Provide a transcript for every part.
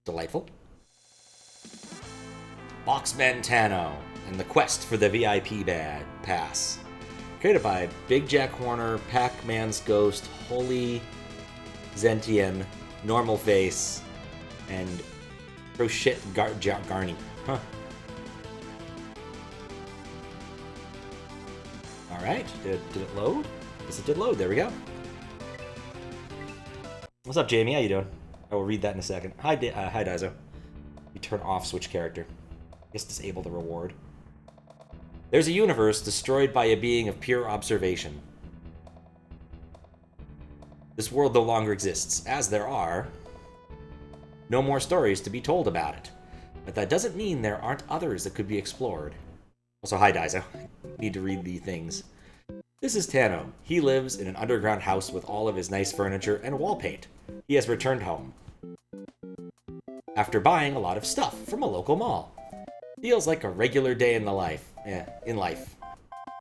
Delightful. BOXMAN TANO and the quest for the VIP pass. Created by Big Jack Horner, Pac-Man's Ghost, Holy Zentian, Normal Face, and Crochet Garney. Huh. Alright, did it load? Yes, it did load. There we go. What's up, Jamie? How you doing? I will read that in a second. Hi, hi Daizo. You turn off switch character. I guess disable the reward. There's a universe destroyed by a being of pure observation. This world no longer exists, as there are no more stories to be told about it. But that doesn't mean there aren't others that could be explored. Also, hi Daizo. Need to read the things. This is Tano. He lives in an underground house with all of his nice furniture and wall paint. He has returned home after buying a lot of stuff from a local mall. Feels like a regular day in life.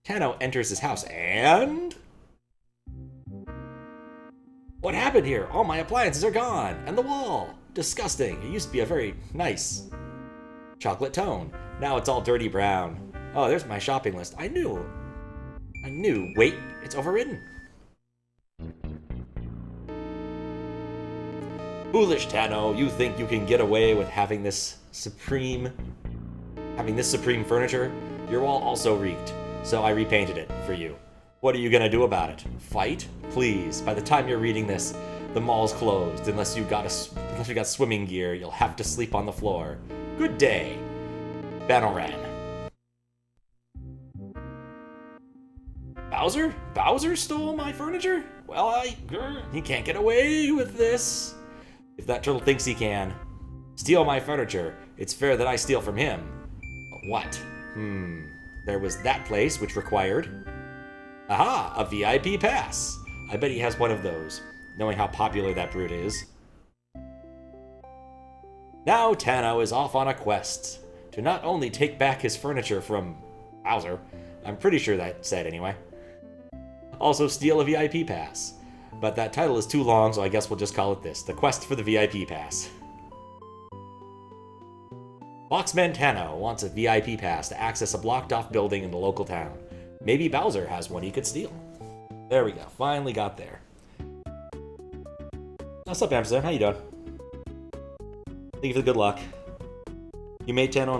Tano enters his house and... What happened here? All my appliances are gone, and the wall. Disgusting. It used to be a very nice chocolate tone. Now it's all dirty brown. Oh, there's my shopping list. I knew. Wait, it's overridden. Foolish Tano, you think you can get away with having this supreme furniture? Your wall also reeked, so I repainted it for you. What are you gonna do about it? Fight? Please. By the time you're reading this, the mall's closed. Unless you got swimming gear, you'll have to sleep on the floor. Good day, Banoran. Bowser? Bowser stole my furniture? Well, he can't get away with this. If that turtle thinks he can. Steal my furniture. It's fair that I steal from him. But what? There was that place which required... Aha! A VIP pass! I bet he has one of those, knowing how popular that brute is. Now Tano is off on a quest to not only take back his furniture from Bowser, I'm pretty sure that said anyway, also steal a VIP pass. But that title is too long, so I guess we'll just call it this, The Quest for the VIP Pass. BOXMAN TANO wants a VIP pass to access a blocked-off building in the local town. Maybe Bowser has one he could steal. There we go, finally got there. What's up, Amsterdam? How you doing? Thank you for the good luck. You made Tano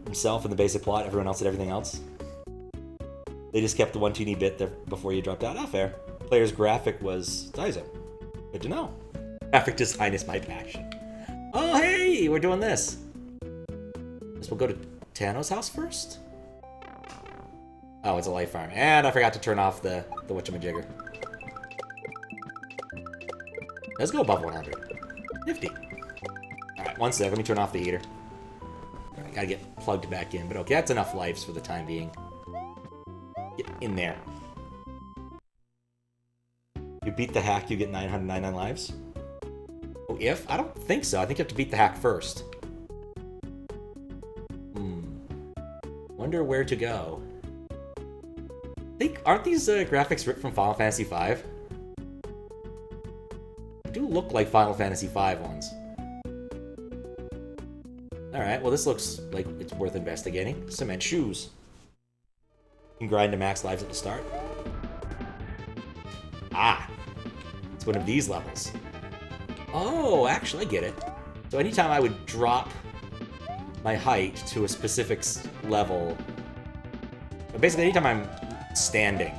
himself in the basic plot, everyone else did everything else. They just kept the one teeny bit there before you dropped out. Ah, fair. Player's graphic was Daizo. Good to know. Graphic design is my passion. Oh, hey! We're doing this. Guess we'll go to Tano's house first? Oh, it's a life farm. And I forgot to turn off the whatchamajigger. Let's go above 100. Nifty. Alright, one sec. Let me turn off the heater. Alright, gotta get plugged back in. But okay, that's enough lives for the time being. Get in there. You beat the hack, you get 999 lives? Oh, if? I don't think so. I think you have to beat the hack first. Wonder where to go. Aren't these graphics ripped from Final Fantasy V? They do look like Final Fantasy V ones. Alright, well this looks like it's worth investigating. Cement shoes. You can grind to max lives at the start. Ah! It's one of these levels. Oh, actually, I get it. So anytime I would drop my height to a specific level... Basically, anytime I'm standing,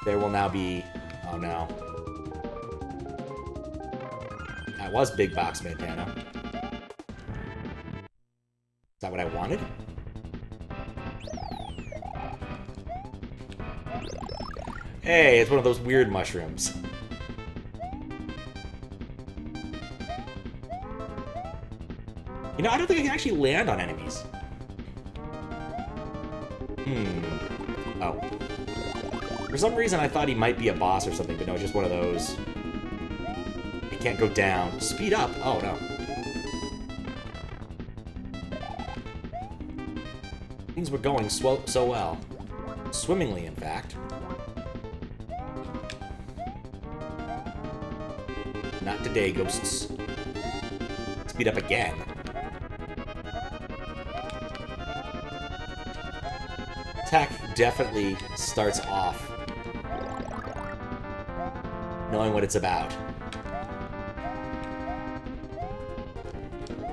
there will now be... Oh, no. That was Big BOXMAN TANO. Is that what I wanted? Hey, it's one of those weird mushrooms. You know, I don't think I can actually land on enemies. Oh. For some reason, I thought he might be a boss or something, but no, it's just one of those. I can't go down. Speed up! Oh, no. Things were going so well. Swimmingly, in fact. Not today, ghosts. Speed up again. Attack definitely starts off knowing what it's about.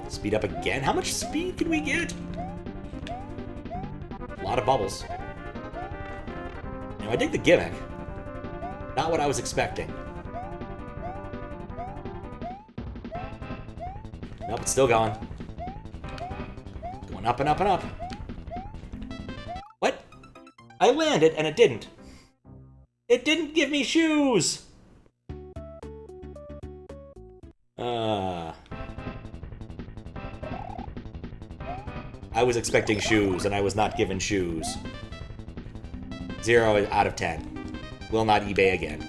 Speed up again? How much speed can we get? A lot of bubbles. Now, I dig the gimmick. Not what I was expecting. Nope, it's still going. Going up and up and up. What? I landed and it didn't. It didn't give me shoes! I was expecting shoes, and I was not given shoes. 0 out of 10. Will not eBay again.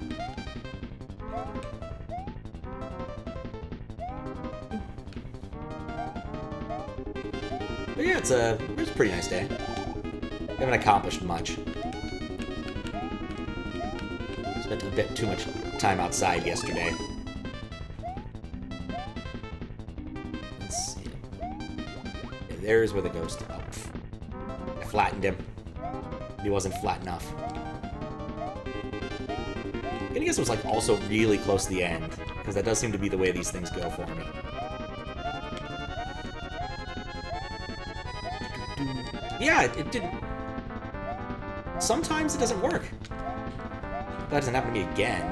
But yeah, it's a pretty nice day. Haven't accomplished much. Spent a bit too much time outside yesterday. Let's see. Yeah, there's where the ghost. Oh, I flattened him. He wasn't flat enough. I'm gonna guess it was like also really close to the end, because that does seem to be the way these things go for me. Yeah, it didn't. Sometimes it doesn't work. That doesn't happen to me again.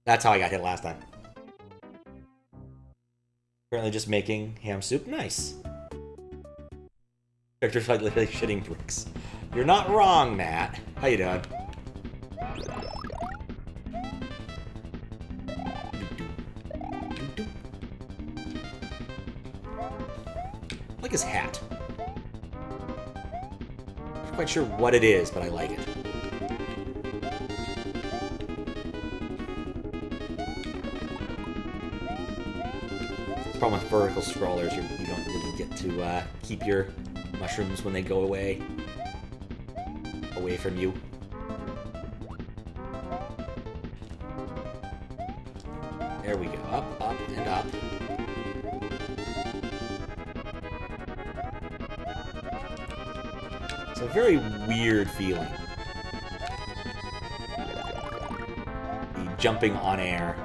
That's how I got hit last time. Currently just making ham soup. Nice. Characters like literally shitting bricks. You're not wrong, Matt. How you doing? I like his hat. Not quite sure what it is, but I like it. The problem with vertical scrollers, you don't really get to keep your mushrooms when they go away from you. There we go. Up, up, and up. It's a very weird feeling. The jumping on air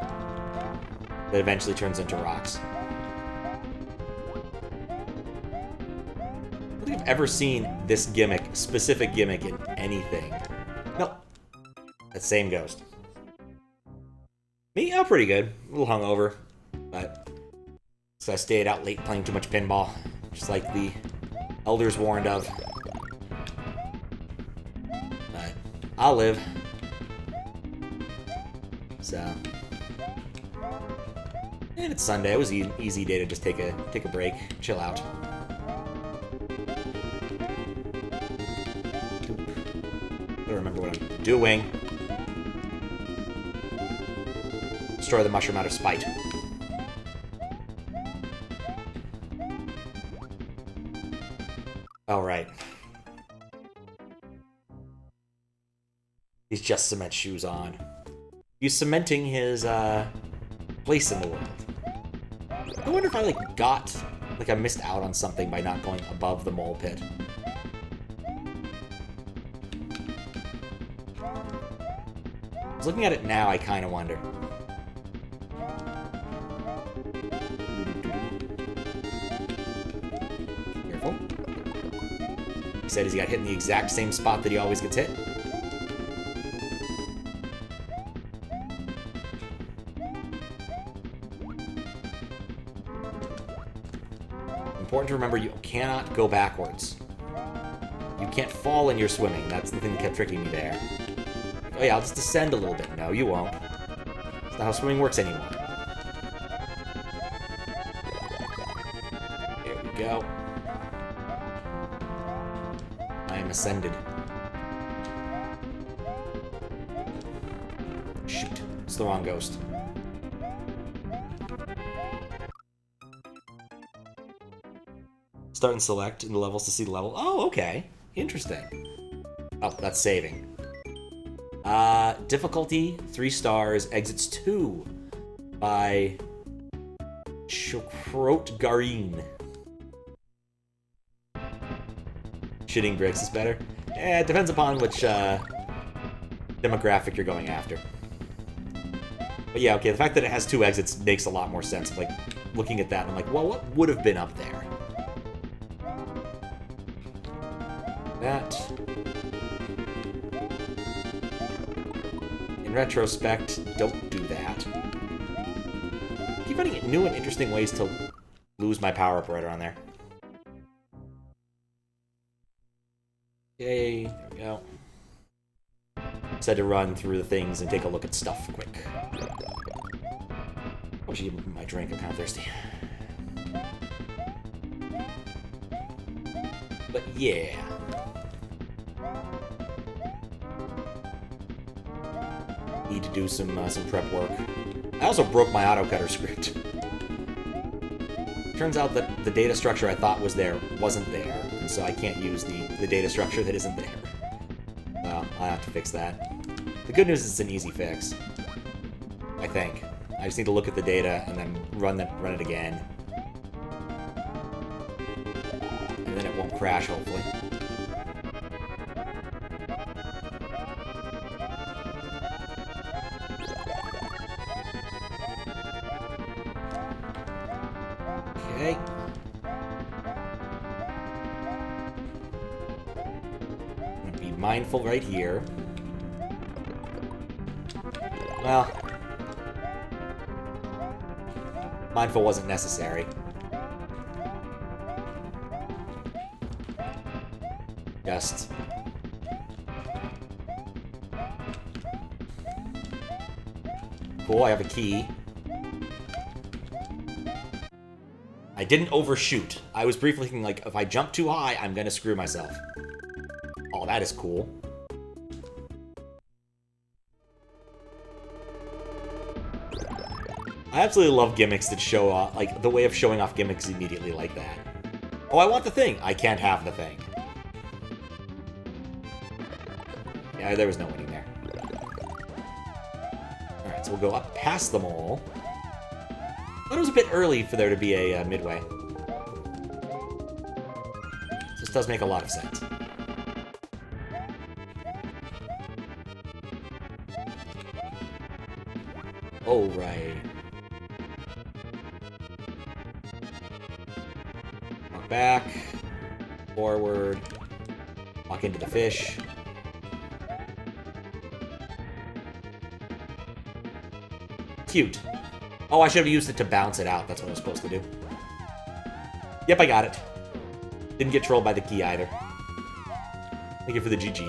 that eventually turns into rocks. I don't think I've ever seen this gimmick, specific gimmick, in anything. Nope. That same ghost. Me? Oh, pretty good. A little hungover, but so I stayed out late playing too much pinball, just like the elders warned of. But I'll live. So, and it's Sunday. It was an easy day to just take a break, chill out. Gotta remember what I'm doing. Destroy the mushroom out of spite. All right. He's just cement shoes on. He's cementing his place in the world. I wonder if I I missed out on something by not going above the mole pit. I was looking at it now, I kind of wonder. Careful. He said he's got hit in the exact same spot that he always gets hit. Important to remember, you cannot go backwards. You can't fall in your swimming. That's the thing that kept tricking me there. Oh yeah, I'll just descend a little bit. No, you won't. That's not how swimming works anymore. There we go. I am ascended. Shoot. It's the wrong ghost. Start and select in the levels to see the level. Oh, okay. Interesting. Oh, that's saving. Difficulty, 3 stars, exits 2 by Chokrot Garin. Shitting bricks is better. It depends upon which demographic you're going after. But yeah, okay, the fact that it has 2 exits makes a lot more sense. Like, looking at that, and I'm like, well, what would have been up there? That. In retrospect, don't do that. Keep finding new and interesting ways to lose my power-up right around there. Okay, there we go. Just had to run through the things and take a look at stuff quick. I should give my drink, I'm kind of thirsty. But yeah. Need to do some prep work. I also broke my autocutter script. Turns out that the data structure I thought was there wasn't there, and so I can't use the data structure that isn't there. Well, I'll have to fix that. The good news is it's an easy fix. I think. I just need to look at the data and then run it again. And then it won't crash, hopefully. Okay. I'm gonna be mindful right here. Well, mindful wasn't necessary. Just cool, I have a key. I didn't overshoot. I was briefly thinking, like, if I jump too high, I'm gonna screw myself. Oh, that is cool. I absolutely love gimmicks that show off, like, the way of showing off gimmicks immediately like that. Oh, I want the thing. I can't have the thing. Yeah, there was no winning there. Alright, so we'll go up past them all. I thought it was a bit early for there to be a midway. This does make a lot of sense. Oh, right. Walk back. Forward. Walk into the fish. Cute. Oh, I should have used it to bounce it out. That's what I was supposed to do. Yep, I got it. Didn't get trolled by the key either. Thank you for the GG.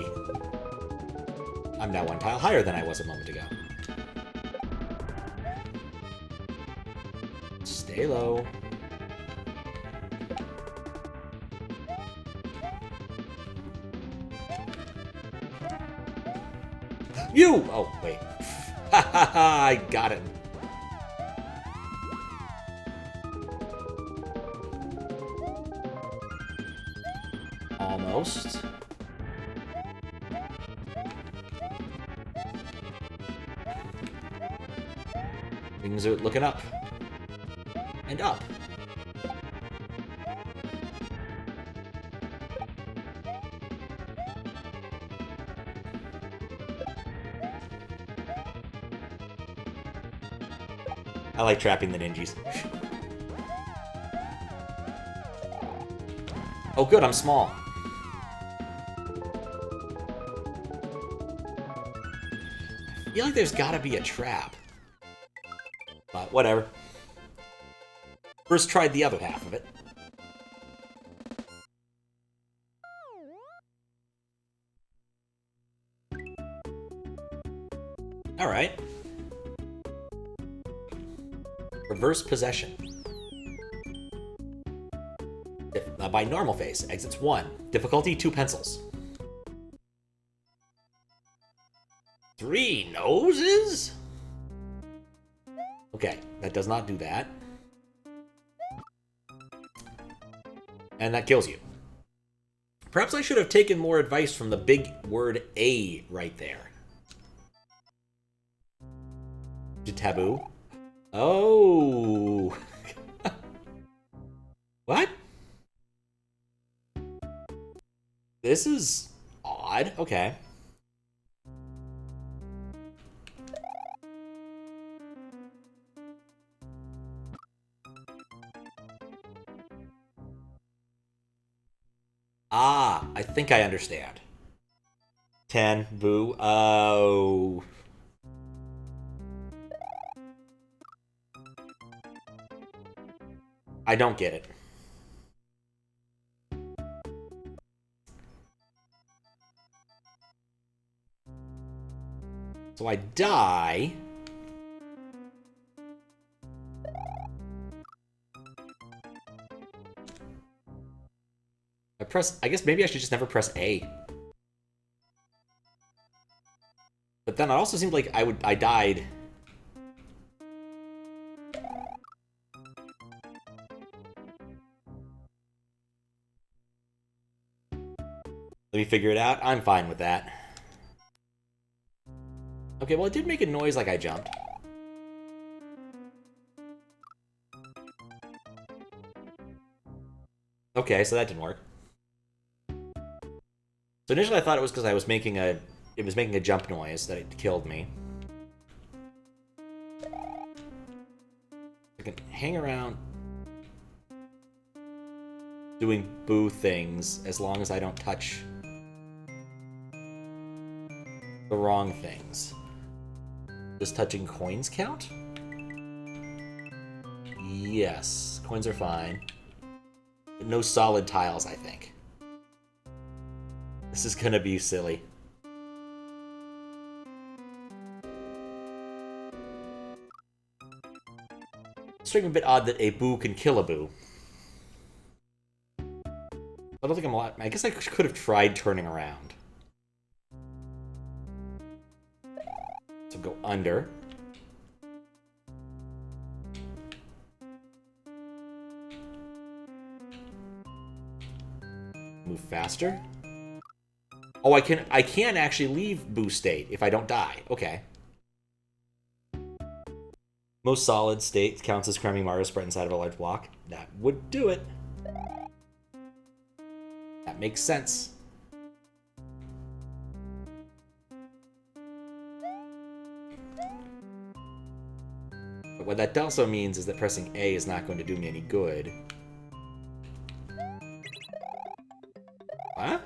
I'm now 1 tile higher than I was a moment ago. Stay low. You! Oh, wait. Ha ha ha! I got him. Almost. Things are looking up. And up. I like trapping the ninjas. Oh good, I'm small. I feel like there's gotta be a trap. But whatever. First tried the other half of it. Alright. Reverse possession. By normal face, exits 1. Difficulty 2 pencils. 3 noses? Okay, that does not do that. And that kills you. Perhaps I should have taken more advice from the big word A right there. Taboo? Oh. What? This is odd. Okay. Ah, I think I understand. 10, boo. Oh. I don't get it. So I die. I guess maybe I should just never press A. But then it also seemed like I died. Let me figure it out. I'm fine with that. Okay, well, it did make a noise like I jumped. Okay, so that didn't work. So initially I thought it was because it was making a jump noise that it killed me. I can hang around doing boo things as long as I don't touch the wrong things. Does touching coins count? Yes, coins are fine. But no solid tiles, I think. This is gonna be silly. It's a bit odd that a boo can kill a boo. I don't think I'm allowed. I guess I could have tried turning around. So go under. Move faster. Oh, I can actually leave boo state if I don't die. Okay. Most solid state counts as cramming Mario Sprite inside of a large block. That would do it. That makes sense. But what that also means is that pressing A is not going to do me any good. Huh?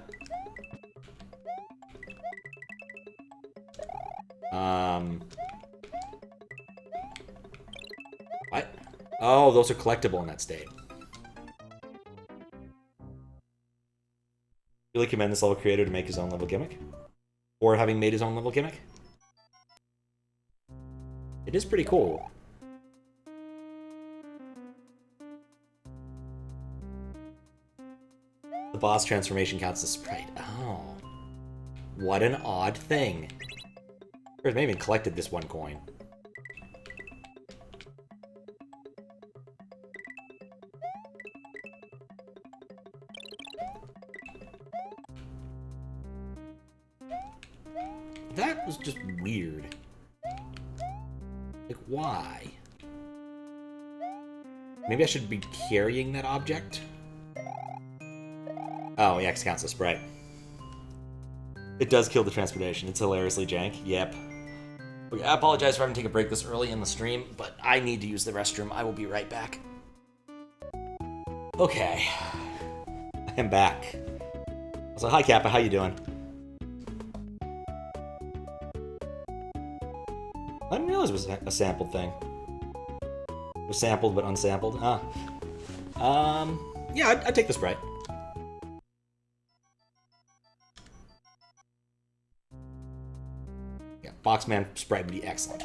What? Oh, those are collectible in that state. Really commend this level creator to make his own level gimmick. Or having made his own level gimmick. It is pretty cool. The boss transformation counts as sprite. Oh. What an odd thing. Or maybe even collected this one coin. That was just weird. Like, why? Maybe I should be carrying that object? Oh, yeah, it counts as sprite. It does kill the transportation. It's hilariously jank. Yep. Okay, I apologize for having to take a break this early in the stream, but I need to use the restroom. I will be right back. Okay. I am back. So, hi, Kappa. How you doing? I didn't realize it was a sampled thing. It was sampled but unsampled. Ah. Yeah, I'd take the sprite. Yeah, BOXMAN sprite would be excellent.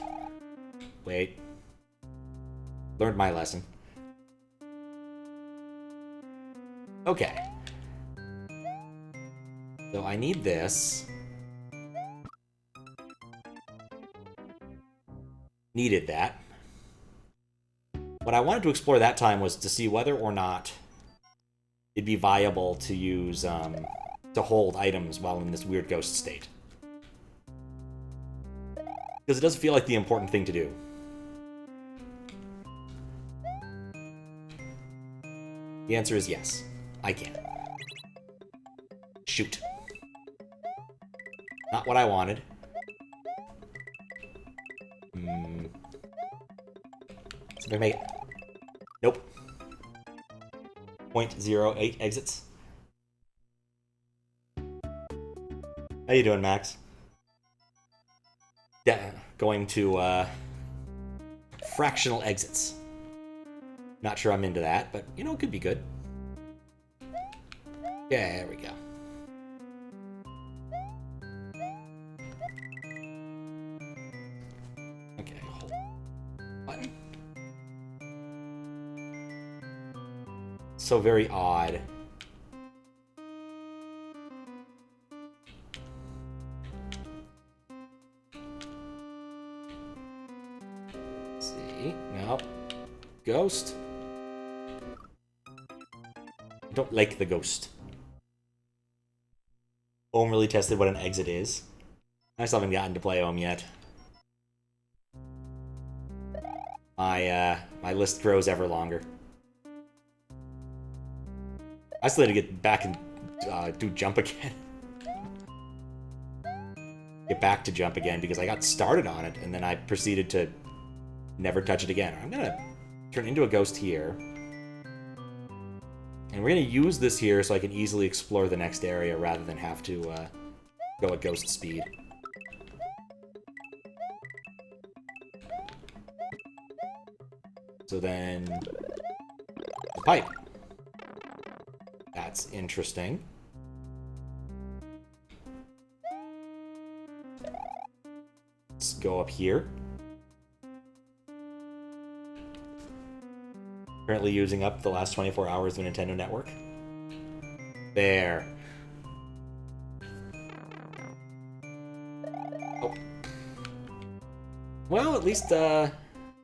Wait. Learned my lesson. Okay. So I need this. Needed that. What I wanted to explore that time was to see whether or not it'd be viable to use to hold items while in this weird ghost state. Because it doesn't feel like the important thing to do. The answer is yes. I can. Shoot. Not what I wanted. See if I can make it. Nope. 0.08 exits. How you doing, Max? Yeah, going to, fractional exits. Not sure I'm into that, but, you know, it could be good. Yeah, there we go. Okay, hold button. So very odd. Let's see. No. Ghost. Don't like the ghost. Ohm really tested what an exit is. I still haven't gotten to play Ohm yet. My list grows ever longer. I still need to get back and do jump again. Get back to jump again because I got started on it and then I proceeded to never touch it again. I'm gonna turn into a ghost here. And we're going to use this here so I can easily explore the next area rather than have to go at ghost speed. So then... the pipe. That's interesting. Let's go up here. Currently using up the last 24 hours of the Nintendo Network. There. Oh. Well, at least,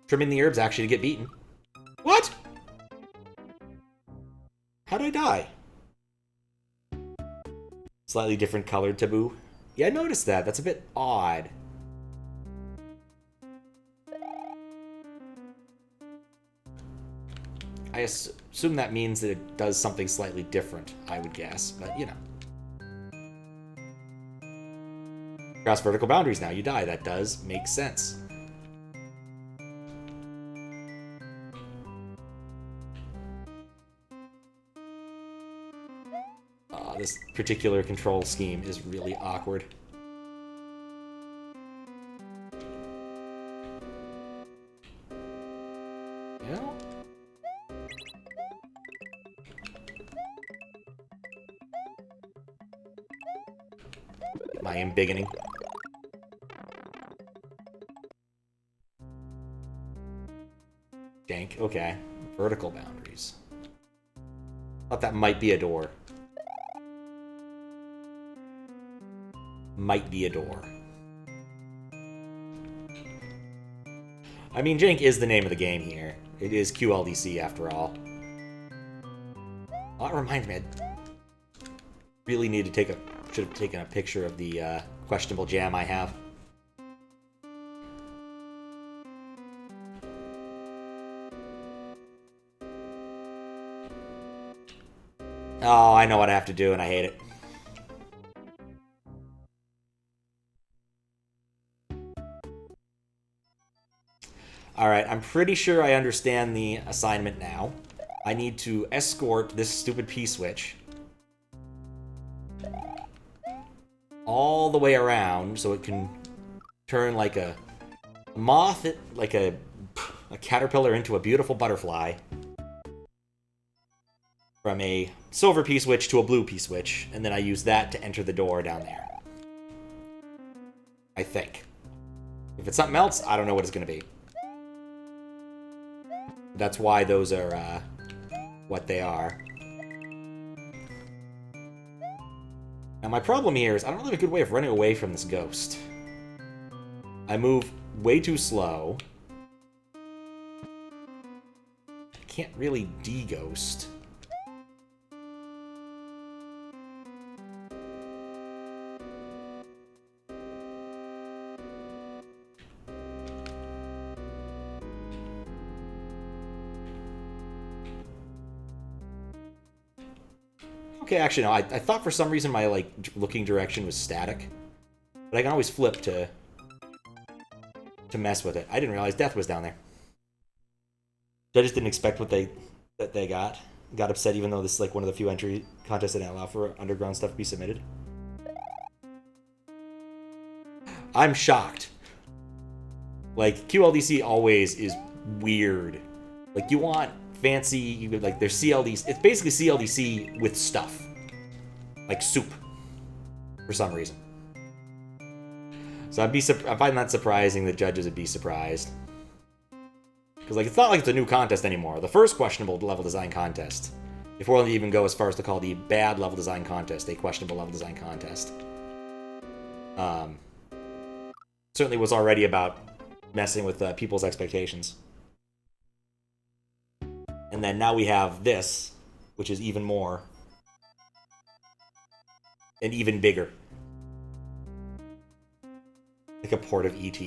trimming the herbs actually to get beaten. What? How'd I die? Slightly different colored taboo. Yeah, I noticed that. That's a bit odd. I assume that means that it does something slightly different, I would guess, but you know. Cross vertical boundaries now, you die. That does make sense. This particular control scheme is really awkward. Well... I am embiggening. JANK, okay. Vertical boundaries. Thought that might be a door. Might be a door. I mean, JANK is the name of the game here. It is QLDC after all. Oh, that reminds me, I really need to take a... should have taken a picture of the questionable jam I have. Oh, I know what I have to do, and I hate it. Alright, I'm pretty sure I understand the assignment now. I need to escort this stupid P-switch all the way around so it can turn like a moth, like a caterpillar into a beautiful butterfly. From a silver P-switch to a blue P-switch, and then I use that to enter the door down there. I think. If it's something else, I don't know what it's going to be. That's why those are what they are. Now my problem here is I don't really have a good way of running away from this ghost. I move way too slow. I can't really de-ghost. Okay, actually, no. I thought for some reason my, like, looking direction was static. But I can always flip to mess with it. I didn't realize death was down there. I just didn't expect what they got. Got upset even though this is, like, one of the few entry contests that didn't allow for underground stuff to be submitted. I'm shocked. Like, QLDC always is weird. Like, you want fancy, like, there's CLDC. It's basically CLDC with stuff. Like soup. For some reason. So I find that surprising that judges would be surprised. Because, like, it's not like it's a new contest anymore. The first questionable level design contest, before they even go as far as to call the bad level design contest a questionable level design contest, certainly was already about messing with people's expectations. And then now we have this, which is even more. And even bigger. Like a port of ET.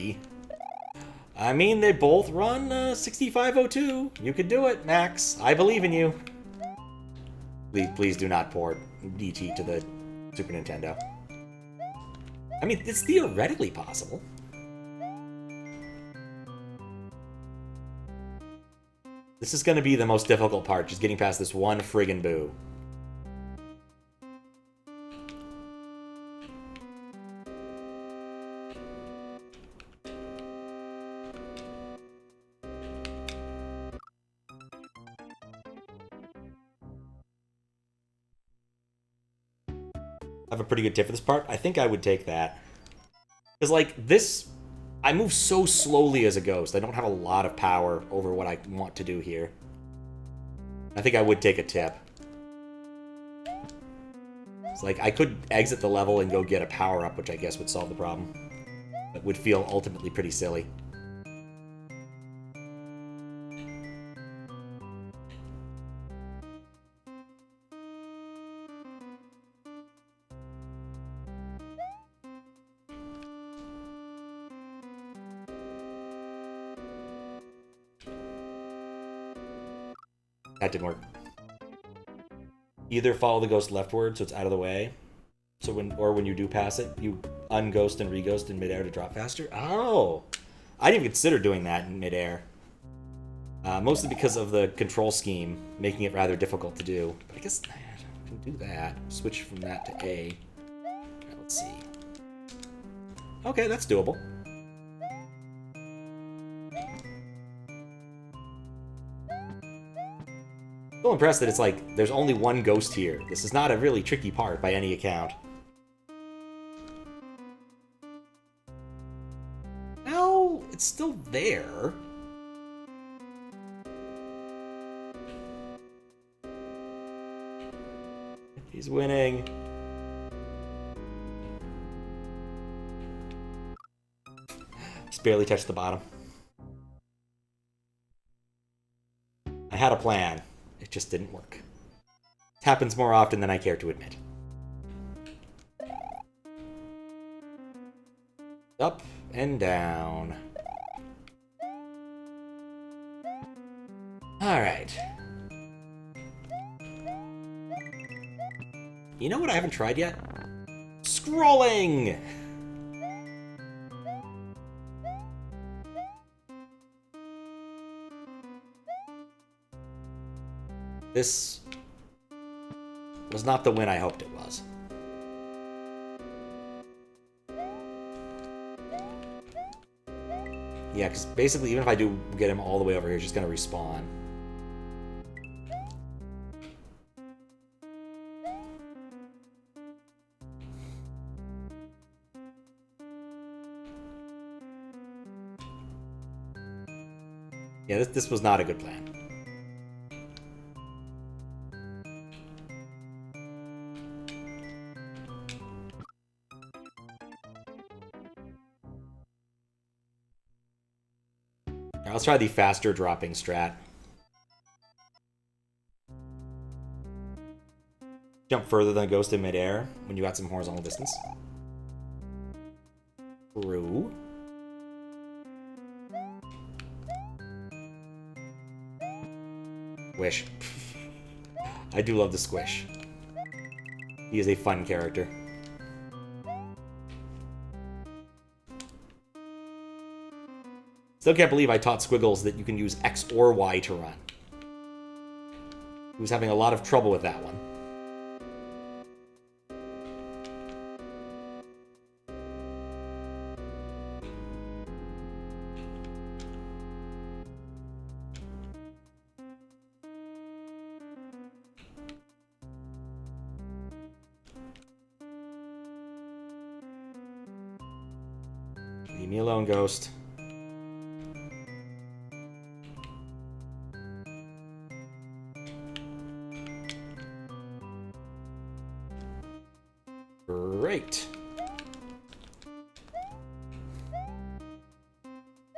I mean, they both run 6502. You could do it, Max. I believe in you. Please do not port ET to the Super Nintendo. I mean, it's theoretically possible. This is going to be the most difficult part, just getting past this one friggin' boo. I have a pretty good tip for this part. I think I would take that. Because, like, this... I move so slowly as a ghost. I don't have a lot of power over what I want to do here. I think I would take a tip. It's like, I could exit the level and go get a power-up, which I guess would solve the problem. But would feel ultimately pretty silly. That didn't work. Either follow the ghost leftward so it's out of the way. So when you do pass it, you unghost and reghost in midair to drop faster. Oh! I didn't even consider doing that in midair. Mostly because of the control scheme, making it rather difficult to do. But I guess I can do that. Switch from that to A. Now, let's see. Okay, that's doable. Still impressed that it's like, there's only one ghost here. This is not a really tricky part by any account. No, it's still there. He's winning. Just barely touched the bottom. I had a plan. It just didn't work. It happens more often than I care to admit. Up and down. Alright. You know what I haven't tried yet? Scrolling! This was not the win I hoped it was. Yeah, because basically, even if I do get him all the way over here, he's just going to respawn. Yeah, this was not a good plan. Let's try the faster dropping strat. Jump further than a ghost in midair when you got some horizontal distance. True. Squish. I do love the squish. He is a fun character. Still can't believe I taught Squiggles that you can use X or Y to run. He was having a lot of trouble with that one. Leave me alone, Ghost. Great.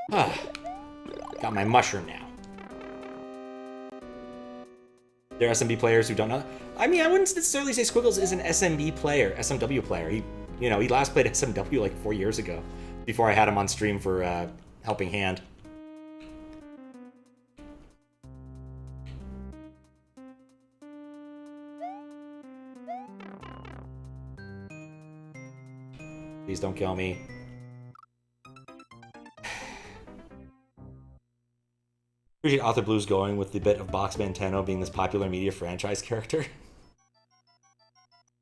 Got my mushroom now. There are SMB players who don't know. I mean, I wouldn't necessarily say Squiggles is an SMB player, SMW player. He last played SMW like 4 years ago, before I had him on stream for Helping Hand. Please don't kill me. Appreciate Author Blues going with the bit of BOXMAN TANO being this popular media franchise character.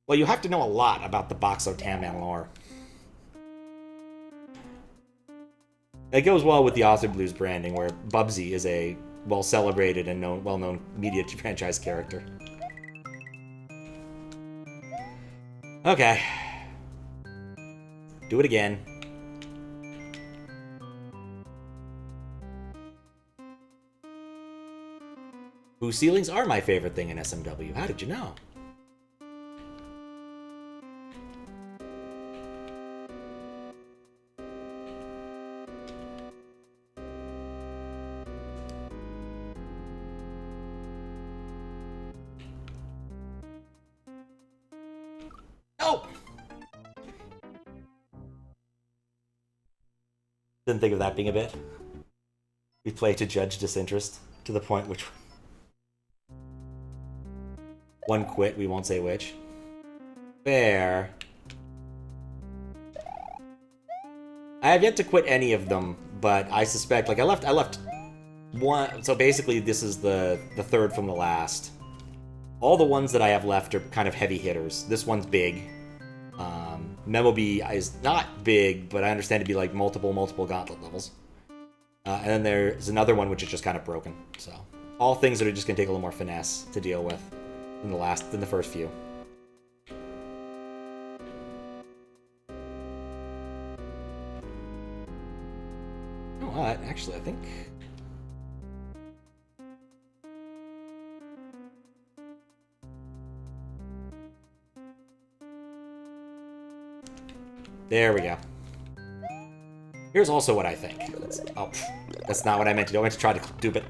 Well, you have to know a lot about the Boxo Tanman lore. It goes well with the Author Blues branding, where Bubsy is a well-celebrated and well-known media franchise character. Okay. Do it again. Whose ceilings are my favorite thing in SMW? How did you know? No! Didn't think of that being a bit. We play to judge disinterest to the point which one quit, we won't say which. Fair. I have yet to quit any of them, but I suspect, like, I left one, so basically this is the third from the last. All the ones that I have left are kind of heavy hitters. This one's big. Memobi is not big, but I understand to be like multiple gauntlet levels. And then there's another one which is just kind of broken. So all things that are just gonna take a little more finesse to deal with than the first few. Oh, actually, I think. There we go. Here's also what I think. That's not what I meant to do. I meant to try to dupe it.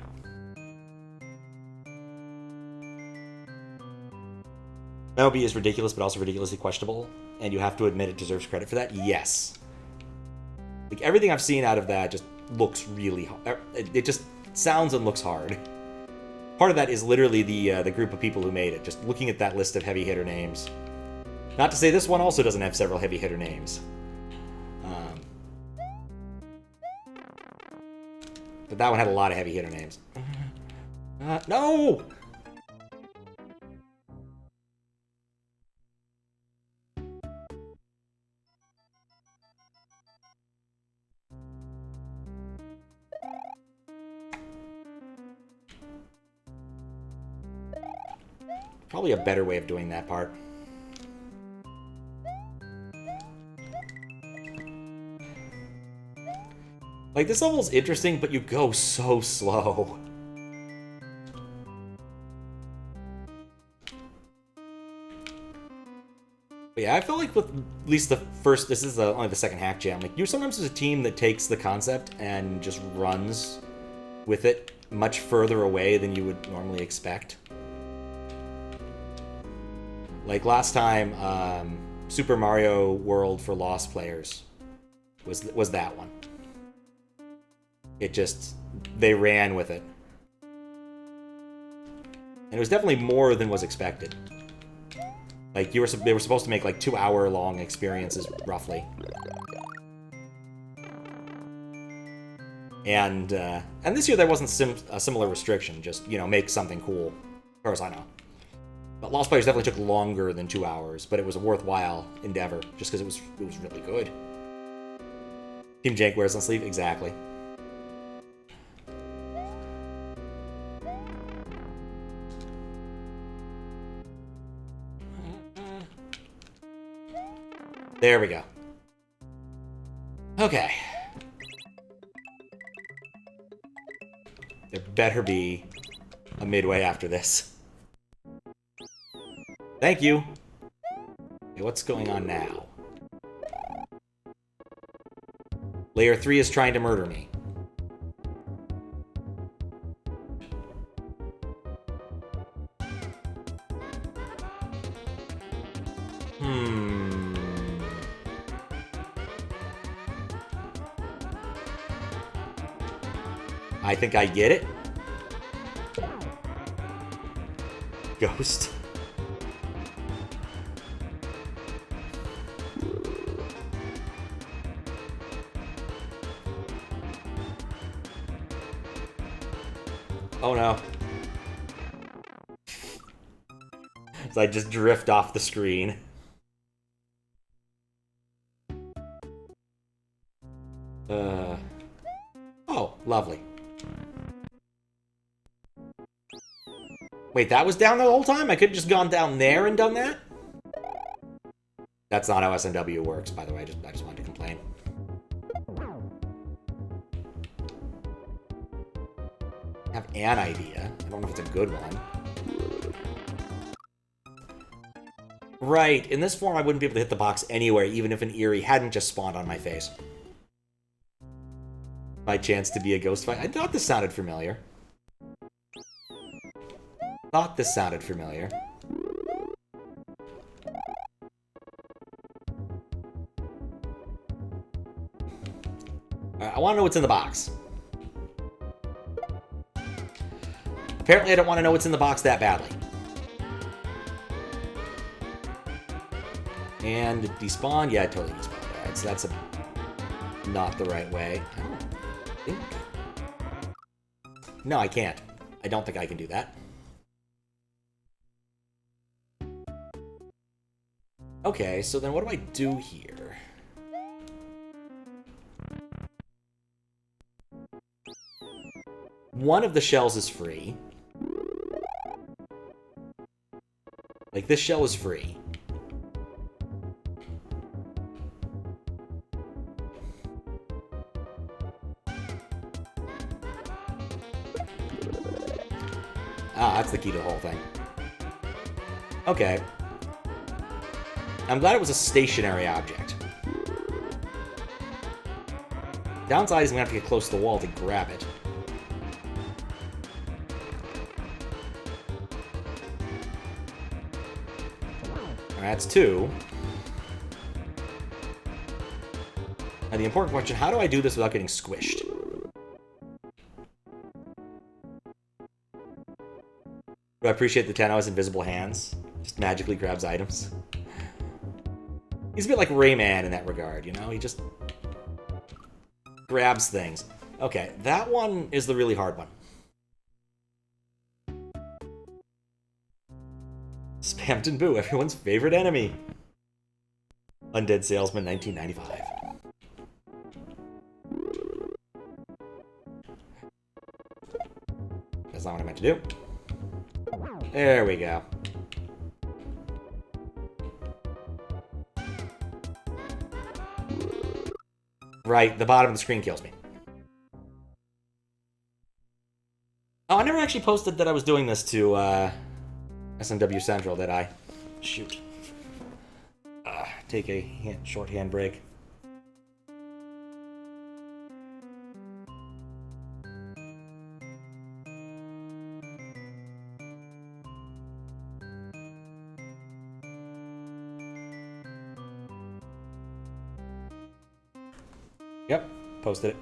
MLB is ridiculous, but also ridiculously questionable, and you have to admit it deserves credit for that. Yes. Like, everything I've seen out of that just looks really hard. It just sounds and looks hard. Part of that is literally the group of people who made it, just looking at that list of heavy hitter names. Not to say this one also doesn't have several heavy hitter names. But that one had a lot of heavy hitter names. No! Probably a better way of doing that part. Like, this level's interesting, but you go so slow. But yeah, I feel like with at least the first, this is only the second Hackjam, like, you sometimes there's a team that takes the concept and just runs with it much further away than you would normally expect. Like last time, Super Mario World for Lost players was that one. It just, they ran with it. And it was definitely more than was expected. Like, they were supposed to make, like, 2-hour-long experiences, roughly. And this year there wasn't a similar restriction, just, you know, make something cool, as far as I know. But Lost Players definitely took longer than 2 hours, but it was a worthwhile endeavor, just because it was really good. Team Jank wears on sleeve? Exactly. There we go. Okay. There better be a midway after this. Thank you. Okay, what's going on now? Layer 3 is trying to murder me. I think I get it. Ghost. Oh no. So I just drift off the screen. Oh, lovely. Wait, that was down the whole time? I could have just gone down there and done that? That's not how SNW works, by the way. I just wanted to complain. I have an idea. I don't know if it's a good one. Right, in this form I wouldn't be able to hit the box anywhere, even if an Eerie hadn't just spawned on my face. My chance to be a ghost fight. I thought this sounded familiar. Thought this sounded familiar. Alright, I want to know what's in the box. Apparently I don't want to know what's in the box that badly. And despawn? Yeah, it totally despawned. Alright, so that's not the right way. I don't think... No, I can't. I don't think I can do that. Okay, so then what do I do here? One of the shells is free. Like, this shell is free. Ah, that's the key to the whole thing. Okay. I'm glad it was a stationary object. Downside is I'm gonna have to get close to the wall to grab it. Alright, that's 2. Now the important question, how do I do this without getting squished? Do I appreciate the Tano's invisible hands? Just magically grabs items. He's a bit like Rayman in that regard, you know? He just grabs things. Okay, that one is the really hard one. Spamton Boo, everyone's favorite enemy. Undead Salesman, 1995. That's not what I meant to do. There we go. Right, the bottom of the screen kills me. Oh, I never actually posted that I was doing this to SNW Central, did I? Shoot. Take a short hand break. Yep, posted it.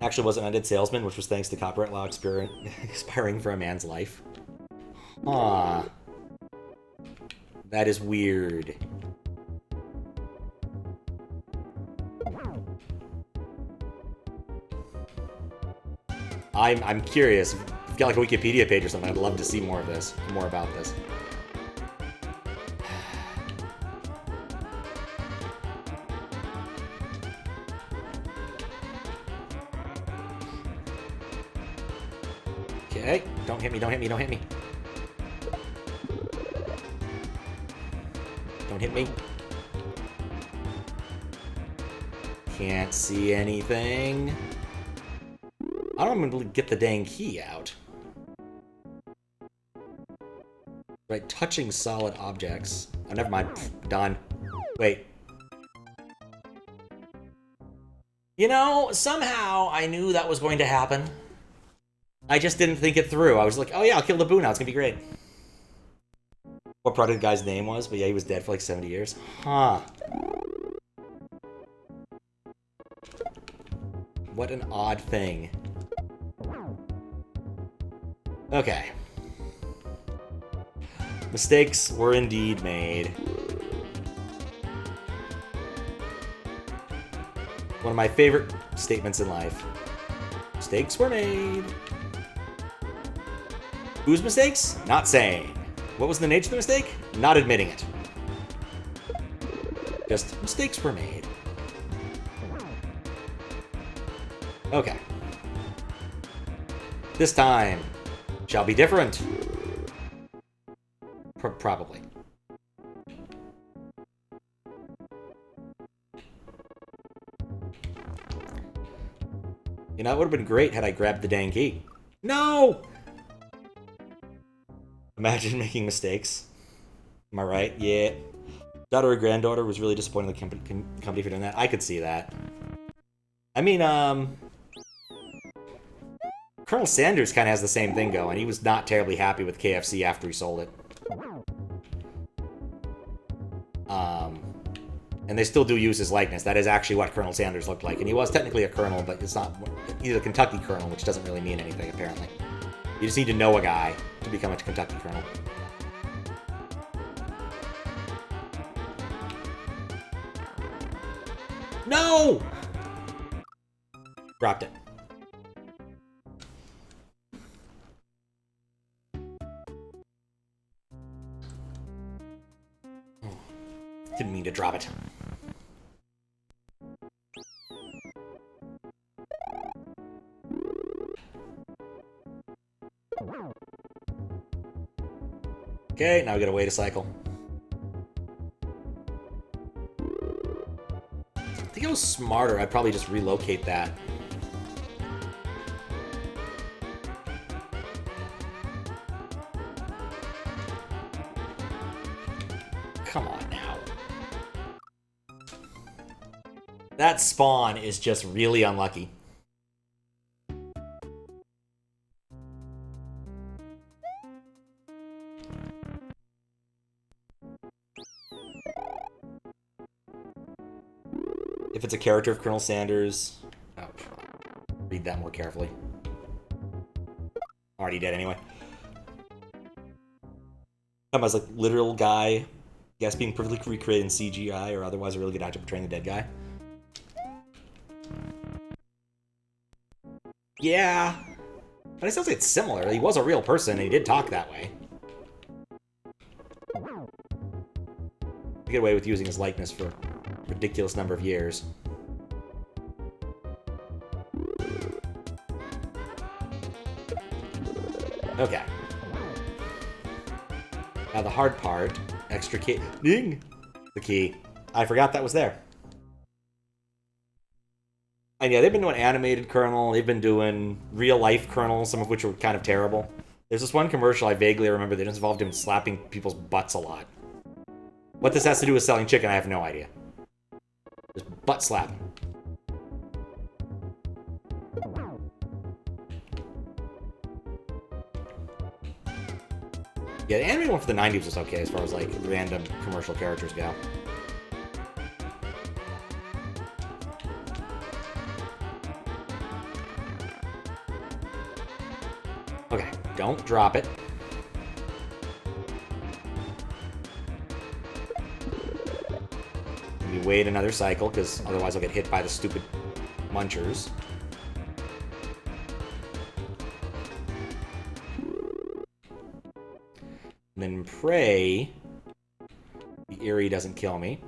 Actually wasn't Undead Salesman, which was thanks to copyright law expiring for a man's life. Huh. That is weird. I'm curious. If you've got like a Wikipedia page or something, I'd love to see more of this, more about this. Okay, don't hit me, don't hit me, don't hit me. Don't hit me. Can't see anything. I don't even get the dang key out. Right, touching solid objects. Oh, never mind. Done. Wait. You know, somehow I knew that was going to happen. I just didn't think it through. I was like, oh yeah, I'll kill the Boo now. It's gonna be great. What product guy's name was, but yeah, he was dead for like 70 years. Huh. What an odd thing. Okay. Mistakes were indeed made. One of my favorite statements in life. Mistakes were made. Whose mistakes? Not saying. What was the nature of the mistake? Not admitting it. Just mistakes were made. Okay. This time shall be different. Probably. You know, it would have been great had I grabbed the dang key. No! Imagine making mistakes. Am I right? Yeah. Daughter or granddaughter was really disappointed in the company for doing that. I could see that. I mean, Colonel Sanders kind of has the same thing going. He was not terribly happy with KFC after he sold it. And they still do use his likeness. That is actually what Colonel Sanders looked like. And he was technically a colonel, but it's not... He's a Kentucky colonel, which doesn't really mean anything, apparently. You just need to know a guy to become a Kentucky colonel. No! Dropped it. Didn't mean to drop it. Okay, now we gotta wait a cycle. I think it was smarter. I'd probably just relocate that. Come on now. That spawn is just really unlucky. If it's a character of Colonel Sanders... Oh, read that more carefully. Already dead anyway. As like literal guy, guess being perfectly recreated in CGI or otherwise a really good actor portraying the dead guy. Yeah, but I still think it's similar. He was a real person and he did talk that way. He get away with using his likeness for a ridiculous number of years. Okay. Now the hard part, extricating the key. I forgot that was there. And yeah, they've been doing animated Colonel, they've been doing real-life Colonel, some of which were kind of terrible. There's this one commercial I vaguely remember that involved him slapping people's butts a lot. What this has to do with selling chicken, I have no idea. Just butt slapping. Yeah, the animated one for the 90s was okay as far as, like, random commercial characters go. Okay, don't drop it. We wait another cycle, because otherwise I'll get hit by the stupid munchers. And then pray the Eerie doesn't kill me.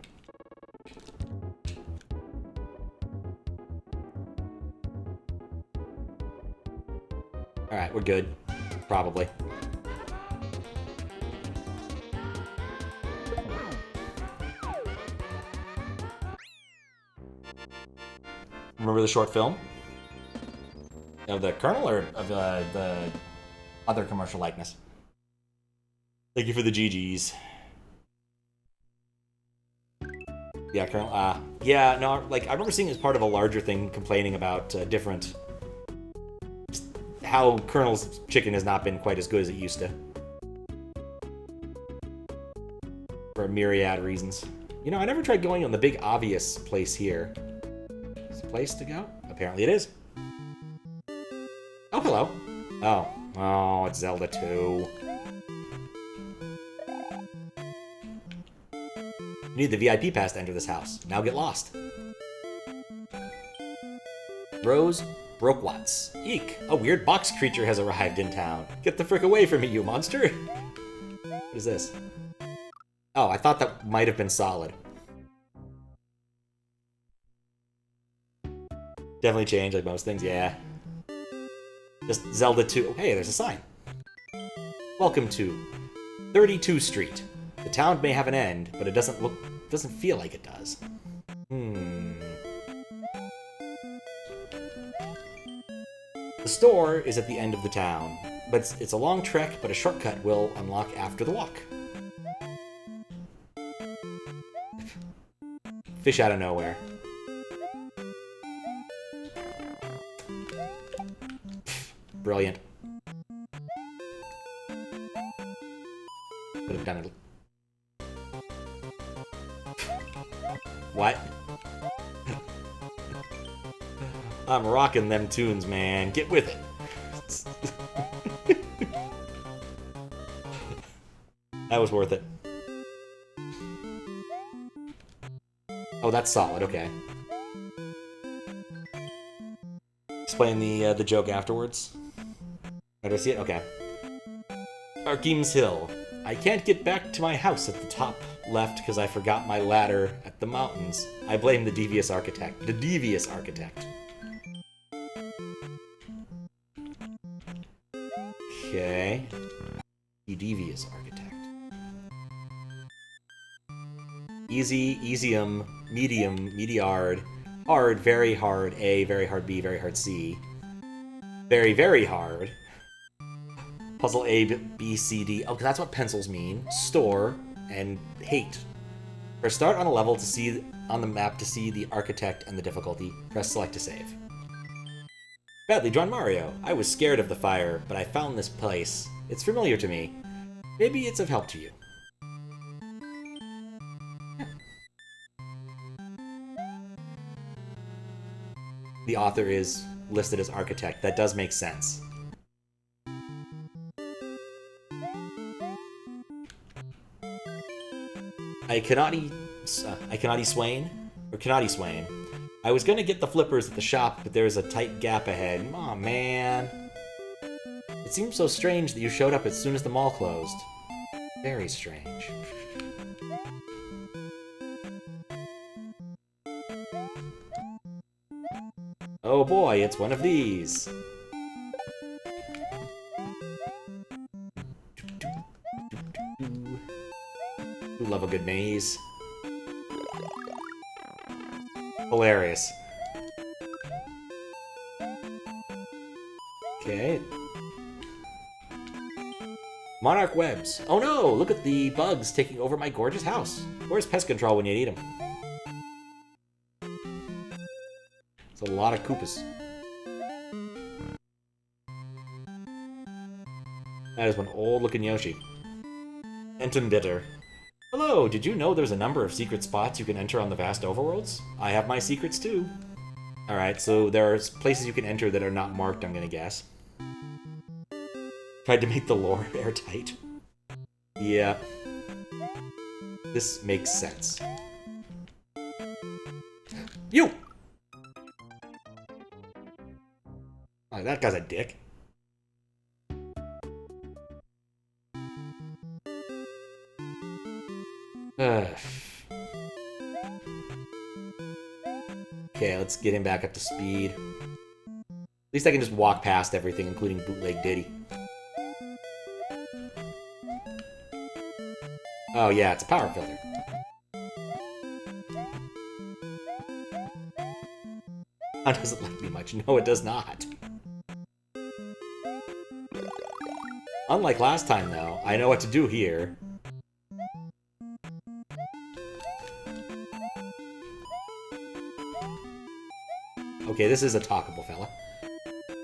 Alright, we're good. Probably. Remember the short film? Of the Colonel or of the other commercial likeness? Thank you for the GGs. Yeah, Colonel. Yeah, no, like, I remember seeing it as part of a larger thing complaining about different... how Colonel's chicken has not been quite as good as it used to. For a myriad reasons. You know, I never tried going on the big obvious place here. Is the place to go? Apparently it is. Oh, hello. Oh. Oh, it's Zelda 2. You need the VIP pass to enter this house. Now get lost. Rose Brokwatz. Eek! A weird box creature has arrived in town. Get the frick away from me, you monster! What is this? Oh, I thought that might have been solid. Definitely changed, like most things, yeah. Just Zelda 2. Hey, there's a sign. Welcome to 32 Street. The town may have an end, but it doesn't feel like it does. The store is at the end of the town, but it's a long trek, but a shortcut will unlock after the walk. Fish out of nowhere. Brilliant. Could have done it. What? I'm rocking them tunes, man. Get with it. That was worth it. Oh, that's solid. Okay. Explain the joke afterwards. Did I see it? Okay. Arkim's Hill. I can't get back to my house at the top left because I forgot my ladder at the mountains. I blame the devious architect. The devious architect. Okay. The devious architect. Easy, easium, medium, mediard, hard, very hard A, very hard B, very hard C. Very, very hard. Puzzle A, B, C, D. Oh, that's what pencils mean. Store and hate. Press start on a level to see on the map to see the architect and the difficulty. Press select to save. Badly drawn Mario. I was scared of the fire, but I found this place. It's familiar to me. Maybe it's of help to you. The author is listed as architect. That does make sense. Ikanati Swain? Or Kanati Swain. I was gonna get the flippers at the shop, but there's a tight gap ahead. Aw, man. It seems so strange that you showed up as soon as the mall closed. Very strange. Oh boy, it's one of these. You love a good maze. Hilarious. Okay. Monarch webs. Oh no! Look at the bugs taking over my gorgeous house. Where's pest control when you need them? It's a lot of Koopas. That is one old-looking Yoshi. Enton Bitter. Hello, did you know there's a number of secret spots you can enter on the vast overworlds? I have my secrets too. Alright, so there are places you can enter that are not marked, I'm gonna guess. Tried to make the lore airtight. Yeah. This makes sense. You! Oh, that guy's a dick. Okay, let's get him back up to speed. At least I can just walk past everything, including bootleg Diddy. Oh yeah, it's a power filter. That doesn't like me much. No, it does not. Unlike last time, though, I know what to do here. Okay, this is a talkable fella.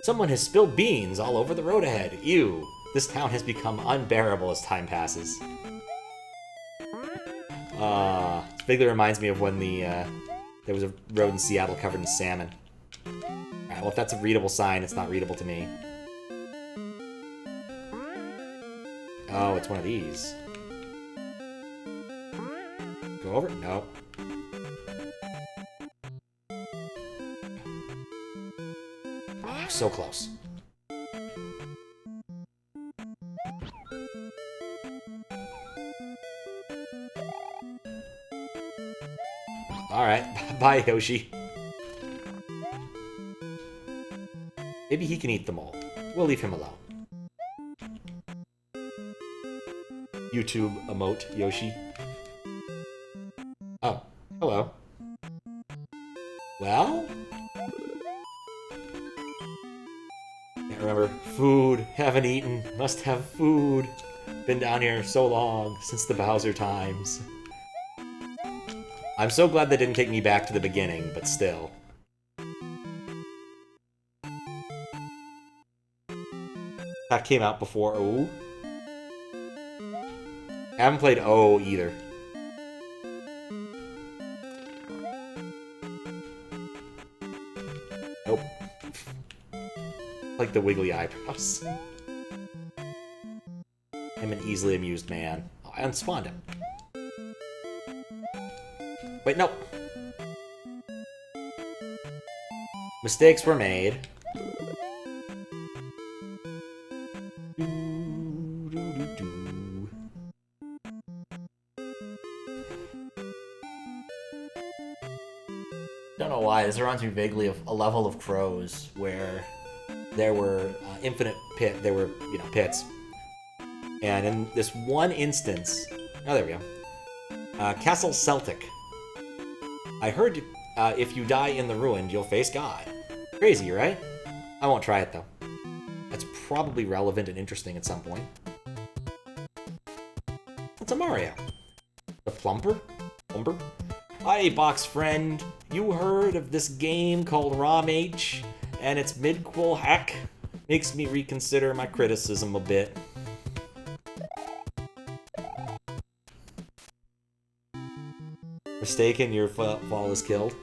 Someone has spilled beans all over the road ahead. Ew. This town has become unbearable as time passes. It vaguely reminds me of when there was a road in Seattle covered in salmon. Alright, well if that's a readable sign, it's not readable to me. Oh, it's one of these. Go over? No. Oh, so close. Alright, bye Yoshi. Maybe he can eat them all. We'll leave him alone. YouTube emote Yoshi. Oh, hello. Well? Can't remember. Food. Haven't eaten. Must have food. Been down here so long, since the Bowser times. I'm so glad they didn't take me back to the beginning, but still. That came out before O. I haven't played O either. Nope. Like the wiggly eyebrows. I'm an easily amused man. Oh, I unspawned him. Wait, no. Mistakes were made. Don't know why, this reminds me vaguely of a level of Crows where there were infinite pits. And in this one instance, oh, there we go. Castle Celtic. I heard if you die in the ruin, you'll face God. Crazy, right? I won't try it, though. That's probably relevant and interesting at some point. It's a Mario. The Plumper? Plumber? Hi, box friend. You heard of this game called ROM-H and its midquel hack? Makes me reconsider my criticism a bit. Mistaken, your fall is killed.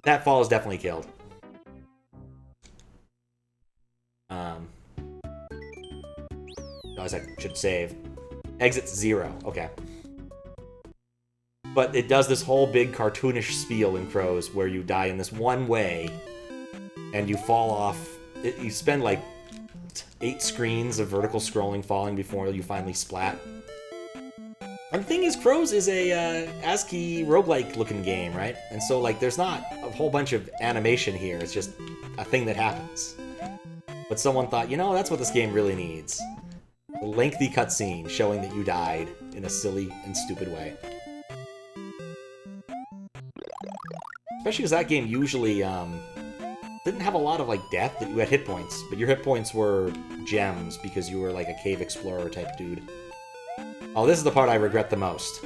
That fall is definitely killed. I should save. Exit 0. Okay. But it does this whole big cartoonish spiel in Crows where you die in this one way and you fall off. You spend like 8 screens of vertical scrolling falling before you finally splat. And the thing is, Crows is a ASCII roguelike looking game, right? And so like there's not a whole bunch of animation here, it's just a thing that happens. But someone thought, you know, that's what this game really needs. A lengthy cutscene showing that you died in a silly and stupid way. Especially because that game usually didn't have a lot of like death, that you had hit points, but your hit points were gems because you were like a cave explorer type dude. Oh, this is the part I regret the most.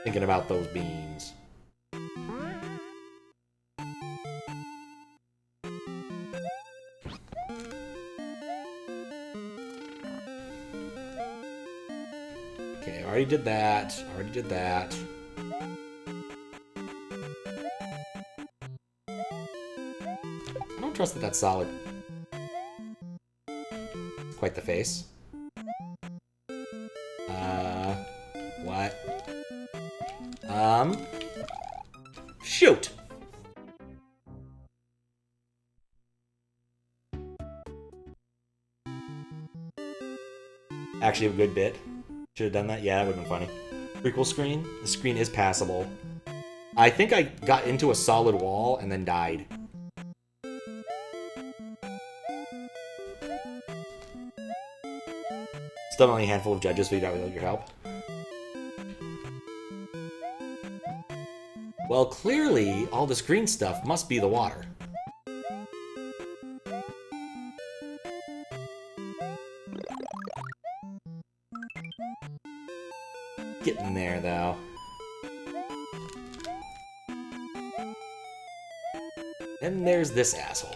Thinking about those beans. Okay, already did that. Already did that. I don't trust that that's solid. Quite the face. Shoot! Actually, a good bit. Should have done that. Yeah, that would have been funny. Prequel screen. The screen is passable. I think I got into a solid wall and then died. Still only a handful of judges figured out without your help. Well, clearly, all this green stuff must be the water. Getting there, though. Then there's this asshole.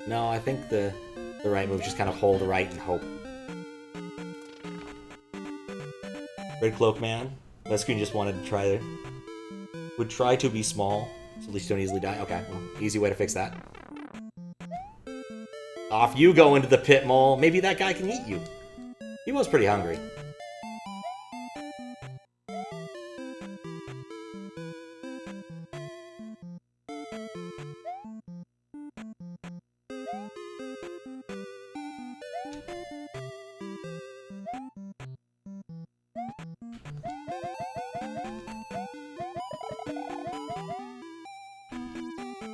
No, I think the right move is just kind of hold right and hope. Red Cloak Man. That screen just wanted to try would try to be small, so at least you don't easily die. Okay, well, easy way to fix that. Off you go into the pit, mole. Maybe that guy can eat you. He was pretty hungry.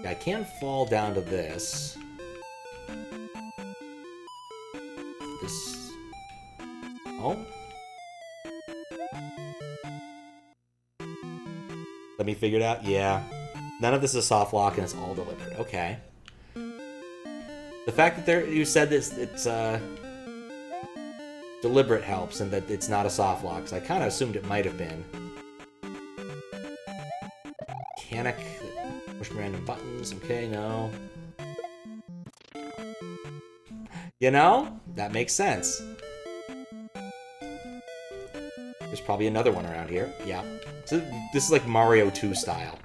I can fall down to this. This... Oh? Let me figure it out? Yeah. None of this is a soft lock and it's all deliberate. Okay. The fact that you said this, it's deliberate helps and that it's not a soft lock, because I kind of assumed it might have been. Mechanic... Push random buttons. Okay, no. You know? That makes sense. There's probably another one around here. Yeah. So this is like Mario 2 style.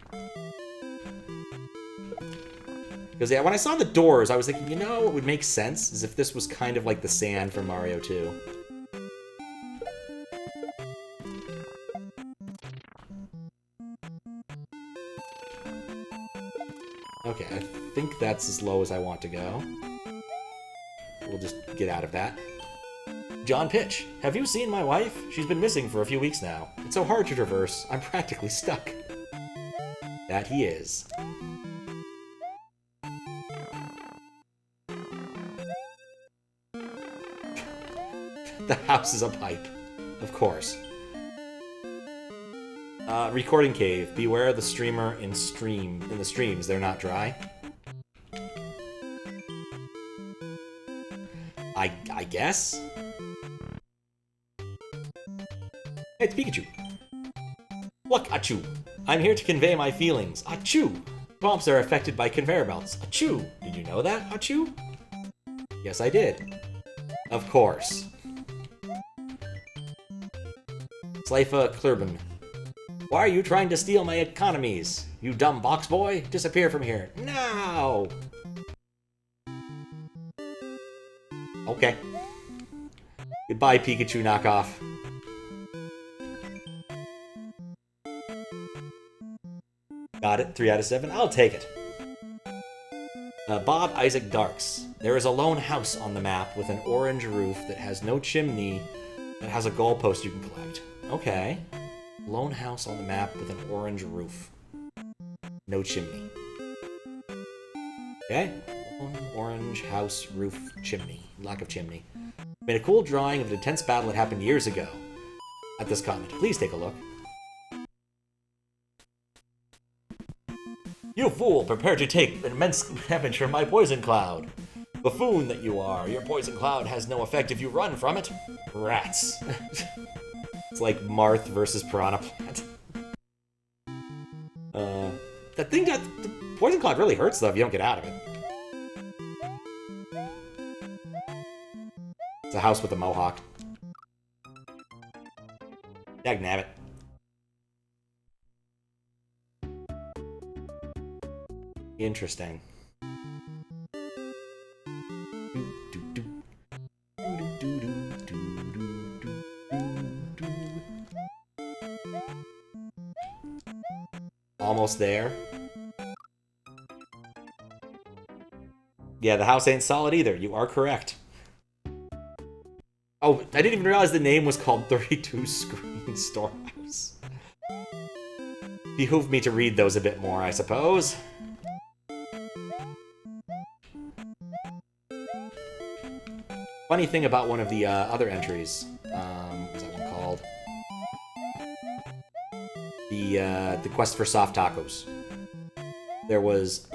Because yeah, when I saw the doors, I was thinking, you know what would make sense? Is if this was kind of like the sand from Mario 2. Okay, I think that's as low as I want to go. We'll just get out of that. John Pitch, have you seen my wife? She's been missing for a few weeks now. It's so hard to traverse. I'm practically stuck. That he is. The house is a pipe. Of course. Recording cave. Beware the streamer in the streams. They're not dry. I guess? Hey, it's Pikachu. Look, Achoo. I'm here to convey my feelings. Achoo. Bumps are affected by conveyor belts. Achoo. Did you know that, Achoo? Yes, I did. Of course. Slifa Klurban. Why are you trying to steal my economies? You dumb box boy? Disappear from here. Now! Okay. Goodbye, Pikachu knockoff. Got it. 3 out of 7. I'll take it. Bob Isaac Darks. There is a lone house on the map with an orange roof that has no chimney that has a goalpost you can collect. Okay. Lone house on the map with an orange roof. No chimney. Okay. Lone orange house, roof, chimney. Lack of chimney. Made a cool drawing of an intense battle that happened years ago. At this comment. Please take a look. You fool! Prepare to take immense damage from my poison cloud. Buffoon that you are. Your poison cloud has no effect if you run from it. Rats. It's like Marth versus Piranha Plant. That thing got... The poison cloud really hurts, though, if you don't get out of it. It's a house with a mohawk. Dagnabbit. Interesting. Almost there. Yeah, the house ain't solid either. You are correct. Oh, I didn't even realize the name was called 32 Screen Storehouse. Behooved me to read those a bit more, I suppose. Funny thing about one of the other entries, what's that one called? The Quest for Soft Tacos. There was...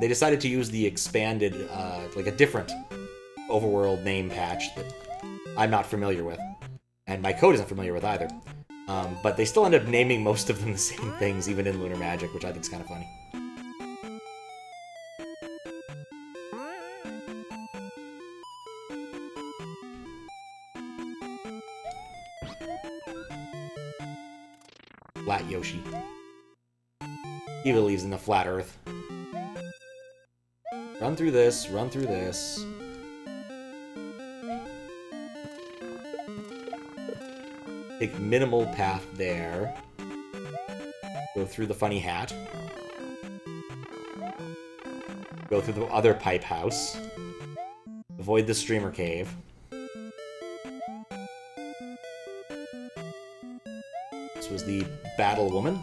They decided to use the expanded, like a different overworld name patch that I'm not familiar with. And my code isn't familiar with either. But they still end up naming most of them the same things, even in Lunar Magic, which I think is kind of funny. Flat Yoshi. He believes in the flat Earth. Run through this, run through this. Take minimal path there. Go through the funny hat. Go through the other pipe house. Avoid the streamer cave. This was the Battle Woman.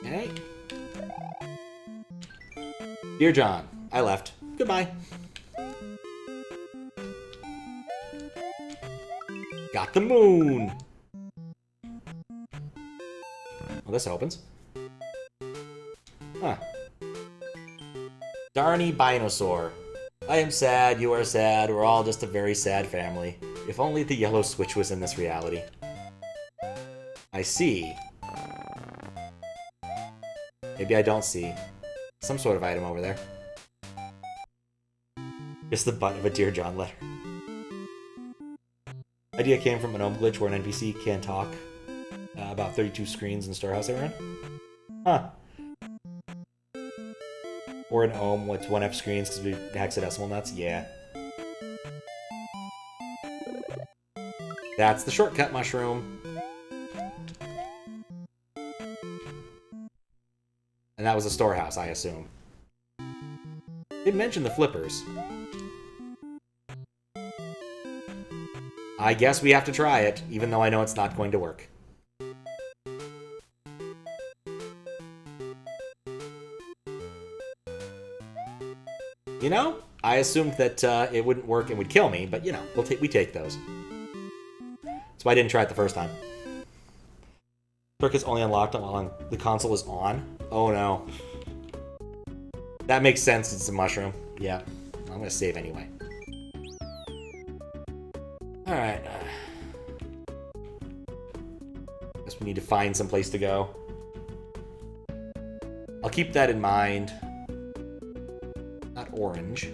Okay. Dear John, I left. Goodbye. Got the moon! Well, this opens. Huh. Darny Binosaur. I am sad, you are sad, we're all just a very sad family. If only the yellow switch was in this reality. I see. Maybe I don't see. Some sort of item over there. Just the butt of a Dear John letter. Idea came from an OM glitch where an NPC can talk about 32 screens in Storehouse they were in. Huh. Or an OM with 1F screens because we hexadecimal nuts? Yeah. That's the shortcut mushroom. And that was a storehouse, I assume. They mentioned the flippers. I guess we have to try it, even though I know it's not going to work. You know, I assumed that it wouldn't work and would kill me, but you know, we take those. That's why I didn't try it the first time. Perk is only unlocked while the console is on. Oh no. That makes sense, it's a mushroom. Yeah, I'm gonna save anyway. Alright. Guess we need to find some place to go. I'll keep that in mind. Not orange.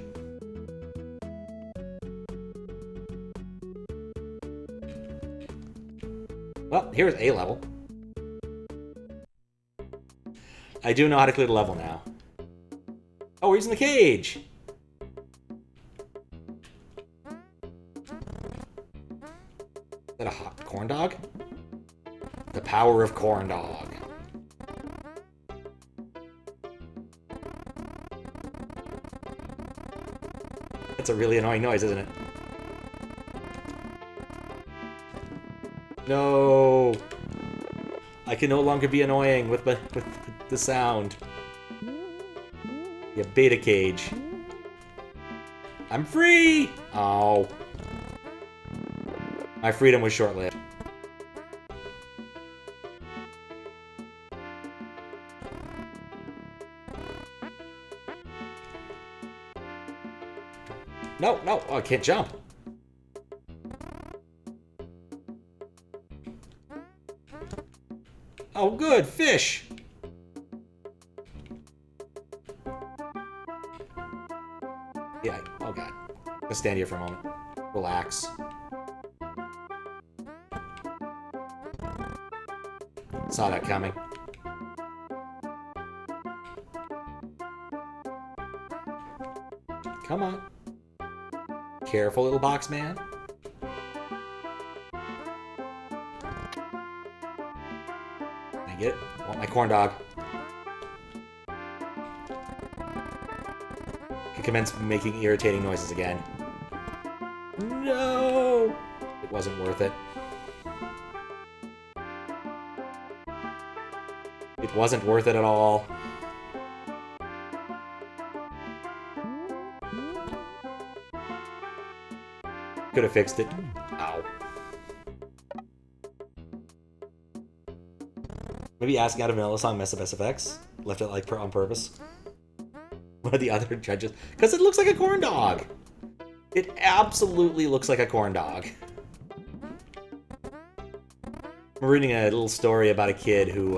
Well, here's a level. I do know how to clear the level now. Oh, we're using the cage! Is that a hot corn dog? The power of corn dog. That's a really annoying noise, isn't it? No! I can no longer be annoying with the sound. Yeah, beta cage. I'm free! Oh. My freedom was short-lived. No, no, oh, I can't jump. Oh, good, fish! Yeah, oh god. Let's stand here for a moment. Relax. Saw that coming. Come on. Careful, little box man. Can I get it? I want my corn dog. Can commence making irritating noises again. No! It wasn't worth it. It wasn't worth it at all. Could have fixed it. Ow. Maybe asking out of Vanilla Song mess up SFX. Left it like on purpose. One of the other judges. Because it looks like a corn dog. It absolutely looks like a corn dog. I'm reading a little story about a kid who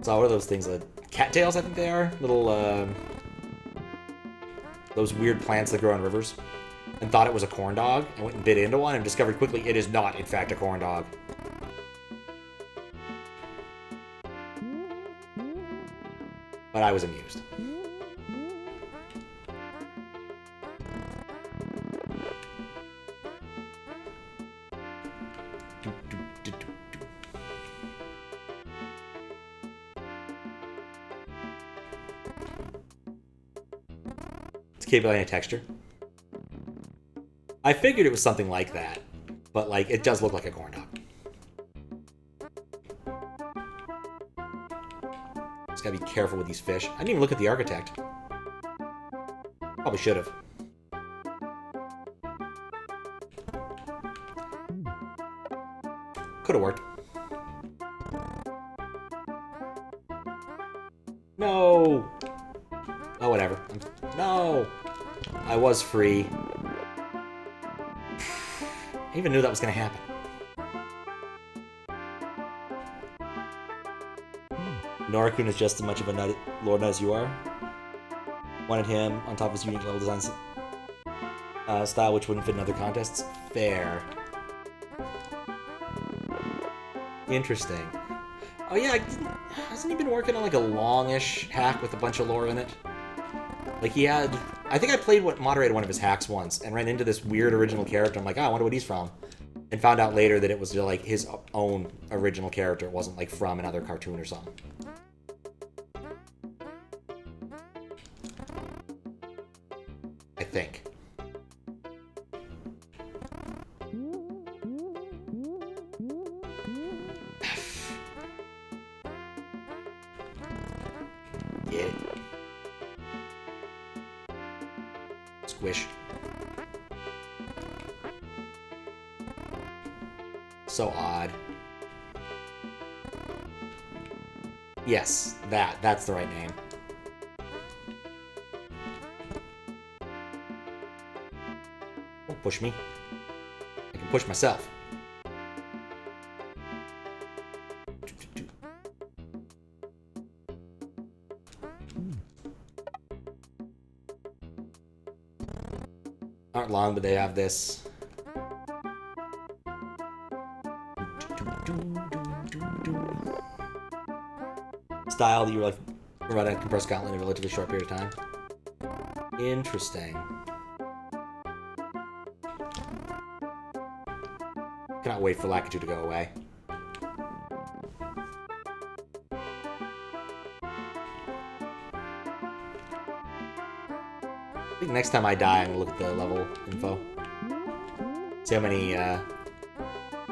saw one of those things, cattails I think they are. Little, those weird plants that grow on rivers. And thought it was a corn dog, and went and bit into one, and discovered quickly it is not, in fact, a corn dog. But I was amused. It's capable of texture. I figured it was something like that, but like it does look like a corn dog. Just gotta be careful with these fish. I didn't even look at the architect. Probably should have. Could have worked. No! Oh, whatever. No! I was free. I even knew that was going to happen. Anorakun is just as much of a lord as you are. Wanted him on top of his unique level design style, which wouldn't fit in other contests. Fair. Interesting. Oh yeah, hasn't he been working on like a longish hack with a bunch of lore in it? Like he had... I think I moderated one of his hacks once and ran into this weird original character. I'm like, oh, I wonder what he's from. And found out later that it was like his own original character. It wasn't like from another cartoon or something. I think. Get it. Squish. So odd. Yes, that's the right name. Don't push me. I can push myself. Aren't long, but they have this style that you were like run a compressed gauntlet in a relatively short period of time. Interesting. Cannot wait for Lakitu to go away. I think next time I die, I'm gonna look at the level info. See how many,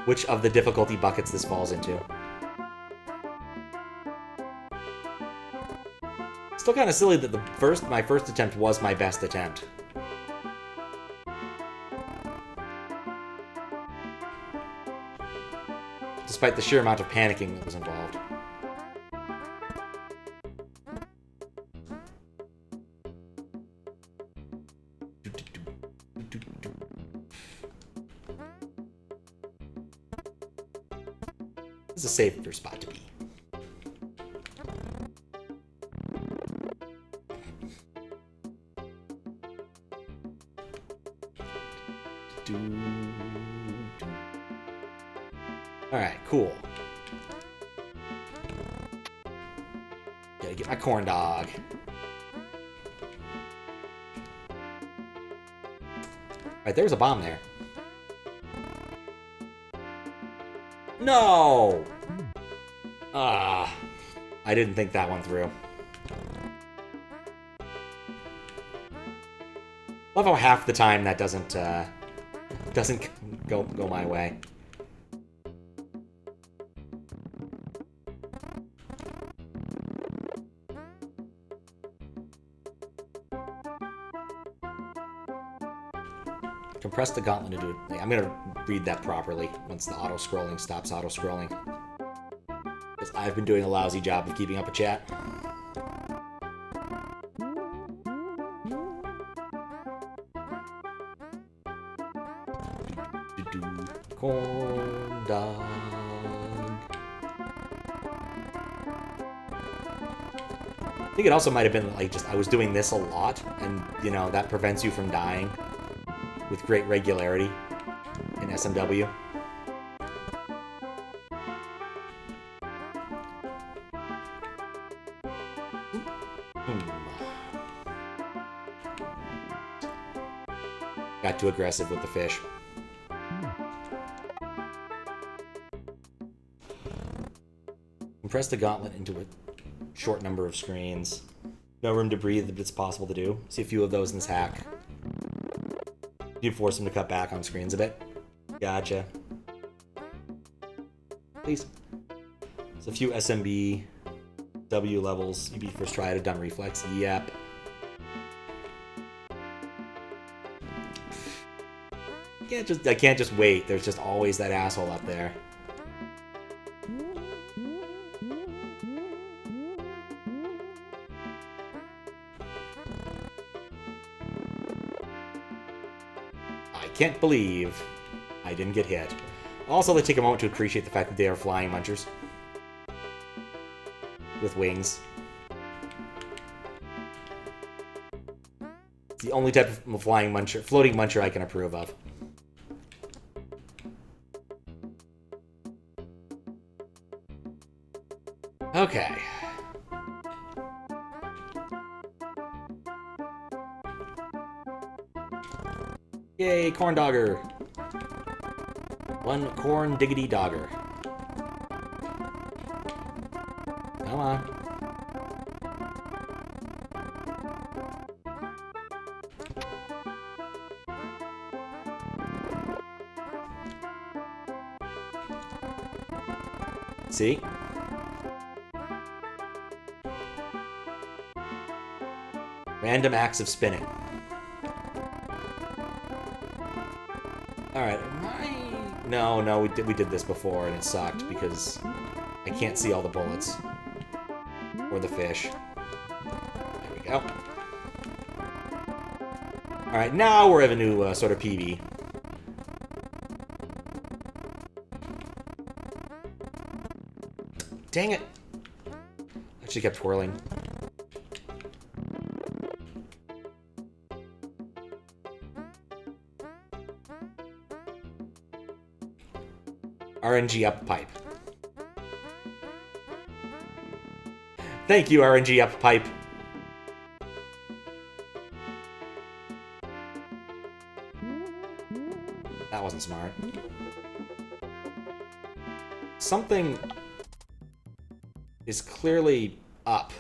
which of the difficulty buckets this falls into. Still kind of silly that my first attempt was my best attempt. Despite the sheer amount of panicking that was involved. This is a safer spot to be. Alright, cool. Gotta get my corn dog. Right, there was a bomb there. No! Ah, I didn't think that one through. Love how half the time that doesn't go my way. Compress the gauntlet into it. I'm gonna read that properly once the auto-scrolling stops auto-scrolling. Because I've been doing a lousy job of keeping up a chat. Corn dog. I think it also might have been like just I was doing this a lot, and you know that prevents you from dying with great regularity in SMW. Got too aggressive with the fish. Compress the gauntlet into a short number of screens. No room to breathe, but it's possible to do. See a few of those in this hack. You force them to cut back on screens a bit. Gotcha. Please. So a few SMB W levels. You beat first try at a dumb reflex. Yep. I can't just wait. There's just always that asshole up there. I can't believe I didn't get hit. Also, they take a moment to appreciate the fact that they are flying munchers. With wings. It's the only type of flying muncher, floating muncher I can approve of. Okay. Yay, corn dogger. One corn diggity dogger. Come on. See? Random acts of spinning. Alright, No, we did this before and it sucked because I can't see all the bullets. Or the fish. There we go. Alright, now we're at a new sort of PB. Dang it! Actually kept twirling. RNG up pipe. Thank you, RNG up pipe. That wasn't smart. Something is clearly up.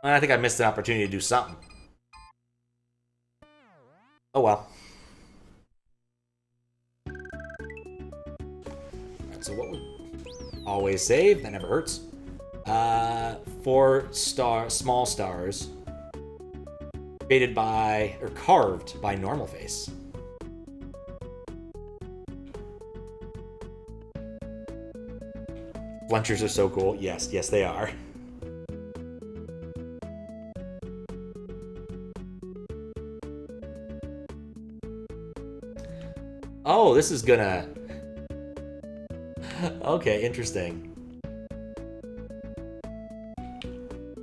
I think I missed an opportunity to do something. Oh well. So what would always save? That never hurts. 4 small stars, baited by or carved by normal face. Lunchers are so cool. Yes, they are. Oh, this is gonna. Okay, interesting.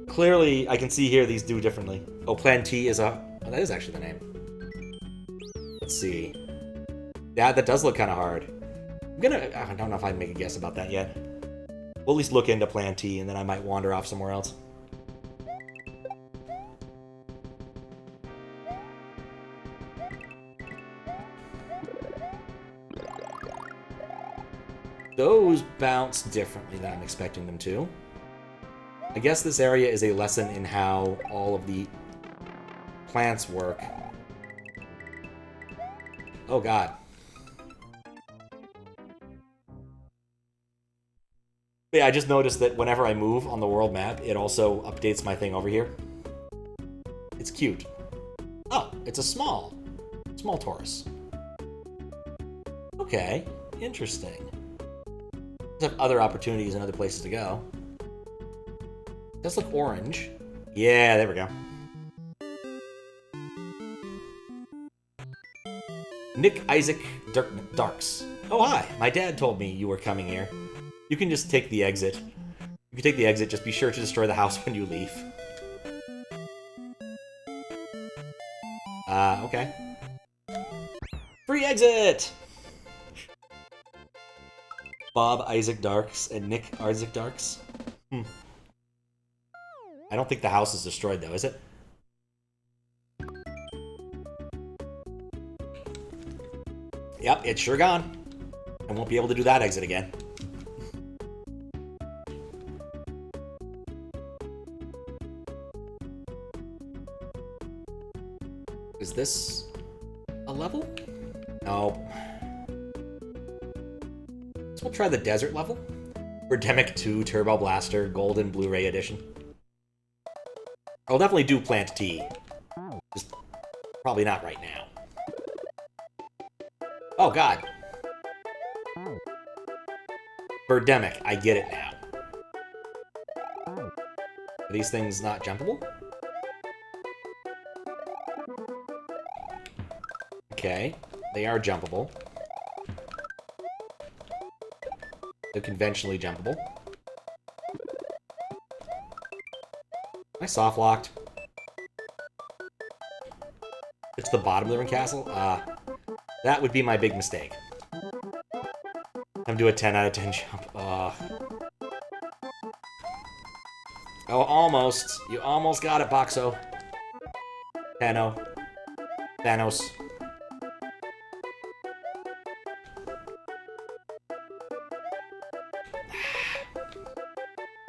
Clearly, I can see here these do differently. Oh, Plan T is a... Oh, that is actually the name. Let's see. Yeah, that does look kind of hard. I don't know if I can make a guess about that yet. We'll at least look into Plan T, and then I might wander off somewhere else. Those bounce differently than I'm expecting them to. I guess this area is a lesson in how all of the plants work. Oh god. Yeah, I just noticed that whenever I move on the world map, it also updates my thing over here. It's cute. Oh, it's a small Taurus. Okay, interesting. Have other opportunities and other places to go. It does look orange. Yeah, there we go. Nick Isaac Darks. Oh, hi. My dad told me you were coming here. You can just take the exit. You can take the exit, just be sure to destroy the house when you leave. Okay. Free exit! Bob Isaac Darks and Nick Isaac Darks. I don't think the house is destroyed, though, is it? Yep, it's sure gone. I won't be able to do that exit again. Is this a level? No. So we'll try the desert level. Birdemic 2 Turboblaster Golden Blu-ray Edition. I'll definitely do Plant T. Just probably not right now. Oh god. Birdemic, I get it now. Are these things not jumpable? Okay, they are jumpable. They're conventionally jumpable. Am I soft-locked? It's the bottom of the ring castle? That would be my big mistake. I'm doing a 10 out of 10 jump. Oh, almost. You almost got it, Boxo. Tano. Thanos.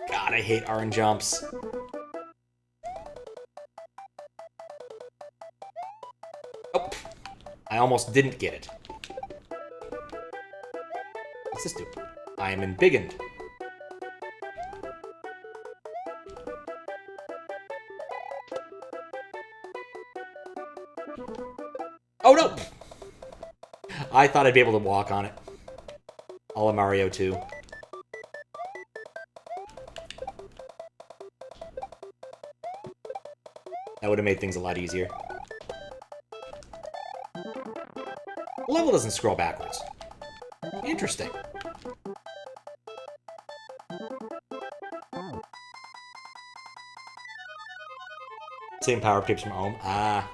God, I hate orange jumps. Oh, I almost didn't get it. What's this do? I am embiggened. Oh no! I thought I'd be able to walk on it. A la Mario 2. That would have made things a lot easier. The level doesn't scroll backwards. Interesting. Same power tips from home. Ah.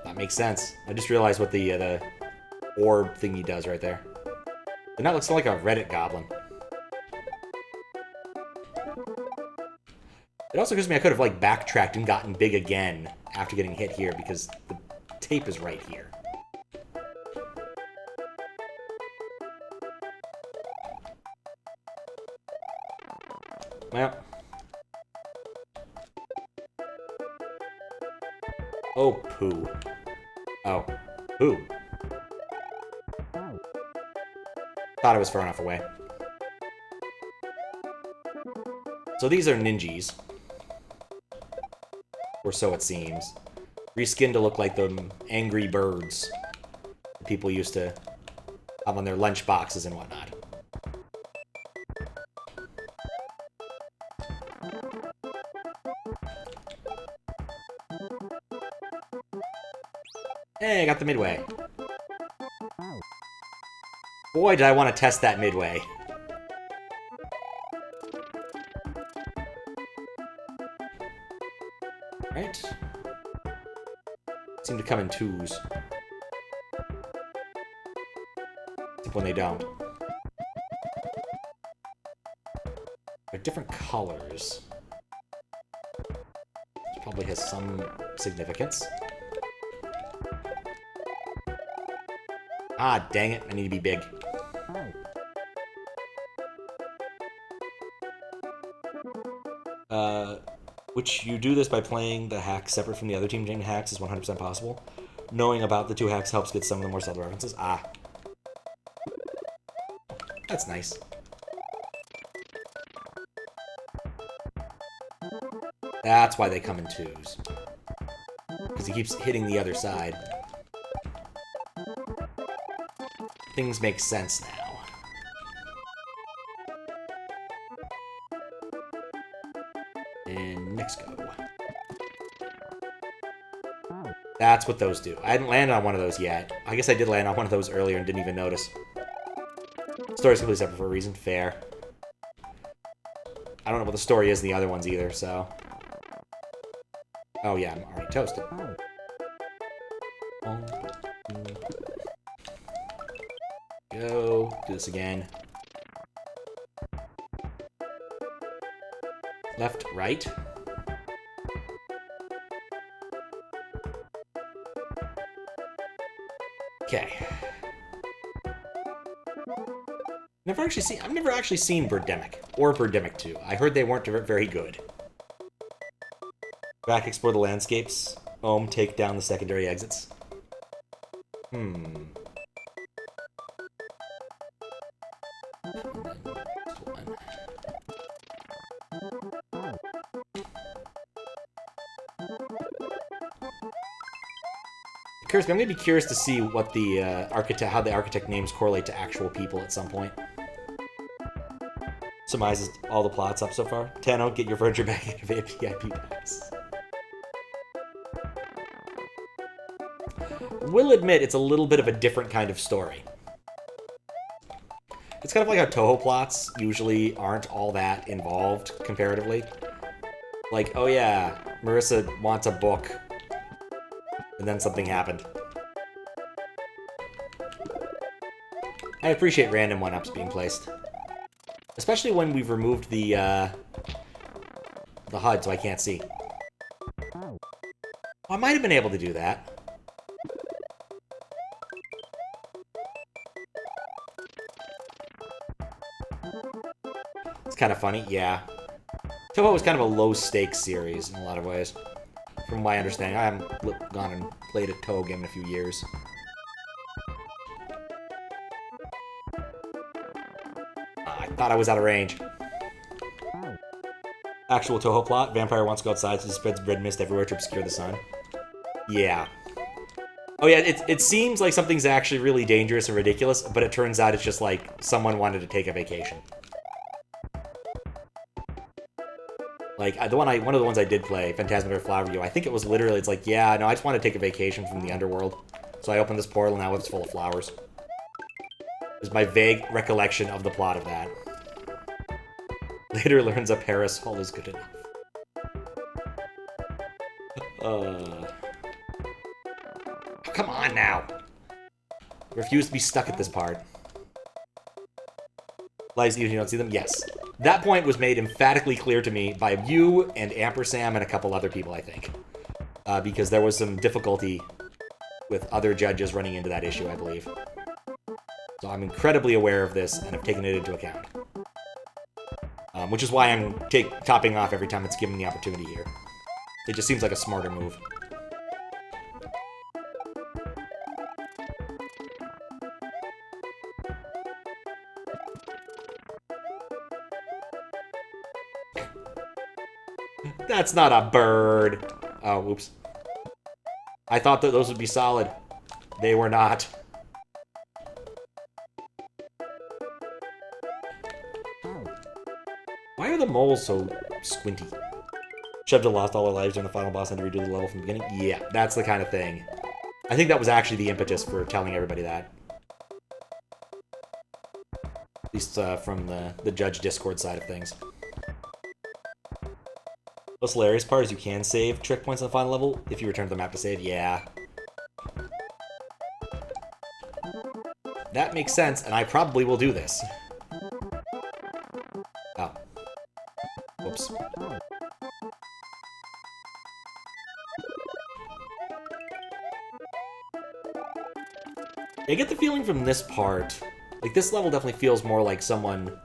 That makes sense. I just realized what the orb thingy does right there. And that looks like a Reddit goblin. It also gives me I could have like backtracked and gotten big again after getting hit here because the tape is right here. Well. Oh, poo. Oh, poo. Thought it was far enough away. So these are ninjas. Or so it seems. Reskinned to look like the angry birds people used to have on their lunch boxes and whatnot. Hey, I got the midway. Boy, did I want to test that midway. Right. Seem to come in twos. Except when they don't. They're different colors. Which probably has some significance. Ah, dang it. I need to be big. Which you do this by playing the hacks separate from the other team hacks is 100% possible. Knowing about the two hacks helps get some of the more subtle references. Ah. That's nice. That's why they come in twos. Because he keeps hitting the other side. Things make sense now. And next go. That's what those do. I hadn't landed on one of those yet. I guess I did land on one of those earlier and didn't even notice. Story's completely separate for a reason. Fair. I don't know what the story is in the other ones either, so... Oh yeah, I'm already toasted. Go. Do this again. Left, right. Okay. I've never actually seen Birdemic or Birdemic 2. I heard they weren't very good. Back, explore the landscapes. Take down the secondary exits. I'm going to be curious to see what the how the architect names correlate to actual people at some point. Surmises all the plots up so far. Tano, get your furniture back out of VIP packs. Will admit it's a little bit of a different kind of story. It's kind of like how Toho plots usually aren't all that involved comparatively. Like, oh yeah, Marissa wants a book. And then something happened. I appreciate random one-ups being placed. Especially when we've removed the HUD so I can't see. Oh, I might have been able to do that. It's kind of funny, yeah. Toho was kind of a low-stakes series in a lot of ways. From my understanding, I haven't gone and played a Toho game in a few years. I thought I was out of range. Actual Toho plot, vampire wants to go outside, so he spreads red mist everywhere to obscure the sun. Yeah. Oh yeah, it seems like something's actually really dangerous and ridiculous, but it turns out it's just like someone wanted to take a vacation. Like, one of the ones I did play, Phantasmagoria Flower View, I think it was literally, it's like, yeah, no, I just want to take a vacation from the underworld. So I opened this portal, and now it's full of flowers. Is my vague recollection of the plot of that. Later learns a parasol is good enough. Come on now! Refuse to be stuck at this part. Lives even if you don't see them? Yes. That point was made emphatically clear to me by you and Ampersam and a couple other people, I think. Because there was some difficulty with other judges running into that issue, I believe. So I'm incredibly aware of this and have taken it into account. Which is why I'm topping off every time it's given the opportunity here. It just seems like a smarter move. That's not a bird. Oh, whoops. I thought that those would be solid. They were not. Why are the moles so squinty? Shoved and lost all our lives during the final boss and to redo the level from the beginning? Yeah, that's the kind of thing. I think that was actually the impetus for telling everybody that. At least from the Judge Discord side of things. What's hilarious part is you can save trick points on the final level if you return to the map to save. Yeah. That makes sense, and I probably will do this. Oh. Whoops. I get the feeling from this part, like this level definitely feels more like someone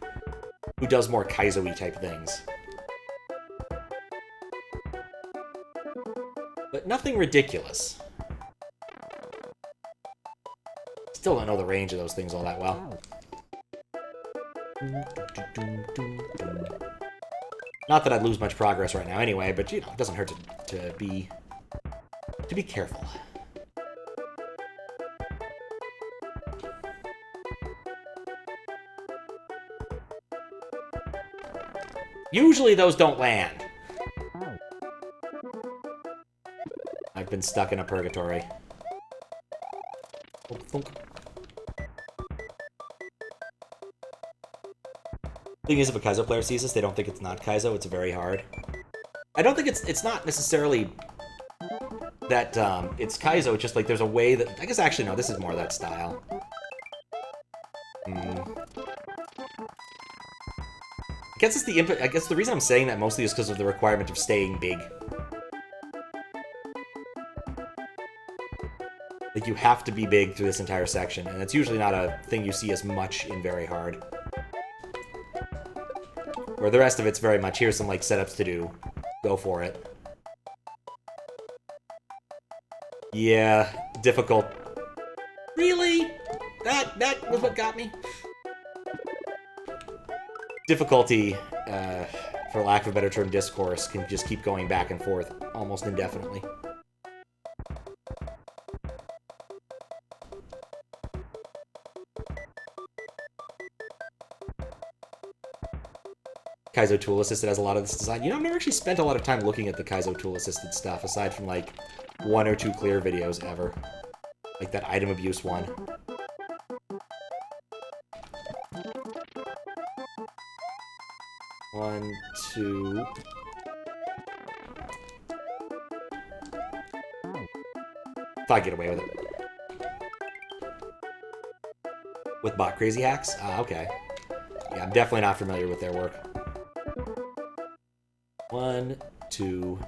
who does more Kaizo-y type things. But nothing ridiculous. Still don't know the range of those things all that well. Not that I'd lose much progress right now anyway, but you know, it doesn't hurt to be careful. Usually those don't land. I've been stuck in a purgatory. Thing is, if a Kaizo player sees this, they don't think it's not Kaizo. It's very hard. I don't think it's not necessarily that it's Kaizo. It's just like there's a way that I guess actually no, this is more that style. I guess it's the input. I guess the reason I'm saying that mostly is because of the requirement of staying big. Like you have to be big through this entire section, and it's usually not a thing you see as much in very hard. Where the rest of it's very much, here's some, like, setups to do. Go for it. Yeah, difficult. Really? That was what got me? Difficulty, for lack of a better term, discourse, can just keep going back and forth almost indefinitely. Kaizo Tool Assisted has a lot of this design. You know, I've never actually spent a lot of time looking at the Kaizo Tool Assisted stuff, aside from, like, 1 or 2 clear videos ever. Like that item abuse one. One, two... Thought I'd get away with it. With bot crazy hacks? Ah, okay. Yeah, I'm definitely not familiar with their work. 1, 2...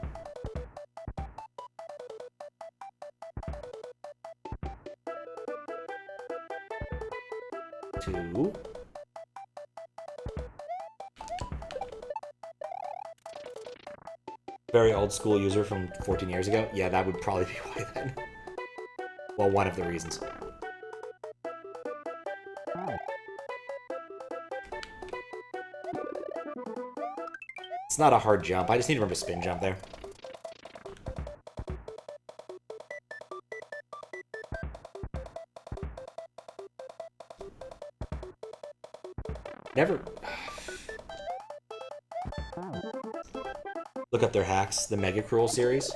2... Very old school user from 14 years ago? Yeah, that would probably be why then. Well, one of the reasons. It's not a hard jump. I just need to remember to spin jump there. Never... Look up their hacks. The Mega Cruel series.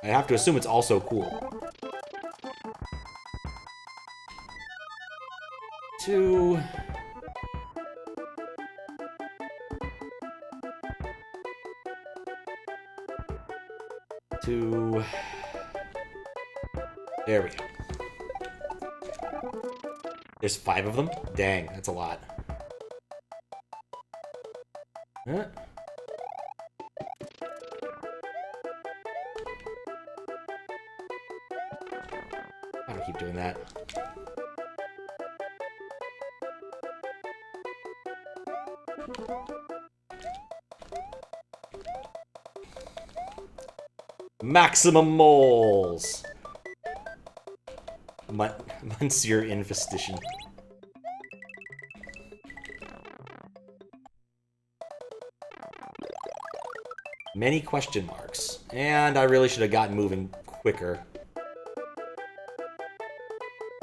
I have to assume it's also cool. 2... 2... There we go. There's 5 of them? Dang, that's a lot. Huh? I don't keep doing that. Maximum moles! Monsieur Infestation. Many question marks. And I really should have gotten moving quicker.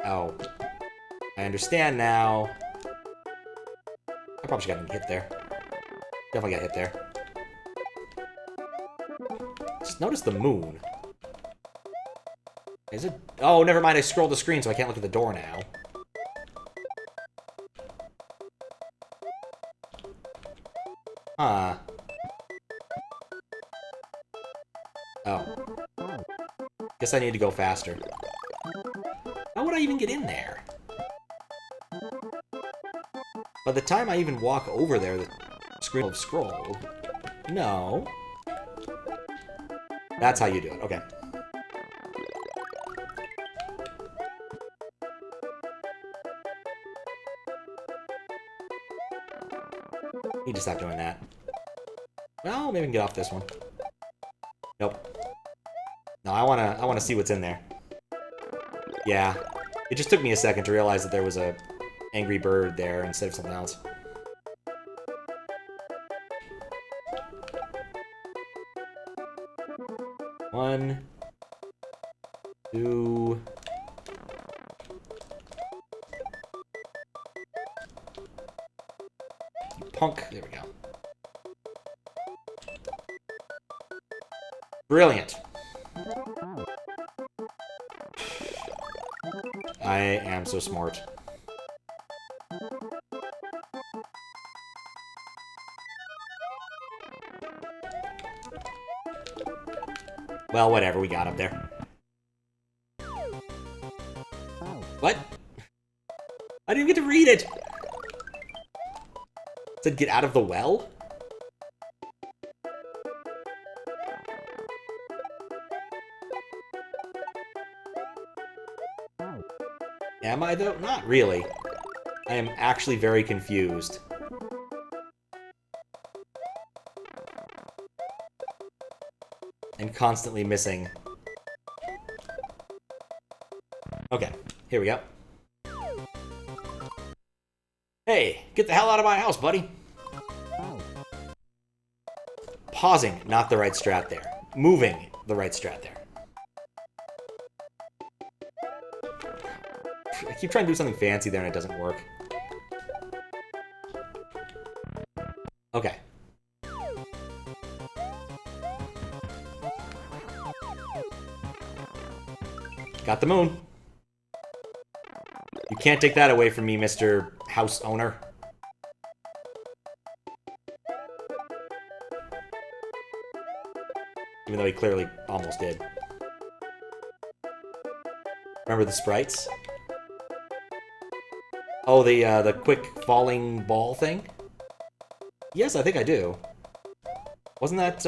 Oh. I understand now. I probably should have gotten hit there. Definitely got hit there. Just notice the moon. Is it? Oh, never mind. I scrolled the screen, so I can't look at the door now. Huh. Oh. Guess I need to go faster. How would I even get in there? By the time I even walk over there, the screen will scroll. No. That's how you do it. Okay. Need to stop doing that. Well, maybe we can get off this one. Nope. No, I wanna see what's in there. Yeah. It just took me a second to realize that there was a angry bird there instead of something else. One, two. You punk. There we go. Brilliant. I am so smart. Well, whatever, we got up there. What? I didn't get to read it! It said get out of the well? Am I, though? Not really. I am actually very confused. And constantly missing. Okay, here we go. Hey, get the hell out of my house, buddy! Pausing, not the right strat there. Moving, the right strat there. I keep trying to do something fancy there and it doesn't work. Okay. Got the moon. You can't take that away from me, Mr. House Owner. Even though he clearly almost did. Remember the sprites? Oh, the quick falling ball thing? Yes, I think I do. Wasn't that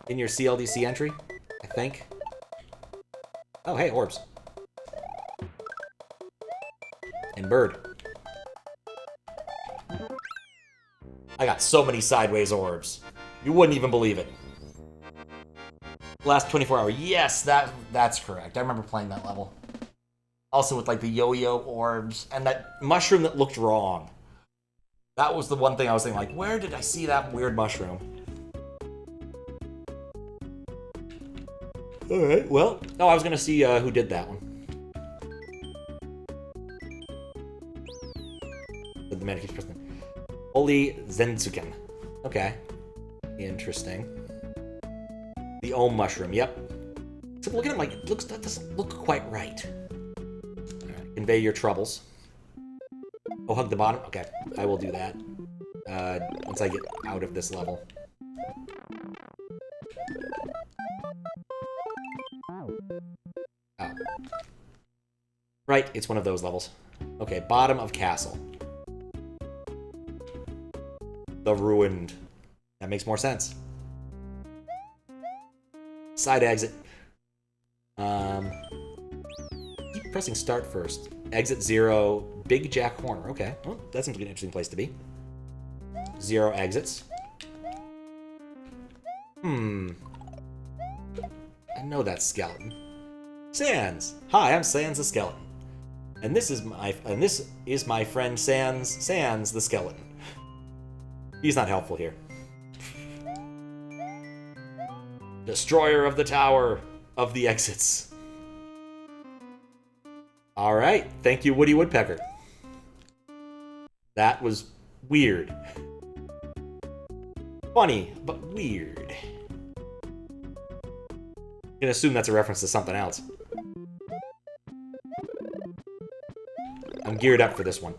in your CLDC entry? I think. Oh, hey, orbs. And bird. I got so many sideways orbs. You wouldn't even believe it. Last 24 hours. Yes, that's correct. I remember playing that level. Also with, like, the yo-yo orbs and that mushroom that looked wrong. That was the one thing I was thinking, like, where did I see that weird mushroom? Alright, well. Oh, I was gonna see who did that one. The man keeps pressing. Holy Zenzuken. Okay. Interesting. The Ohm mushroom, yep. Except look at him, like, it looks, that doesn't look quite right. Alright, convey your troubles. Oh, hug the bottom? Okay, I will do that. Once I get out of this level. Oh. Right, it's one of those levels. Okay, bottom of castle. The ruined. That makes more sense. Side exit. Keep pressing start first. Exit 0, Big Jack Corner. Okay, well, that seems like an interesting place to be. 0 exits. I know that skeleton. Sans. Hi, I'm Sans the skeleton, and this is my friend Sans the skeleton. He's not helpful here. Destroyer of the tower of the exits. Alright, thank you, Woody Woodpecker. That was weird. Funny, but weird. I'm gonna assume that's a reference to something else. I'm geared up for this one.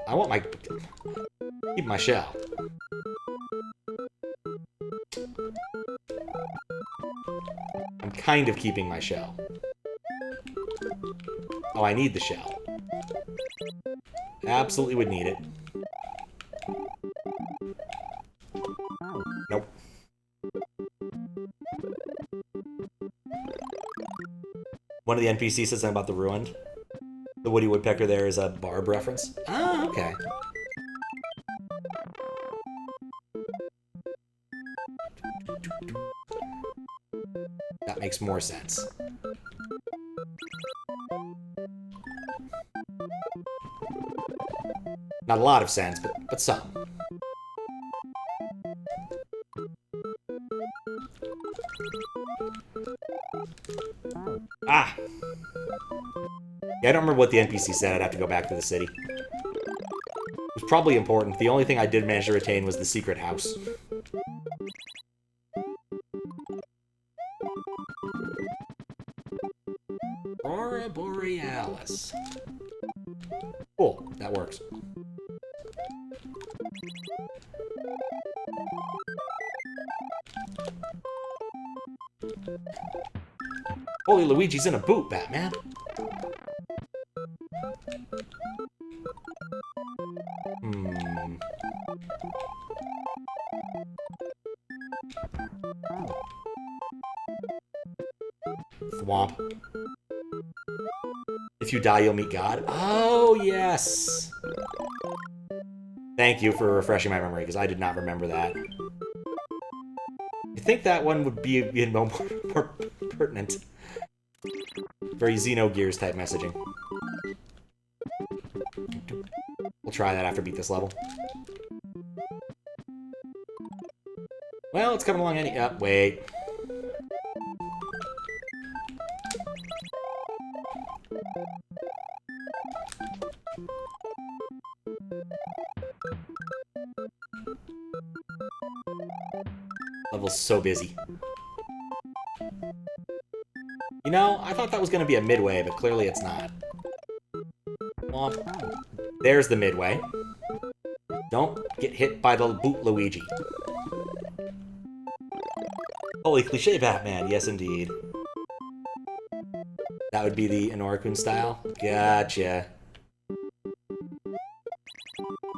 I want my... keep my shell. I'm kind of keeping my shell. Oh, I need the shell. Absolutely would need it. Nope. One of the NPCs says something about the ruined. The Woody Woodpecker there is a Barb reference. Ah, okay. That makes more sense. Not a lot of sense, but some. Ah! Yeah, I don't remember what the NPC said. I'd have to go back to the city. It was probably important. The only thing I did manage to retain was the secret house. Aurora Borealis. Cool, that works. Holy Luigi's in a boot, Batman. Thwomp. If you die, you'll meet God. Oh, yes! Thank you for refreshing my memory, because I did not remember that. I think that one would be more pertinent. Very Xenogears type messaging. We'll try that after beat this level. Well, it's coming along any... wait. Level's so busy. You know, I thought that was going to be a midway, but clearly it's not. Womp. There's the midway. Don't get hit by the boot Luigi. Holy cliché Batman, yes indeed. That would be the Anorakun style? Gotcha.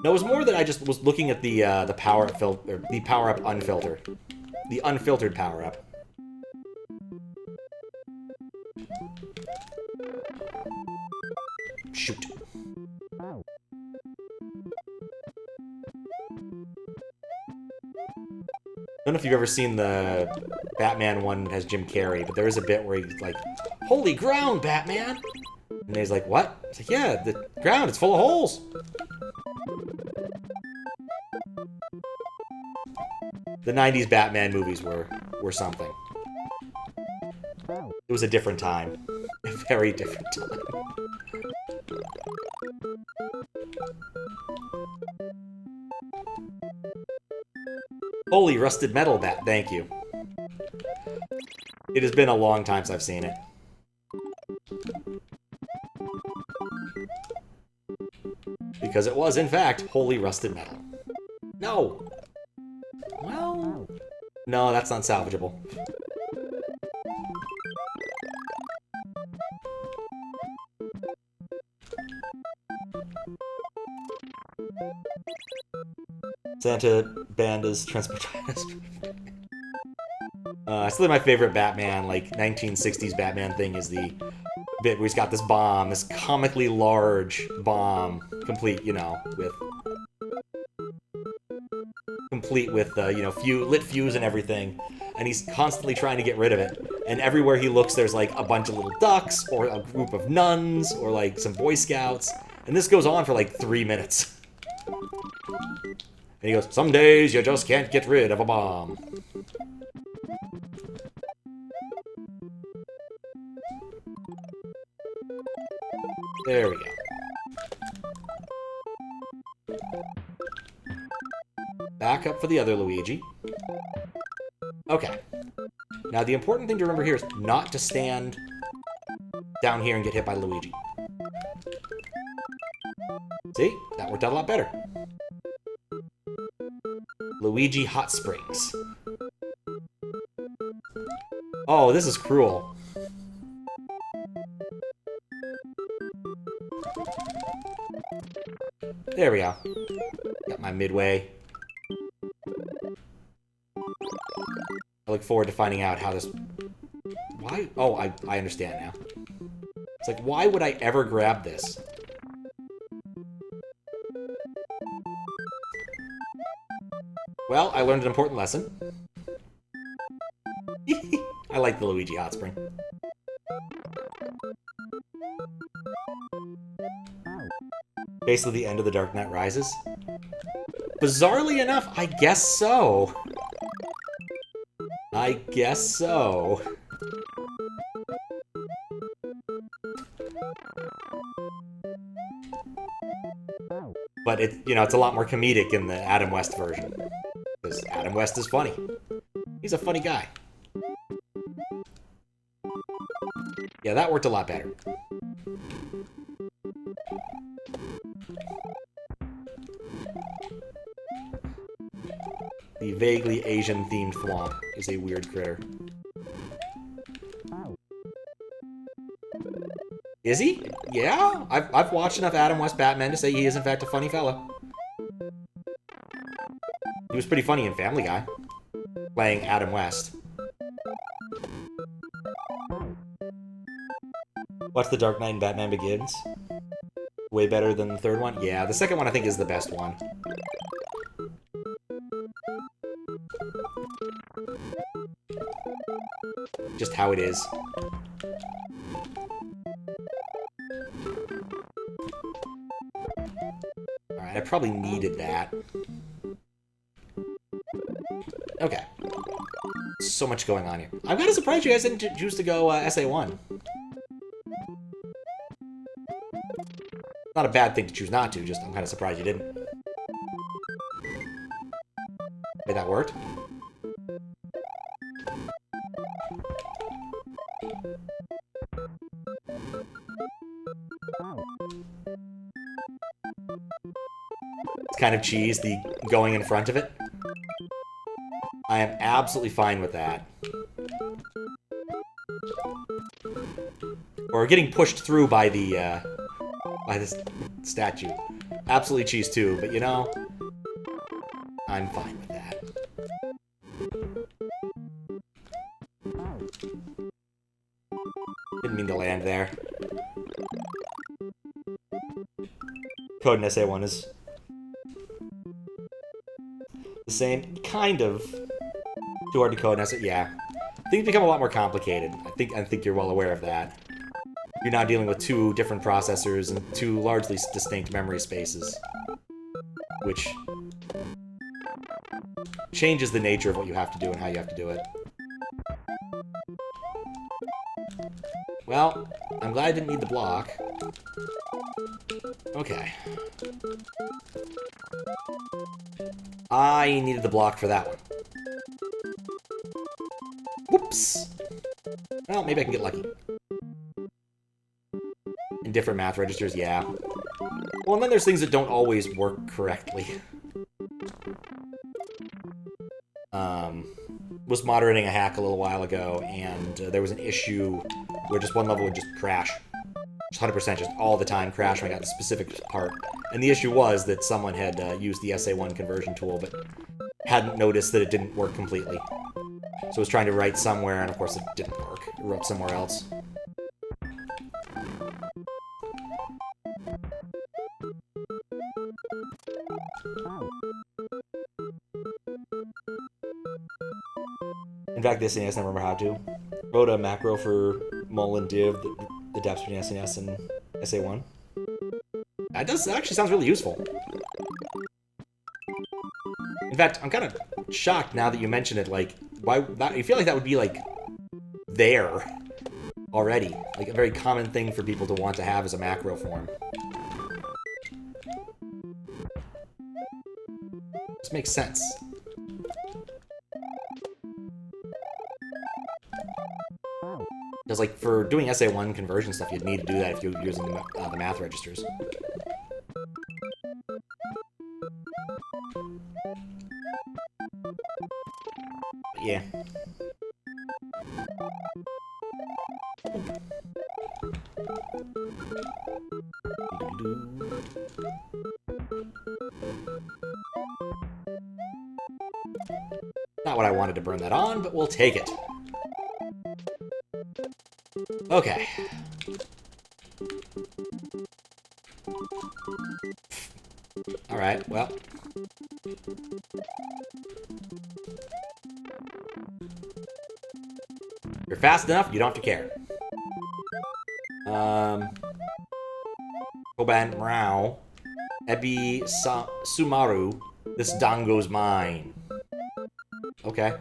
No, it was more that I just was looking at the power-up filter, the power-up unfiltered. The unfiltered power-up. Shoot. I don't know if you've ever seen the Batman one that has Jim Carrey, but there is a bit where he's like, "Holy ground, Batman!" And he's like, "What?" It's like, "Yeah, the ground, it's full of holes." The 90s Batman movies were something. It was a different time. A very different time. Holy rusted metal bat, thank you. It has been a long time since I've seen it. Because it was, in fact, holy rusted metal. No! Well... No, that's not salvageable. Santa Banda's Transportitis. Still my favorite Batman, like, 1960s Batman thing is the bit where he's got this bomb, this comically large bomb, complete, you know, with... Complete with, you know, lit fuse and everything, and he's constantly trying to get rid of it. And everywhere he looks, there's, like, a bunch of little ducks, or a group of nuns, or, like, some Boy Scouts. And this goes on for, like, 3 minutes. And he goes, "Some days you just can't get rid of a bomb." There we go. Back up for the other Luigi. Okay. Now, the important thing to remember here is not to stand down here and get hit by Luigi. See? That worked out a lot better. Luigi Hot Springs. Oh, this is cruel. There we go. Got my midway. I look forward to finding out how this... Why? Oh, I understand now. It's like, why would I ever grab this? Well, I learned an important lesson. I like the Luigi Hot Spring. Basically the end of The Dark Knight Rises. Bizarrely enough, I guess so. I guess so. But it, you know, it's a lot more comedic in the Adam West version. Because Adam West is funny. He's a funny guy. Yeah, that worked a lot better. The vaguely Asian-themed Thwomp is a weird critter. Is he? Yeah, I've watched enough Adam West Batman to say he is in fact a funny fellow. He was pretty funny in Family Guy, playing Adam West. Watch The Dark Knight and Batman Begins. Way better than the third one? Yeah, the second one I think is the best one. Just how it is. Alright, I probably needed that. Okay. So much going on here. I'm kind of surprised you guys didn't choose to go SA1. Not a bad thing to choose not to, just I'm kind of surprised you didn't. Okay, that worked. It's kind of cheese, the going in front of it. I am absolutely fine with that. Or getting pushed through by the, by this statue. Absolutely cheese too, but you know, I'm fine with that. Didn't mean to land there. Code in SA1 is the same, kind of. Too hard to code in SA, yeah. Things become a lot more complicated. I think you're well aware of that. You're now dealing with two different processors and two largely distinct memory spaces, which changes the nature of what you have to do and how you have to do it. Well, I'm glad I didn't need the block. Okay. I needed the block for that one. Whoops! Well, maybe I can get lucky. In different math registers, yeah. Well, and then there's things that don't always work correctly. Was moderating a hack a little while ago, and there was an issue where just one level would just crash. Just 100%, just all the time crash when I got the specific part. And the issue was that someone had used the SA1 conversion tool, but hadn't noticed that it didn't work completely. So I was trying to write somewhere, and of course it didn't work. It wrote somewhere else. In fact, the SNES, I remember how to. Wrote a macro for mul and div, the depths between SNES and SA1. That actually sounds really useful. In fact, I'm kind of shocked now that you mention it, like, why, I feel like that would be, like, there already. Like, a very common thing for people to want to have as a macro form. This makes sense. Because, like, for doing SA1 conversion stuff, you'd need to do that if you're using the math registers. But yeah. Not what I wanted to burn that on, but we'll take it. Okay. Alright, well. You're fast enough, you don't have to care. Koban Rao. Ebi Sumaru. This dango's mine. Okay.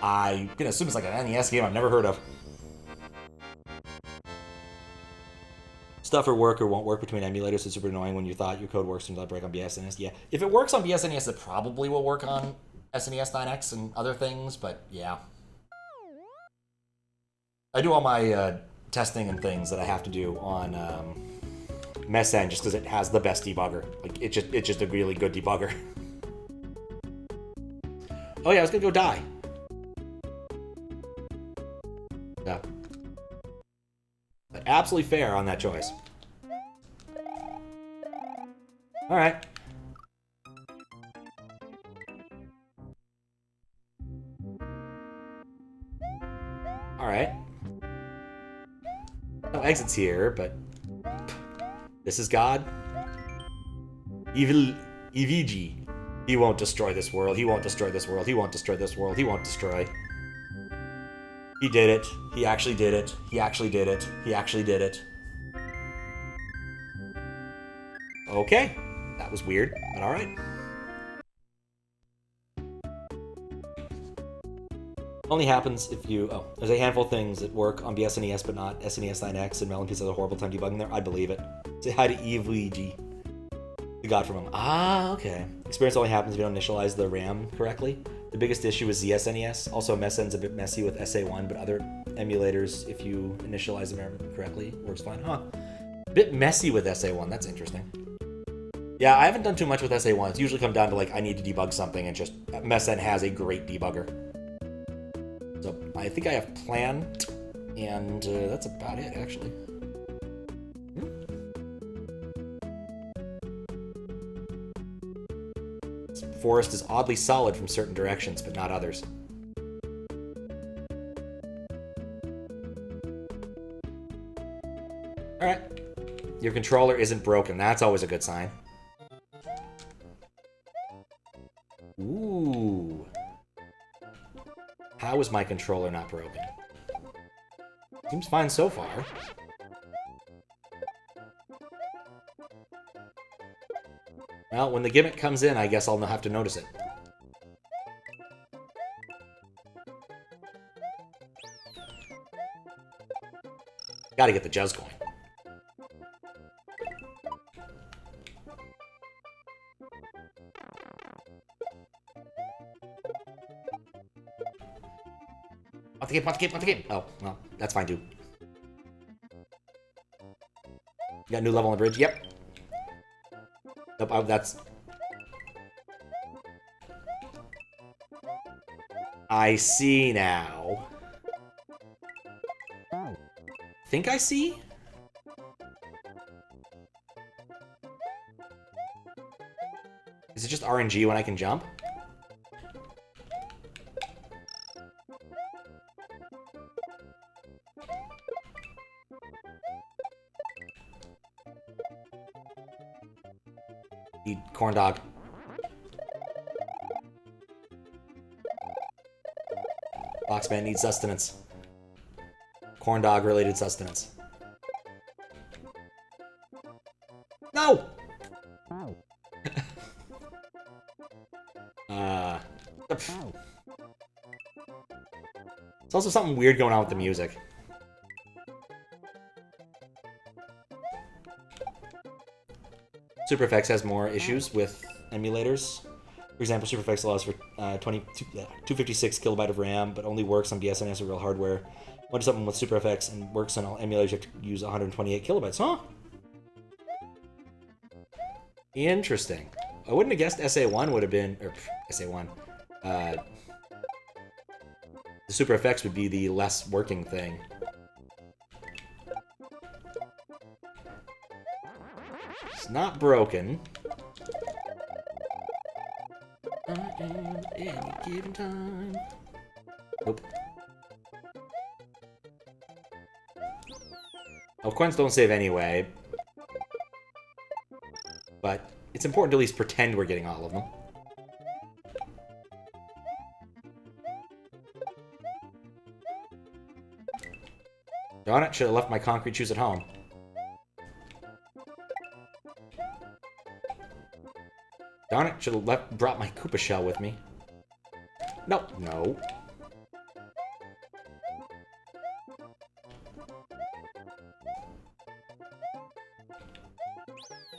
I'm gonna assume it's like an NES game I've never heard of. Stuff or work or won't work between emulators. It's super annoying when you thought your code works until it break on BSNES. Yeah, if it works on BSNES, it probably will work on SNES 9X and other things, but yeah. I do all my testing and things that I have to do on Messen just because it has the best debugger. Like it's just a really good debugger. Oh yeah, I was gonna go die. Yeah. But absolutely fair on that choice. Alright. Alright. No exits here, but this is God. Evil Evigi. He won't destroy this world. He won't destroy this world. He won't destroy this world. He won't destroy. He did it. He actually did it. He actually did it. He actually did it. Okay. That was weird, but alright. Only happens if you... Oh, there's a handful of things that work on BSNES, but not SNES 9X, and Melon Piece has a horrible time debugging there. I believe it. Say hi to Evuigi. The god from him. Ah, okay. Experience only happens if you don't initialize the RAM correctly. The biggest issue is the SNES. Also, Messen's a bit messy with SA1, but other emulators, if you initialize the RAM correctly, works fine. Huh. A bit messy with SA1. That's interesting. Yeah, I haven't done too much with SA1. It's usually come down to, like, I need to debug something, and just Messen has a great debugger. So, I think I have planned, and that's about it, actually. This forest is oddly solid from certain directions, but not others. Alright. Your controller isn't broken. That's always a good sign. Ooh. How is my controller not broken? Seems fine so far. Well, when the gimmick comes in, I guess I'll have to notice it. Gotta get the Juzz coin. Want the game. Oh, well, that's fine too. You got a new level on the bridge? Yep. Nope, oh, that's... I see now. Think I see? Is it just RNG when I can jump? Corn dog. Boxman needs sustenance. Corn dog related sustenance. No! There's also something weird going on with the music. SuperFX has more issues with emulators. For example, SuperFX allows for 256 kilobyte of RAM, but only works on BSNS or real hardware. What is something with SuperFX and works on all emulators, you have to use 128 kilobytes, huh? Interesting. I wouldn't have guessed SA1 would have been, or SA1. The SuperFX would be the less working thing. It's not broken. I am at any given time. Nope. Well, coins don't save anyway. But it's important to at least pretend we're getting all of them. Darn it, should have left my concrete shoes at home. Darn it, should have brought my Koopa shell with me. No, no.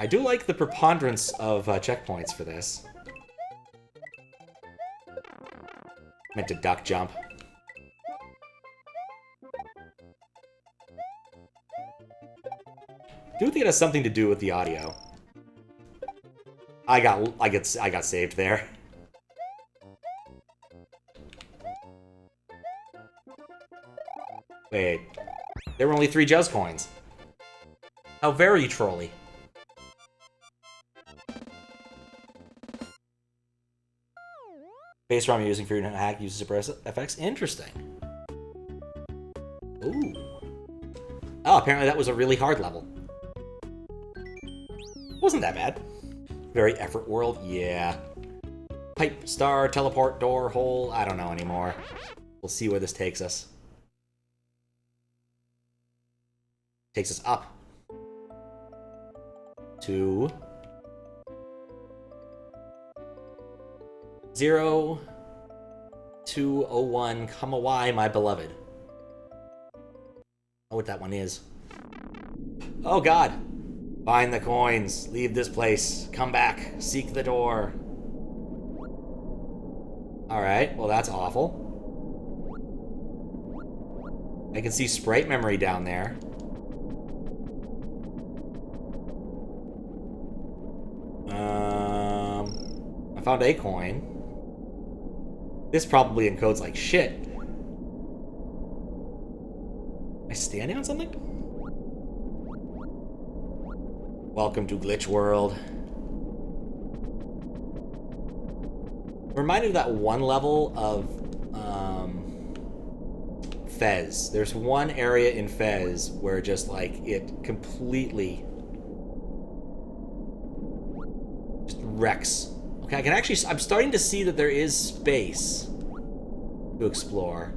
I do like the preponderance of checkpoints for this. Meant to duck jump. Do think it has something to do with the audio. I got saved there. Wait, there were only 3 Juzz coins. How very trolly. Bass drum you're using for your hack uses suppress effects. Interesting. Ooh. Oh, apparently that was a really hard level. Wasn't that bad. Very effort world, yeah. Pipe, star, teleport, door, hole, I don't know anymore. We'll see where this takes us. Takes us up. To 0 2 0 1 Kamawai, my beloved. Oh, what that one is. Oh god. Find the coins. Leave this place. Come back. Seek the door. Alright, well that's awful. I can see sprite memory down there. I found a coin. This probably encodes like shit. Am I standing on something? Welcome to Glitch World. Reminded of that one level of Fez. There's one area in Fez where just like it completely just wrecks. Okay, I can actually, I'm starting to see that there is space to explore.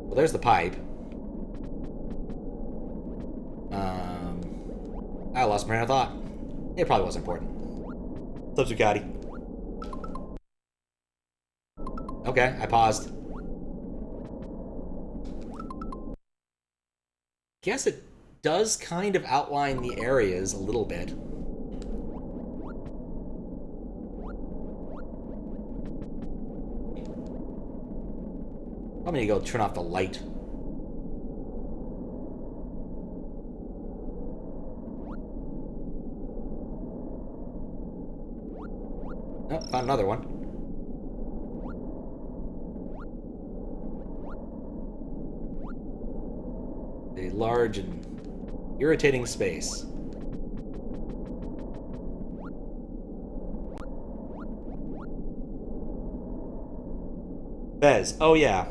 Well, there's the pipe. I lost my train of thought. It probably was important. What's up, Zucati? Okay, I paused. Guess it does kind of outline the areas a little bit. I'm gonna go turn off the light. Oh, found another one. A large and irritating space. Fez. Oh, yeah.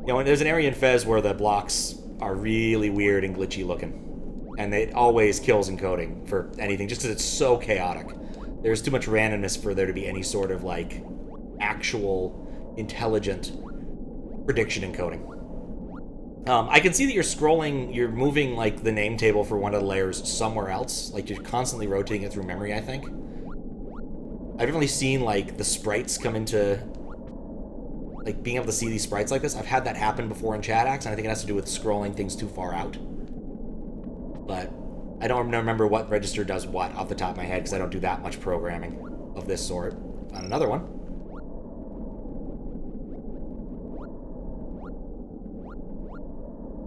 You know, there's an area in Fez where the blocks are really weird and glitchy looking. And it always kills encoding for anything, just because it's so chaotic. There's too much randomness for there to be any sort of, like, actual, intelligent prediction encoding. I can see that you're scrolling, you're moving, like, the name table for one of the layers somewhere else. Like, you're constantly rotating it through memory, I think. I've definitely seen, like, the sprites come into... like, being able to see these sprites like this. I've had that happen before in chat acts, and I think it has to do with scrolling things too far out. But I don't remember what register does what off the top of my head, because I don't do that much programming of this sort. Found another one.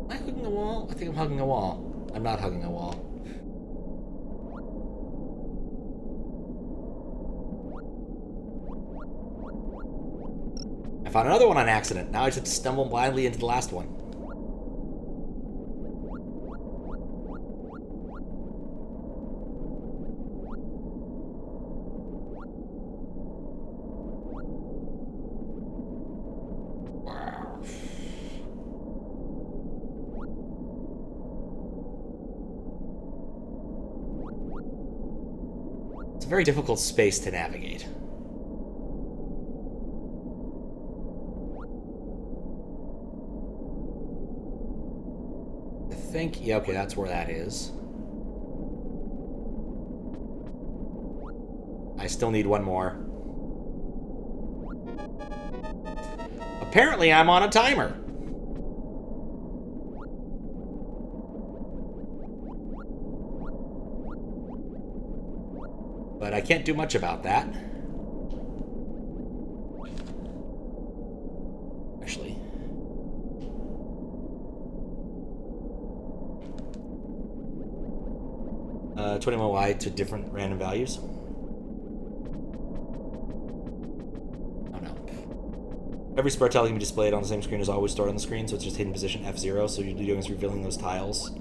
Am I hugging a wall? I think I'm hugging a wall. I'm not hugging a wall. I found another one on accident. Now I just have to stumble blindly into the last one. It's a very difficult space to navigate. I think, yeah, okay, that's where that is. I still need one more. Apparently, I'm on a timer. But I can't do much about that. Actually. 21 wide to different random values. Oh no. Every spread tile can be displayed on the same screen as always stored on the screen, so it's just hidden position F0, so you're doing is revealing those tiles.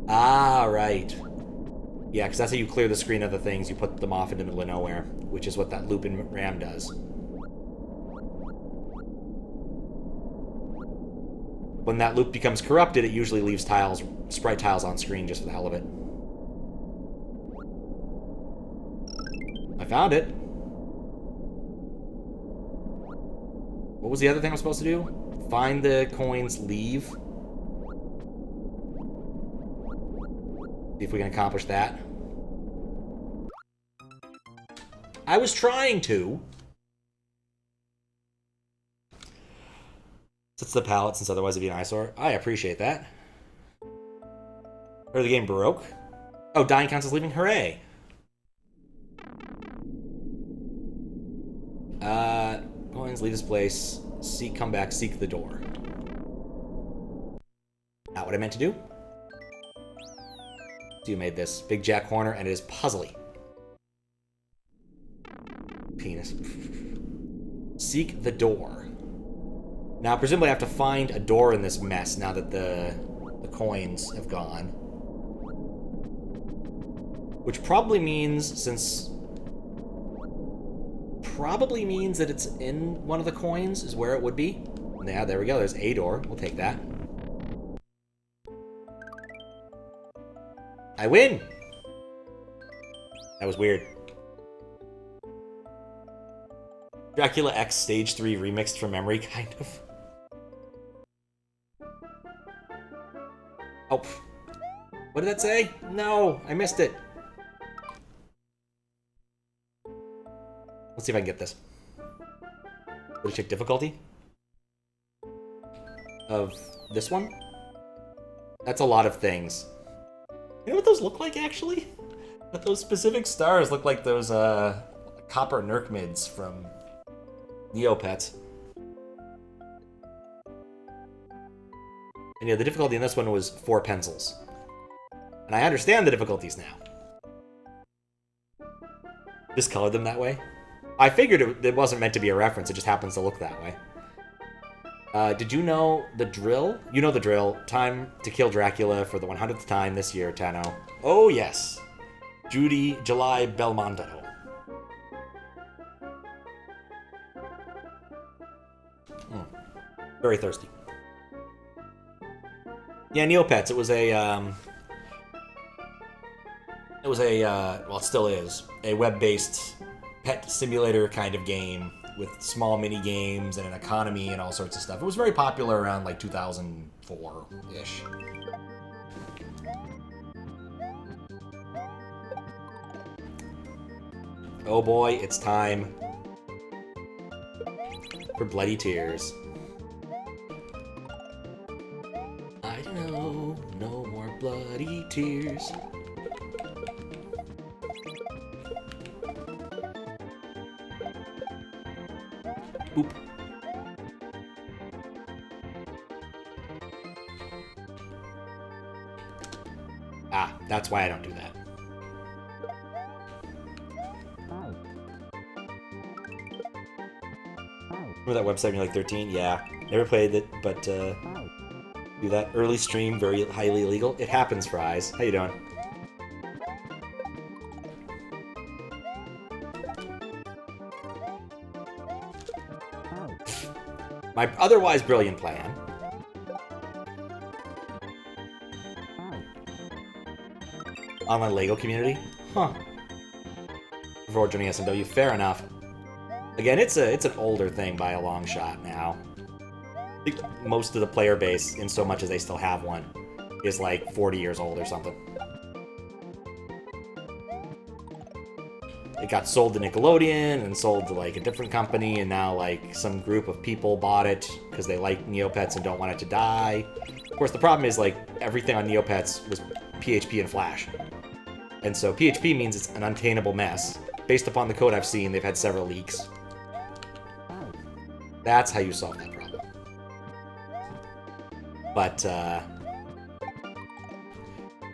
Ah, right. Yeah, because that's how you clear the screen of the things. You put them off into the middle of nowhere, which is what that loop in RAM does. When that loop becomes corrupted, it usually leaves tiles, sprite tiles on screen just for the hell of it. I found it. What was the other thing I'm supposed to do? Find the coins, leave. See if we can accomplish that. I was trying to. It's the palette, since otherwise it'd be an eyesore. I appreciate that. Or the game broke. Oh, dying counts as leaving. Hooray! Coins, leave this place. Seek, come back, seek the door. Not what I meant to do. So you made this. Big Jack Horner, and it is puzzly. Penis. Seek the door. Now, presumably I have to find a door in this mess now that the coins have gone. Which probably means, probably means that it's in one of the coins is where it would be. Yeah, there we go. There's a door. We'll take that. I win! That was weird. Dracula X Stage 3 remixed from memory, kind of. Oh. What did that say? No, I missed it. Let's see if I can get this. Would it check difficulty? Of this one? That's a lot of things. You know what those look like, actually? Those specific stars look like those, copper Nerkmids from Neopets. And yeah, the difficulty in this one was 4 pencils. And I understand the difficulties now. Just colored them that way. I figured it wasn't meant to be a reference, it just happens to look that way. Did you know the drill? You know the drill. Time to kill Dracula for the 100th time this year, Tano. Oh, yes. July Belmondo. Very thirsty. Yeah, Neopets. It was a, well, it still is, a web-based pet simulator kind of game with small mini-games and an economy and all sorts of stuff. It was very popular around, like, 2004-ish. Oh boy, it's time for bloody tears. I know, no more bloody tears. Boop. Ah, that's why I don't do that. Remember that website when you're like 13? Yeah. Never played it, but do that early stream, very highly illegal. It happens, Fries. How you doing? My otherwise brilliant plan. Online Lego community? Huh. Before joining SMW, fair enough. Again, it's an older thing by a long shot now. I think most of the player base, in so much as they still have one, is like 40 years old or something. It got sold to Nickelodeon and sold to like a different company, and now like some group of people bought it because they like Neopets and don't want it to die. Of course, the problem is like everything on Neopets was PHP and Flash. And so PHP means it's an untainable mess. Based upon the code I've seen, they've had several leaks. That's how you solve that problem. But,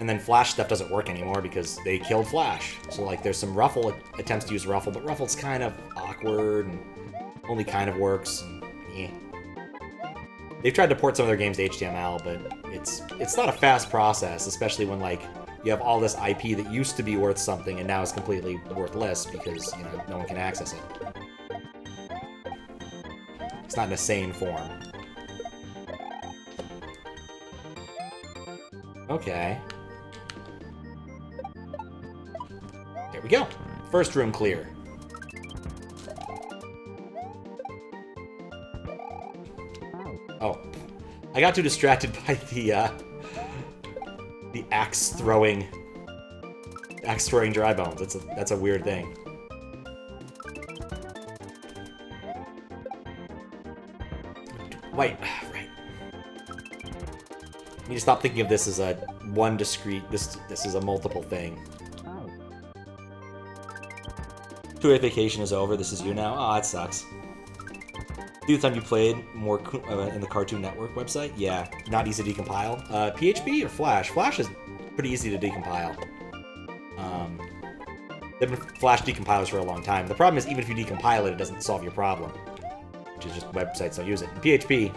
and then Flash stuff doesn't work anymore because they killed Flash. So, like, there's some Ruffle attempts to use Ruffle, but Ruffle's kind of awkward and only kind of works. And, eh. They've tried to port some of their games to HTML, but it's not a fast process, especially when, like, you have all this IP that used to be worth something and now is completely worthless because, you know, no one can access it. It's not in a sane form. Okay. There we go. First room clear. Oh. I got too distracted by the axe throwing dry bones. That's a weird thing. Wait, right. You need to stop thinking of this as a one discrete. This is a multiple thing. 2-day vacation is over. This is you now. Oh, that sucks. The time you played more in the Cartoon Network website? Yeah, not easy to decompile. PHP or Flash? Flash is pretty easy to decompile. They've been Flash decompilers for a long time. The problem is even if you decompile it, it doesn't solve your problem. Which is just websites don't use it. And PHP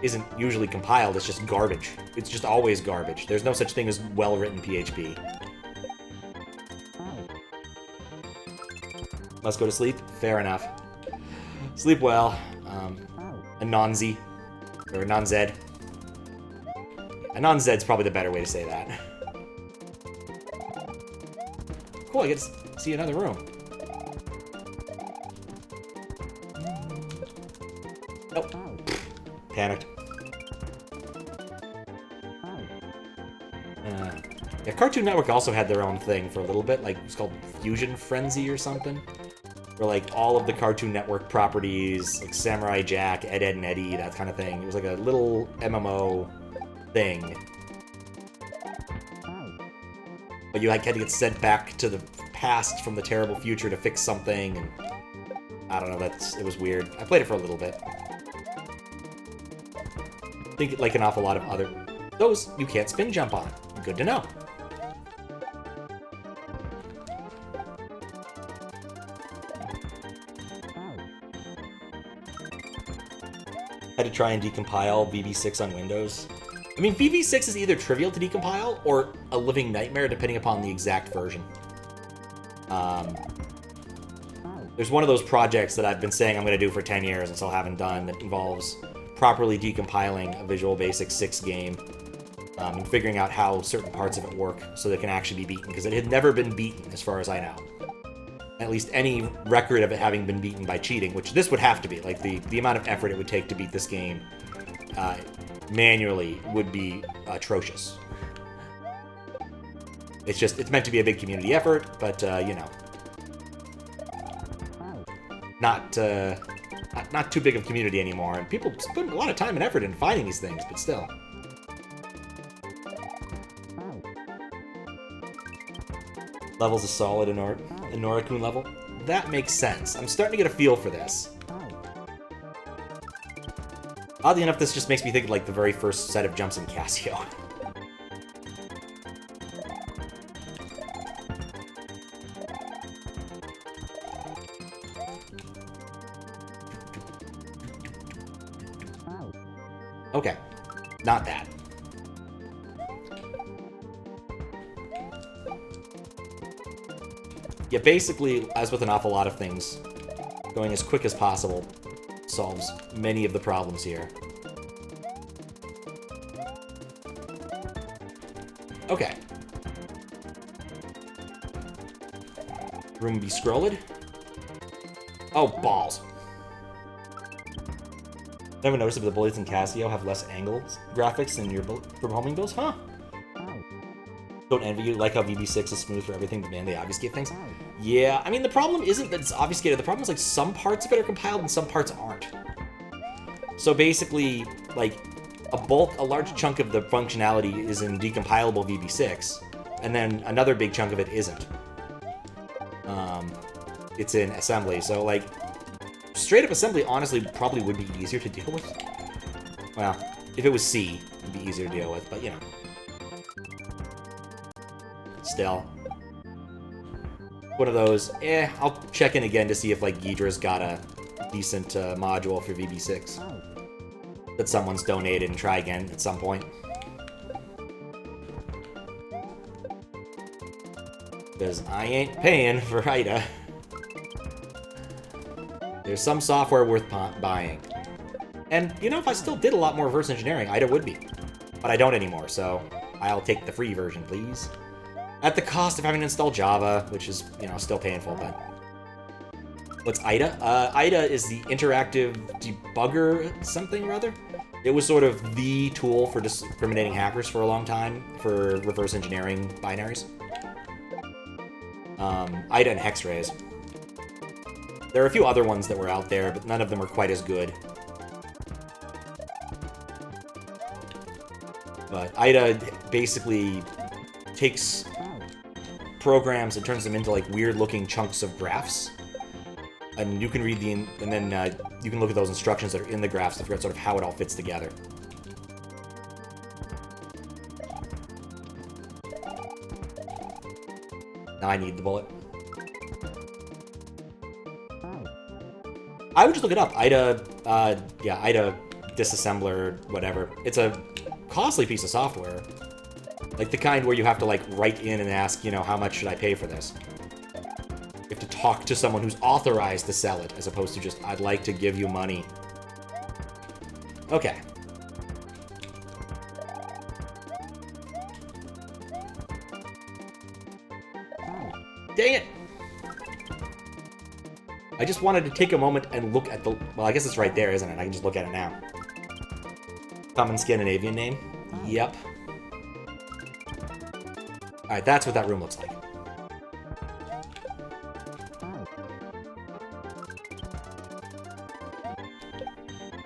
isn't usually compiled, it's just garbage. It's just always garbage. There's no such thing as well-written PHP. Must go to sleep? Fair enough. Sleep well. A non-Z. Or a non-Zed. A non-Zed's probably the better way to say that. Cool, I get to see another room. Nope. Panicked. Yeah, Cartoon Network also had their own thing for a little bit, like, it was called Fusion Frenzy or something. Where, like, all of the Cartoon Network properties, like Samurai Jack, Ed, Ed and Eddie, that kind of thing. It was like a little MMO thing. But you like, had to get sent back to the past from the terrible future to fix something, and I don't know, it was weird. I played it for a little bit. I think like an awful lot of other... Those you can't spin jump on. Good to know. Had to try and decompile VB6 on Windows. I mean, VB6 is either trivial to decompile or a living nightmare, depending upon the exact version. There's one of those projects that I've been saying I'm going to do for 10 years and still haven't done that involves properly decompiling a Visual Basic 6 game and figuring out how certain parts of it work so that it can actually be beaten, because it had never been beaten as far as I know. At least any record of it having been beaten by cheating, which this would have to be. Like, the amount of effort it would take to beat this game manually would be atrocious. It's meant to be a big community effort, but, you know. Not too big of a community anymore, and people put a lot of time and effort into finding these things, but still. Level's a solid Anorakun level. That makes sense. I'm starting to get a feel for this. Oddly enough, this just makes me think of, like, the very first set of jumps in Casio. Okay. Not that. Yeah, basically, as with an awful lot of things, going as quick as possible solves many of the problems here. Okay. Room be scrolled. Oh, balls. Never noticed if the bullets in Casio have less angles graphics than your from homing bills? Huh? Don't envy you. Like how VB6 is smooth for everything, but man, they obfuscate things. Yeah, I mean, the problem isn't that it's obfuscated. The problem is, like, some parts of it are compiled and some parts aren't. So basically, like, a large chunk of the functionality is in decompilable VB6, and then another big chunk of it isn't. It's in assembly, so, like, straight up assembly, honestly, probably would be easier to deal with. Well, if it was C, it'd be easier to deal with, but, you know. Still. One of those, I'll check in again to see if, like, Ghidra's got a decent module for VB6 that someone's donated and try again at some point. Because I ain't paying for IDA. There's some software worth buying. And, you know, if I still did a lot more reverse engineering, IDA would be. But I don't anymore, so I'll take the free version, please. At the cost of having to install Java, which is, you know, still painful, but... What's IDA? IDA is the Interactive Debugger something or other. It was sort of the tool for discriminating hackers for a long time for reverse engineering binaries. IDA and Hexrays. There are a few other ones that were out there, but none of them are quite as good. But IDA basically takes programs and turns them into, like, weird-looking chunks of graphs. And you can read and then you can look at those instructions that are in the graphs to figure out sort of how it all fits together. Now I need the bullet. I would just look it up. IDA, yeah, IDA disassembler, whatever. It's a costly piece of software. Like the kind where you have to, like, write in and ask, you know, how much should I pay for this? You have to talk to someone who's authorized to sell it, as opposed to just, I'd like to give you money. Okay. Dang it! I just wanted to take a moment and look at the... Well, I guess it's right there, isn't it? I can just look at it now. Common Scandinavian name? Yep. Alright, that's what that room looks like.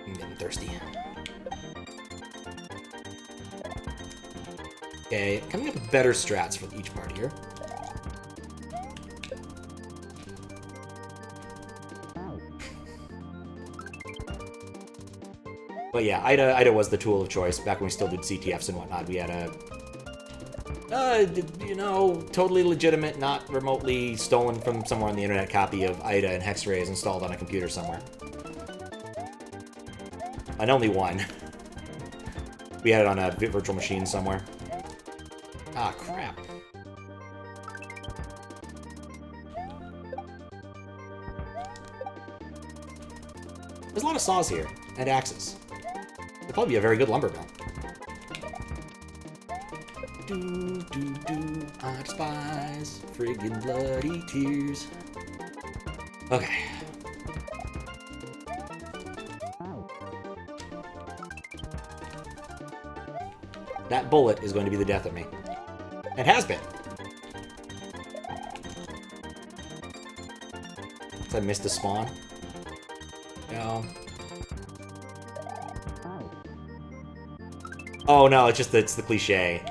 I'm getting thirsty. Okay, coming up with better strats for each part here. But yeah, IDA was the tool of choice back when we still did CTFs and whatnot. We had a, you know, totally legitimate, not remotely stolen from somewhere on the internet copy of IDA and Hexrays installed on a computer somewhere. And only one. We had it on a virtual machine somewhere. Ah, crap. There's a lot of saws here, and axes. It'd probably be a very good lumber mill. I despise friggin' bloody tears. Okay. That bullet is going to be the death of me. It has been. So I missed the spawn. No. Oh no, it's just it's the cliche.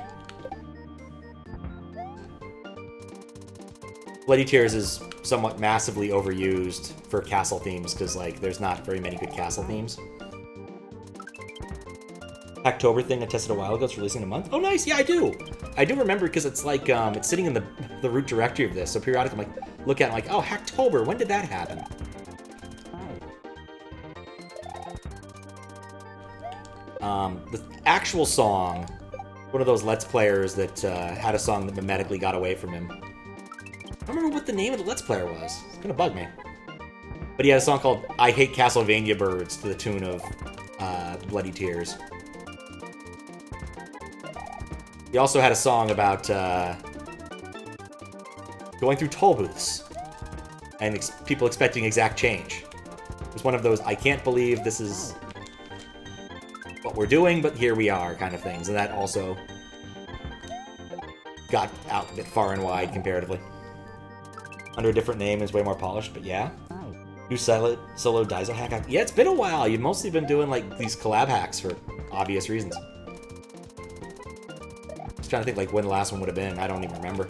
Bloody Tears is somewhat massively overused for castle themes because, like, there's not very many good castle themes. Hacktober thing I tested a while ago. It's releasing in a month. Oh, nice. Yeah, I do. I do remember because it's like it's sitting in the root directory of this. So periodically, I'm like, look at it, I'm like, oh, Hacktober. When did that happen? The actual song, one of those Let's Players that had a song that mimetically got away from him. I don't remember what the name of the Let's Player was. It's gonna bug me. But he had a song called I Hate Castlevania Birds to the tune of Bloody Tears. He also had a song about going through toll booths and people expecting exact change. It was one of those, I can't believe this is what we're doing, but here we are kind of things. And that also got out a bit far and wide comparatively. Under a different name, is way more polished, but yeah. New solo Daizo hack. Yeah, it's been a while. You've mostly been doing like these collab hacks for obvious reasons. Just trying to think like when the last one would have been. I don't even remember.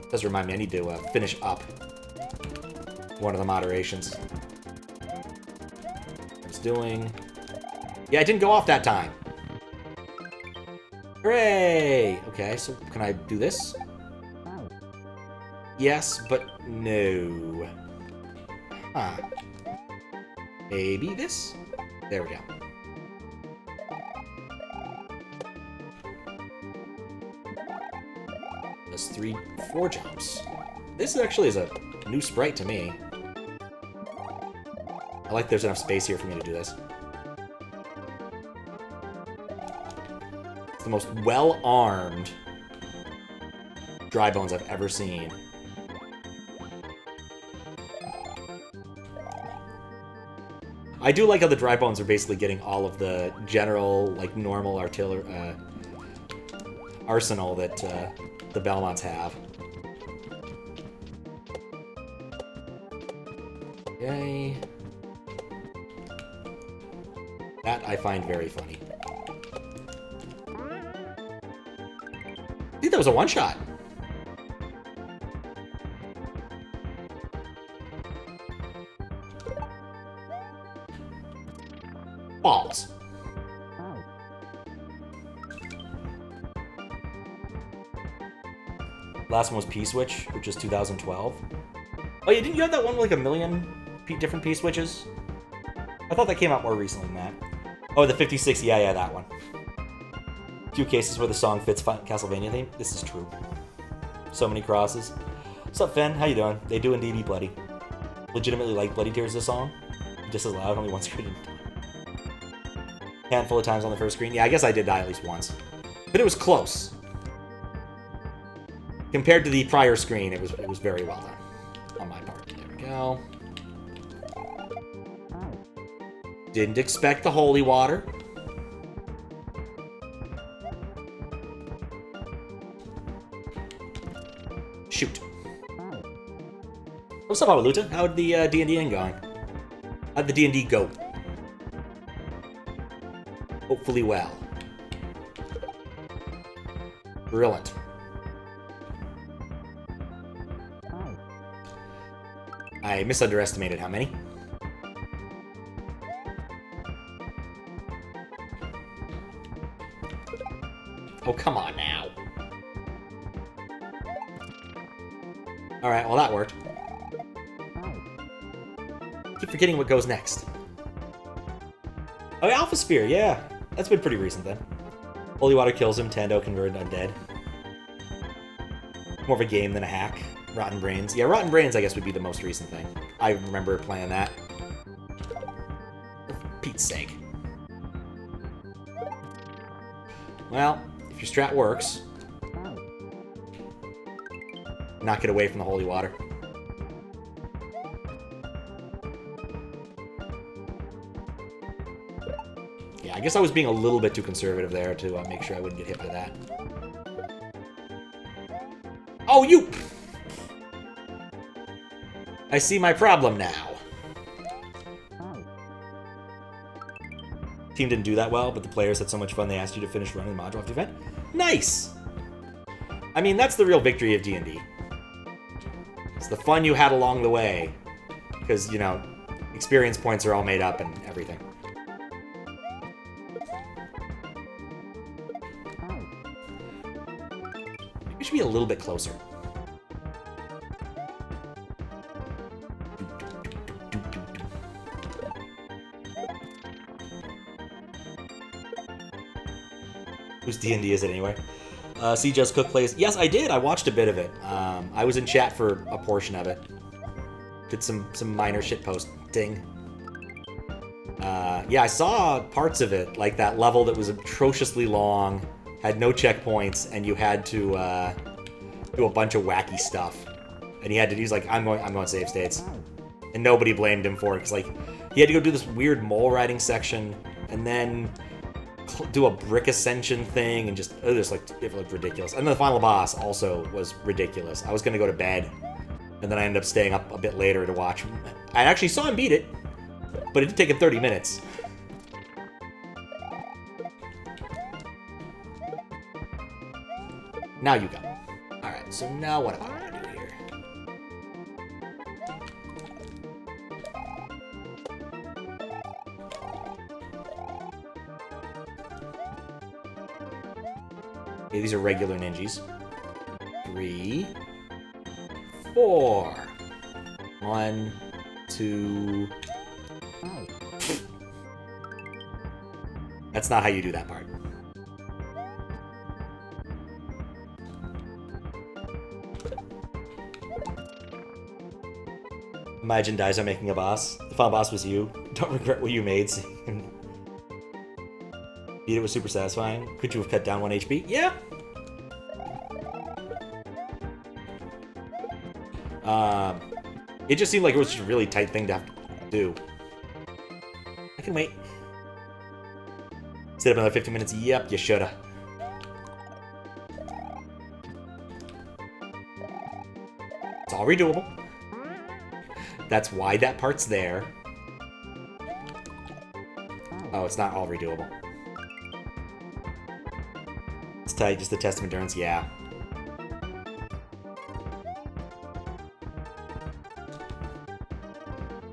Does remind me, I need to finish up one of the moderations. It's doing... Yeah, I didn't go off that time. Hooray! Okay, so can I do this? Yes, but no. Huh. Maybe this? There we go. That's 4 jumps. This actually is a new sprite to me. I like there's enough space here for me to do this. It's the most well-armed dry bones I've ever seen. I do like how the dry bones are basically getting all of the general, like, normal artillery arsenal that the Belmonts have. Yay. That I find very funny. I think that was a one-shot. Balls. Last one was P-Switch, which is 2012. Oh, you didn't you have that one with like a million different P-Switches? I thought that came out more recently than that. Oh, the 56, yeah, that one. Few cases where the song fits Castlevania theme. This is true. So many crosses. What's up, Fen? How you doing? They do indeed be bloody. Legitimately like Bloody Tears, the song. Just as loud, only one screen. Handful of times on the first screen. Yeah, I guess I did die at least once. But it was close. Compared to the prior screen, it was very well done. On my part. There we go. Didn't expect the holy water. Shoot. What's up, Hwailaluta? How'd the D&D going? How'd the D&D go? Hopefully well. Brilliant. I misunderestimated how many. Oh, come on now. Alright, well that worked. Keep forgetting what goes next. Oh, Alpha Sphere, yeah. That's been pretty recent then. Holy Water kills him, Tando converted undead. More of a game than a hack. Rotten Brains. Yeah, Rotten Brains, I guess, would be the most recent thing. I remember playing that. For Pete's sake. Well, if your strat works, knock it away from the holy water. Yeah, I guess I was being a little bit too conservative there to make sure I wouldn't get hit by that. Oh, you! I see my problem now. Team didn't do that well, but the players had so much fun they asked you to finish running the module after the event. Nice! I mean, that's the real victory of D&D. It's the fun you had along the way. Because, you know, experience points are all made up and everything. We should be a little bit closer. Whose D&D is it anyway? See Just Cook plays. Yes, I did. I watched a bit of it. I was in chat for a portion of it. Did some minor shitposting. Yeah, I saw parts of it, like that level that was atrociously long, had no checkpoints, and you had to do a bunch of wacky stuff. And he had to. He's like, I'm going save states, and nobody blamed him for it because like he had to go do this weird mole riding section, and then do a brick ascension thing, and just it looked ridiculous. And then the final boss also was ridiculous. I was gonna go to bed, and then I ended up staying up a bit later to watch. I actually saw him beat it, but it did take him 30 minutes. Now you go. Alright, so now what am I gonna do here? Okay, these are regular ninjas. 3, 4. 1, 2. That's not how you do that part. Imagine Daizo making a boss. The final boss was you. Don't regret what you made. Beat it was super satisfying. Could you have cut down 1 HP? Yeah. It just seemed like it was just a really tight thing to have to do. I can wait. Sit up another 15 minutes? Yep, you shoulda. It's all redoable. That's why that part's there. Oh, it's not all redoable. It's tight, just the test of endurance, yeah.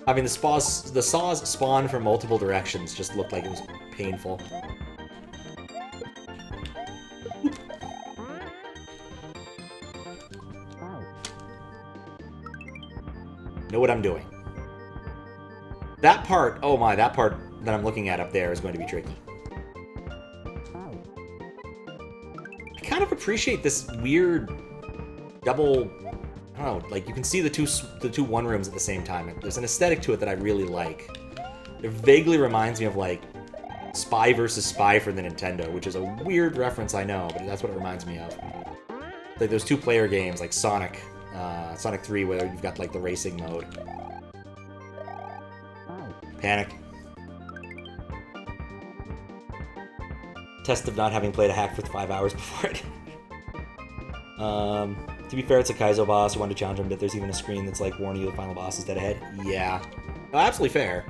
I mean, the saws spawn from multiple directions just looked like it was painful. Know what I'm doing. That part, oh my, that part that I'm looking at up there is going to be tricky. I kind of appreciate this weird double, I don't know, like you can see the two one rooms at the same time. There's an aesthetic to it that I really like. It vaguely reminds me of like Spy vs. Spy for the Nintendo, which is a weird reference, I know, but that's what it reminds me of. Like those two-player games, like Sonic 3, where you've got like the racing mode. Panic. Test of not having played a hack for 5 hours before it. To be fair, it's a Kaizo boss. You wanted to challenge him, but there's even a screen that's like warning you the final boss is dead ahead. Yeah. No, absolutely fair.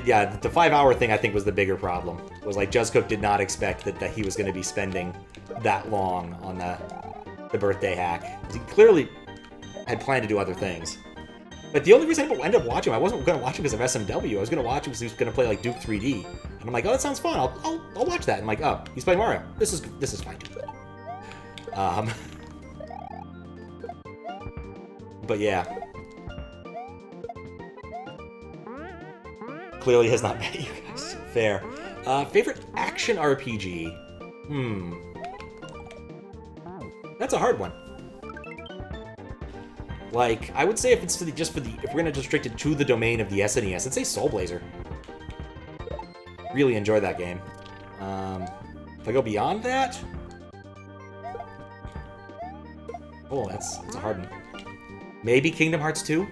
Yeah, the 5 hour thing I think was the bigger problem. Was like Just Cook did not expect that he was going to be spending that long on the birthday hack. He clearly had planned to do other things. But the only reason I ended up watching him, I wasn't going to watch him because of SMW. I was going to watch him because he was going to play like Duke 3D. And I'm like, oh, that sounds fun. I'll watch that. And I'm like, oh, he's playing Mario. This is fine too. But yeah. Clearly has not met you guys. Fair. Favorite action RPG? That's a hard one. Like, I would say if it's if we're gonna restrict it to the domain of the SNES, I'd say Soul Blazer. Really enjoy that game. If I go beyond that, oh, that's a hard one. Maybe Kingdom Hearts 2.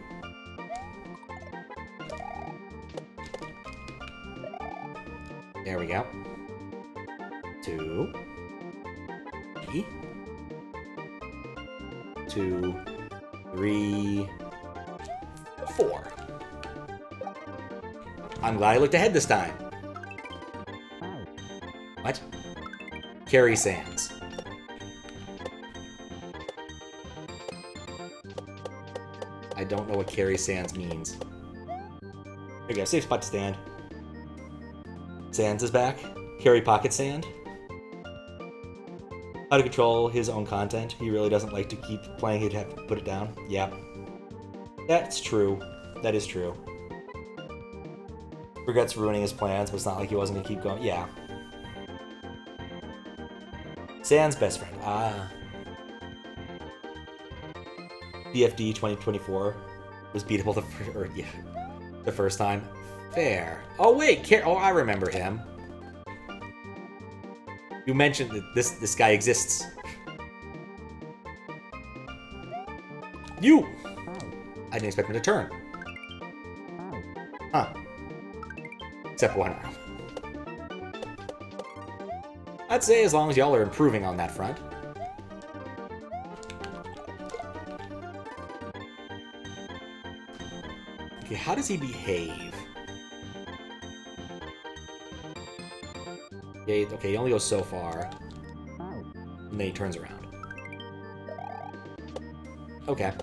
There we go. 2. 2, 3, 4. I'm glad I looked ahead this time. What? Carrie Sands. I don't know what Carrie Sands means. There you go, safe spot to stand. Sands is back. Carrie Pocket Sand. How to control his own content. He really doesn't like to keep playing, he'd have to put it down. Yeah. That's true. That is true. Regrets ruining his plans, but it's not like he wasn't gonna keep going. Yeah. Sans best friend. Ah. DFD 2024 was beatable the first time. Fair. Oh wait, oh I remember him. You mentioned that this guy exists. You! I didn't expect him to turn. Huh. Except one round. I'd say as long as y'all are improving on that front. Okay, how does he behave? Okay, he only goes so far. And then he turns around. Okay.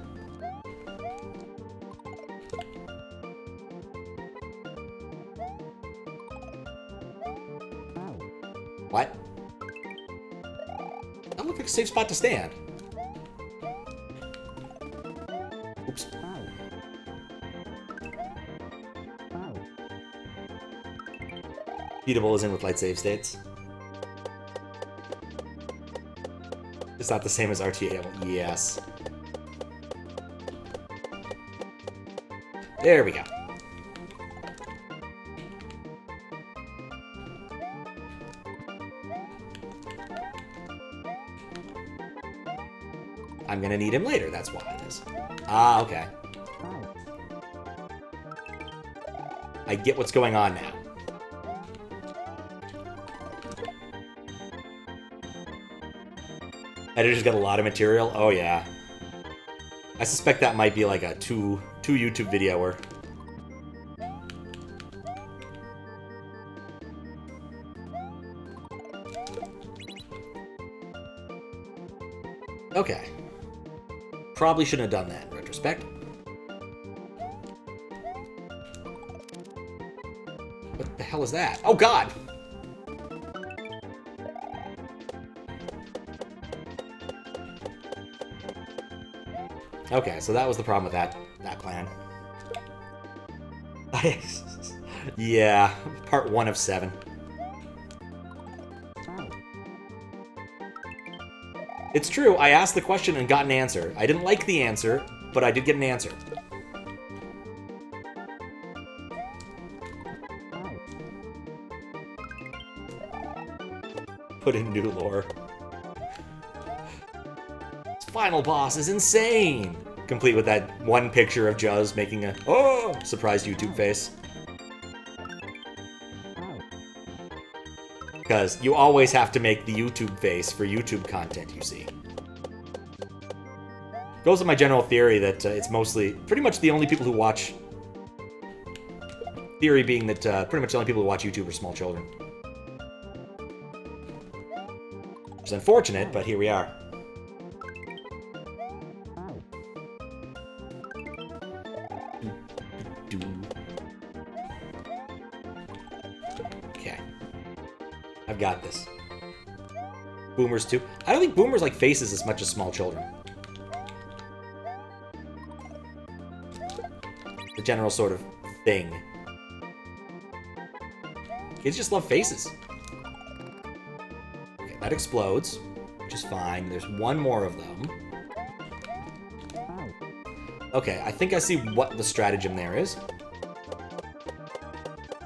What? That looked like a safe spot to stand. Oops. Beatable is in with light save states. It's not the same as RTA. Yes. There we go. I'm gonna need him later, that's why it is. Ah, okay. I get what's going on now. Editor's got a lot of material? Oh yeah. I suspect that might be like a two YouTube videoer. Okay. Probably shouldn't have done that in retrospect. What the hell is that? Oh god! Okay, so that was the problem with that plan. Yeah, part 1 of 7. It's true, I asked the question and got an answer. I didn't like the answer, but I did get an answer. Put in new lore. This final boss is insane! Complete with that one picture of Juz making a oh surprised YouTube face. Because you always have to make the YouTube face for YouTube content, you see. Goes with my general theory that it's mostly, pretty much the only people who watch... Theory being that pretty much the only people who watch YouTube are small children. Which is unfortunate, but here we are. Okay. I've got this. Boomers too. I don't think boomers like faces as much as small children. The general sort of thing. Kids just love faces. Okay, that explodes, which is fine. There's one more of them. Okay, I think I see what the stratagem there is.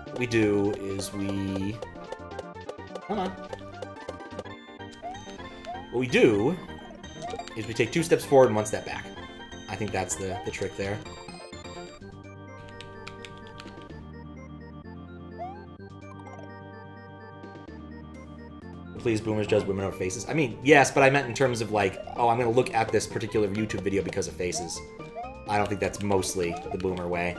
What we do is we... Come on. What we do is we take 2 steps forward and 1 step back. I think that's the trick there. Please, boomers judge women over faces. I mean, yes, but I meant in terms of like, oh, I'm going to look at this particular YouTube video because of faces. I don't think that's mostly the boomer way.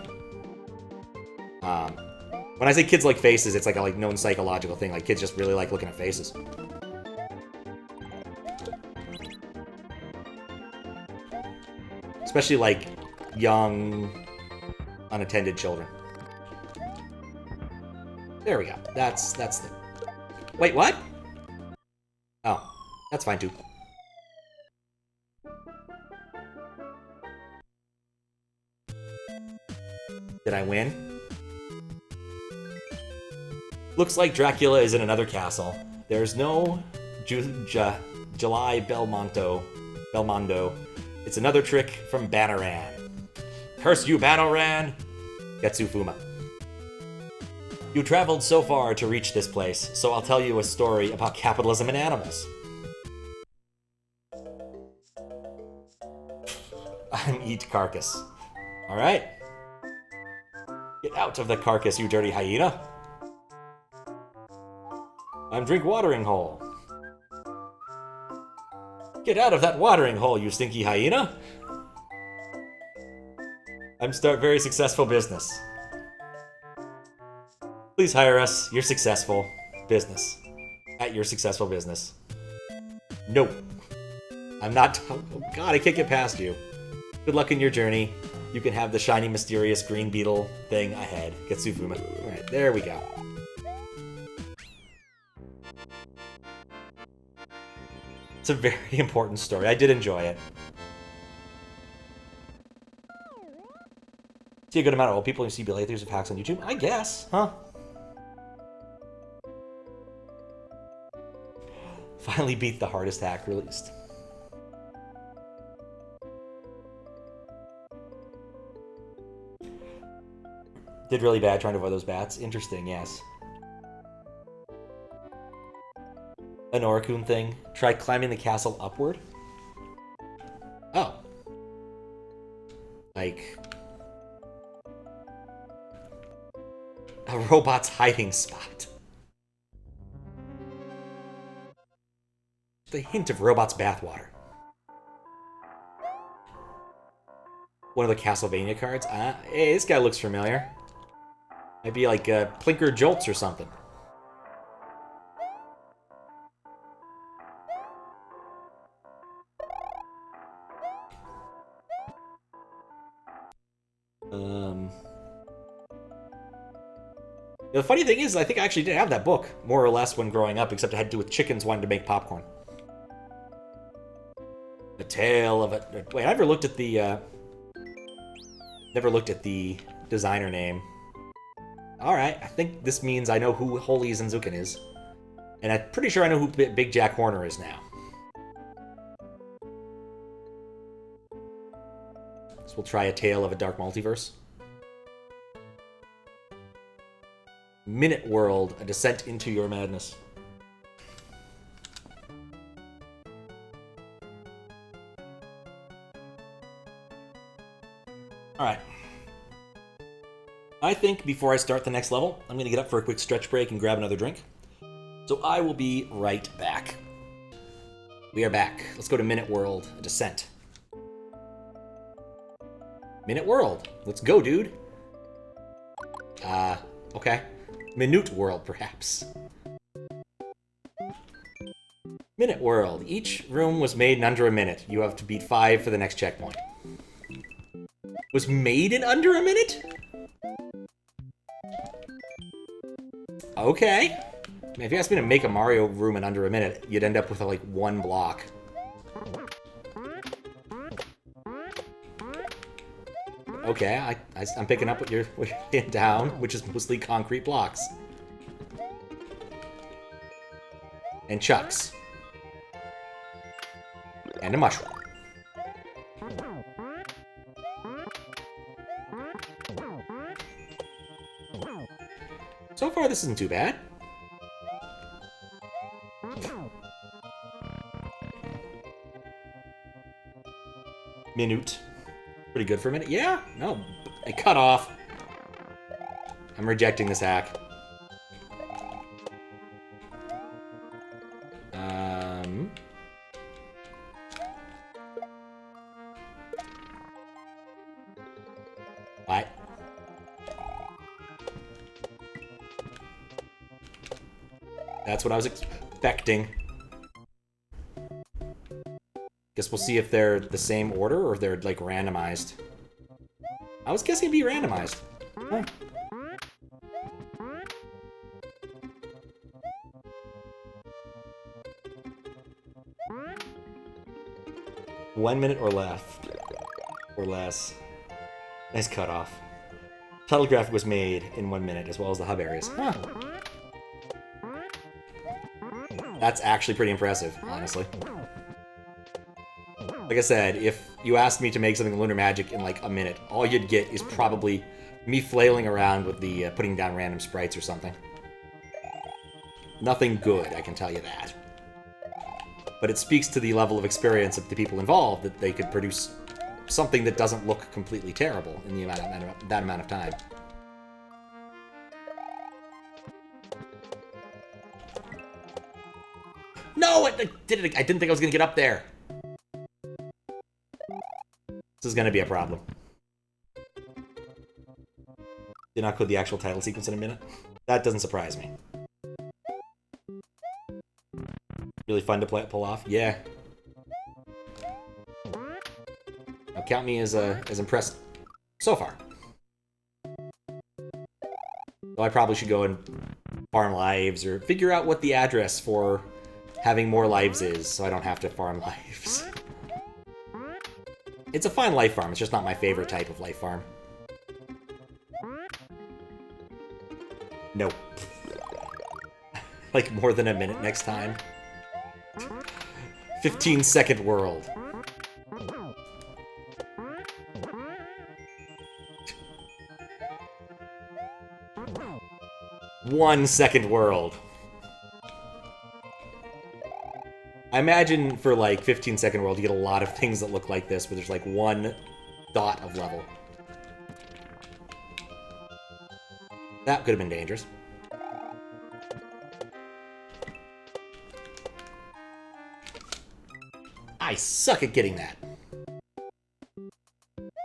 When I say kids like faces, it's like a known psychological thing. Like, kids just really like looking at faces. Especially, like, young, unattended children. There we go. That's the... Wait, what? Oh, that's fine, too. Did I win? Looks like Dracula is in another castle. There's no July Belmondo. It's another trick from Banneran. Curse you, Banneran! Getsufuma. You traveled so far to reach this place, so I'll tell you a story about capitalism and animals. I'm eat carcass. Alright. Get out of the carcass, you dirty hyena. I'm drink watering hole. Get out of that watering hole, you stinky hyena. I'm start very successful business. Please hire us. You're successful business. At your successful business. No. I'm not. Oh god, I can't get past you. Good luck in your journey. You can have the shiny, mysterious green beetle thing ahead. Getsufuma. Alright, there we go. It's a very important story. I did enjoy it. See a good amount of old people who see playthroughs of hacks on YouTube? I guess, huh? Finally beat the hardest hack released. Did really bad trying to avoid those bats. Interesting, yes. Anorakun thing. Try climbing the castle upward. Oh. Like... a robot's hiding spot. The hint of robot's bathwater. One of the Castlevania cards. Hey, this guy looks familiar. Might be like Plinker Jolts or something. The funny thing is, I think I actually did have that book, more or less, when growing up, except it had to do with chickens wanting to make popcorn. The Tale of a... Wait, I never looked at the, designer name. Alright, I think this means I know who Holy Zenzuken is. And I'm pretty sure I know who Big Jack Horner is now. So we'll try A Tale of a Dark Multiverse. minuteWORLD, a descent into your madness. Alright. I think before I start the next level, I'm going to get up for a quick stretch break and grab another drink. So I will be right back. We are back. Let's go to minuteWORLD, a descent. minuteWORLD. Let's go, dude. Okay. minuteWORLD, perhaps. minuteWORLD. Each room was made in under a minute. You have to beat 5 for the next checkpoint. Was made in under a minute? Okay. Man, if you asked me to make a Mario room in under a minute, you'd end up with like 1 block. Okay, I'm picking up what you're hitting down, which is mostly concrete blocks. And chucks. And a mushroom. So far, this isn't too bad. Minute. Pretty good for a minute. Yeah? No. I cut off. I'm rejecting this hack. What? That's what I was expecting. Guess we'll see if they're the same order or if they're, like, randomized. I was guessing it'd be randomized. Huh. One minute or left. Or less. Nice cutoff. Title graphic was made in 1 minute, as well as the hub areas. Huh. That's actually pretty impressive, honestly. Like I said, if you asked me to make something Lunar Magic in like a minute, all you'd get is probably me flailing around with the putting down random sprites or something. Nothing good, I can tell you that. But it speaks to the level of experience of the people involved that they could produce something that doesn't look completely terrible in the that amount of time. No, I did it. I didn't think I was going to get up there. This is going to be a problem. Did not put the actual title sequence in a minute. That doesn't surprise me. Really fun to pull off? Yeah. Now count me as impressed so far. Though I probably should go and farm lives or figure out what the address for having more lives is so I don't have to farm lives. It's a fine life farm, it's just not my favorite type of life farm. Nope. Like more than a minute next time. 15-second world. One-second world. I imagine for like 15-second world you get a lot of things that look like this, but there's like one dot of level. That could have been dangerous. I suck at getting that.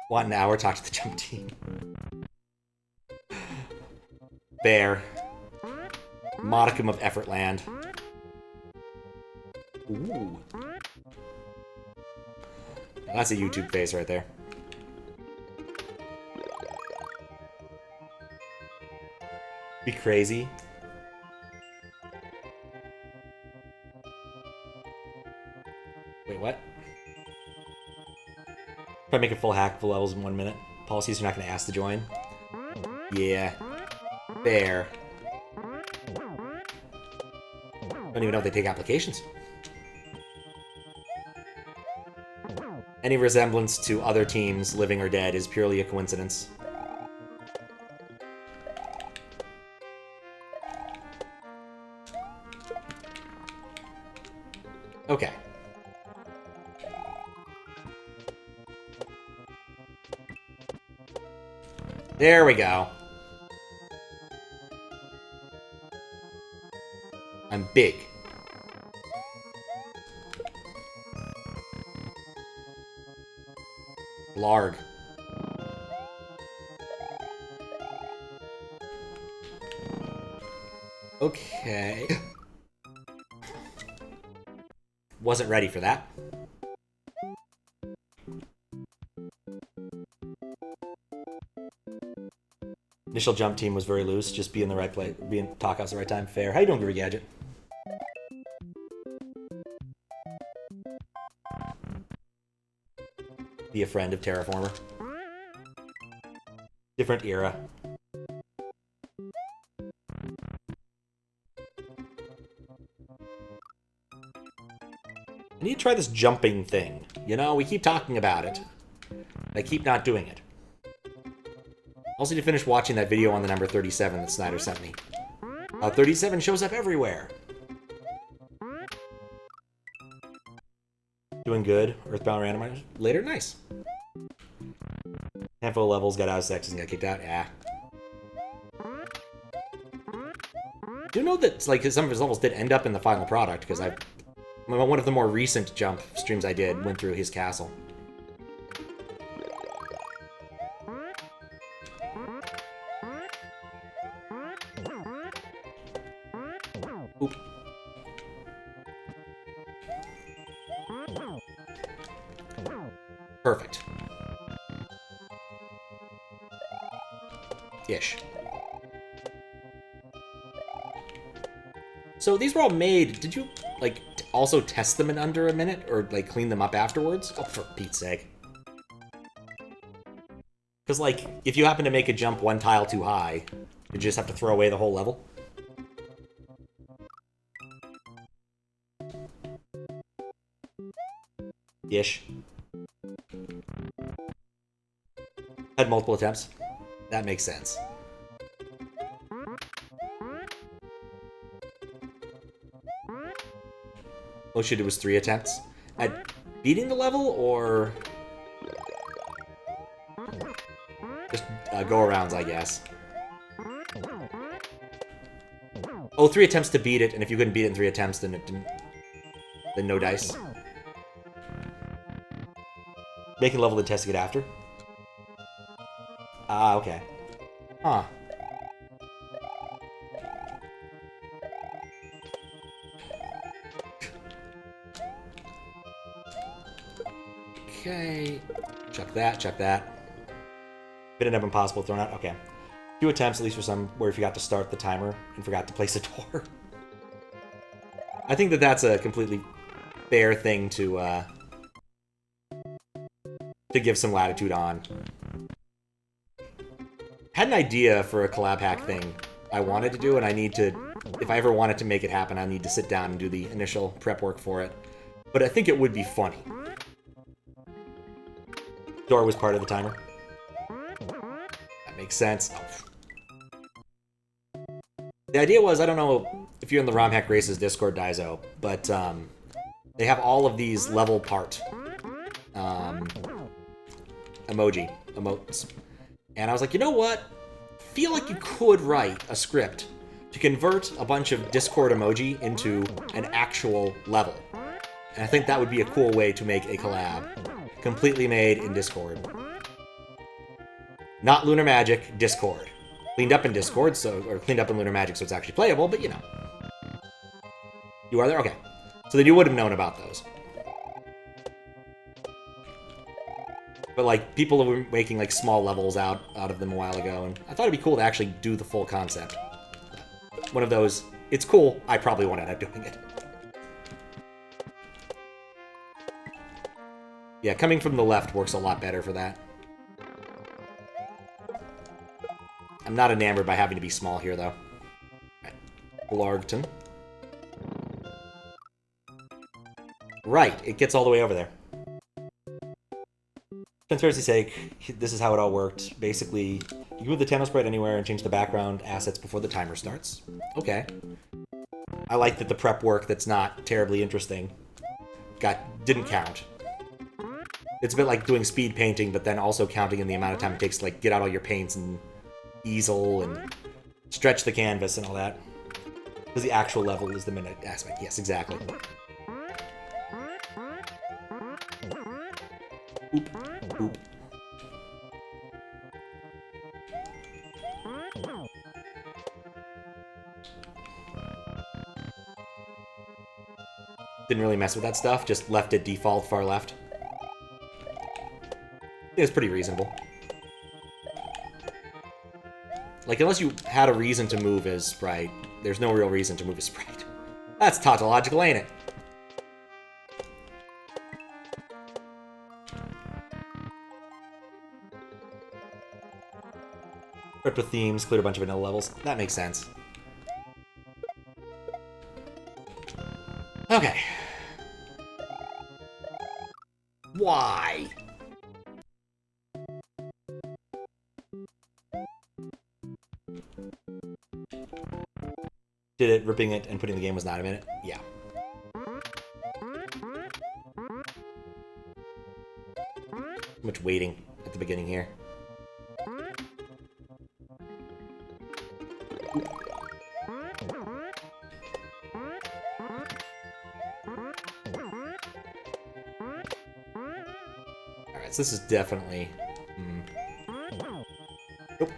1 hour, talk to the jump team. Bear. Modicum of effort land. Ooh. That's a YouTube face right there. Be crazy. Wait, what? If I make a full hack, full levels in 1 minute, policies are not going to ask to join. Yeah. Fair. Don't even know if they take applications. Any resemblance to other teams, living or dead, is purely a coincidence. Okay. There we go. I'm big. Larg. Okay. Wasn't ready for that. Initial jump team was very loose. Just be in the right place. Be in Talkhouse at the right time. Fair. How you doing, Groovy Gadget? Be a friend of Terraformer. Different era. I need to try this jumping thing. You know, we keep talking about it. I keep not doing it. Also need to finish watching that video on the number 37 that Snyder sent me. 37 shows up everywhere. Doing good. Earthbound randomizer. Later? Nice. Handful of levels, got out of sections and got kicked out. Yeah. Do you know that like some of his levels did end up in the final product? Because one of the more recent jump streams I did went through his castle. Oop. Perfect. Ish. So these were all made. Did you, like, also test them in under a minute? Or, like, clean them up afterwards? Oh, for Pete's sake. Because, like, if you happen to make a jump one tile too high, you just have to throw away the whole level? Ish. Had multiple attempts. That makes sense. Most you did was 3 attempts. At beating the level, or... just go-arounds, I guess. Oh, 3 attempts to beat it, and if you couldn't beat it in 3 attempts, then it didn't... then no dice. Making level then testing it after. Ah, okay. Huh. Okay. Chuck that, chuck that. Bit of impossible thrown out. Okay. 2 attempts, at least for some, where you forgot to start the timer and forgot to place a door. I think that that's a completely fair thing to give some latitude on. Had an idea for a collab hack thing I wanted to do, and I need to, if I ever wanted to make it happen, I need to sit down and do the initial prep work for it. But I think it would be funny. Door was part of the timer. That makes sense. Oh. The idea was, I don't know if you're in the ROM Hack Races Discord, Daizo, but they have all of these level part emotes. And I was like, you know what? Feel like you could write a script to convert a bunch of Discord emoji into an actual level. And I think that would be a cool way to make a collab. Completely made in Discord. Not Lunar Magic, Discord. Cleaned up in Discord, or cleaned up in Lunar Magic so it's actually playable, but you know. You are there? Okay. So then you would have known about those. But, like, people were making, like, small levels out of them a while ago, and I thought it'd be cool to actually do the full concept. One of those, it's cool, I probably won't end up doing it. Yeah, coming from the left works a lot better for that. I'm not enamored by having to be small here, though. Blargton. Right, it gets all the way over there. Transparency's sake, this is how it all worked. Basically, you move the Tano sprite anywhere and change the background assets before the timer starts. Okay. I like that the prep work that's not terribly interesting didn't count. It's a bit like doing speed painting, but then also counting in the amount of time it takes to, like, get out all your paints and easel and stretch the canvas and all that. Because the actual level is the minute aspect. Yes, exactly. Oop. Oop. Didn't really mess with that stuff, just left it default far left. I think it's pretty reasonable. Like, unless you had a reason to move as sprite, there's no real reason to move as sprite. That's tautological, ain't it? Ripped with themes, cleared a bunch of vanilla levels. That makes sense. Okay. Why? Did it, ripping it and putting the game was not a minute? Yeah. Too much waiting at the beginning here. Alright, so this is definitely... Nope.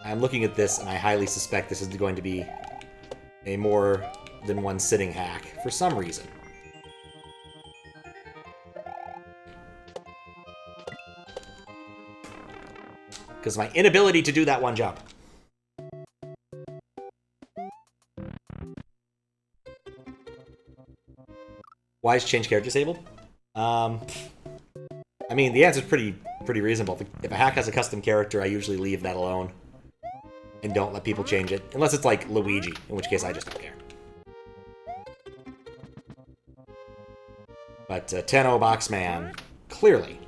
I'm looking at this, and I highly suspect this is going to be a more than one sitting hack, for some reason. Because my inability to do that one jump. Why is change character disabled? I mean, the answer's pretty reasonable. If a hack has a custom character, I usually leave that alone. And don't let people change it. Unless it's like Luigi, in which case I just don't care. But Tano Boxman, clearly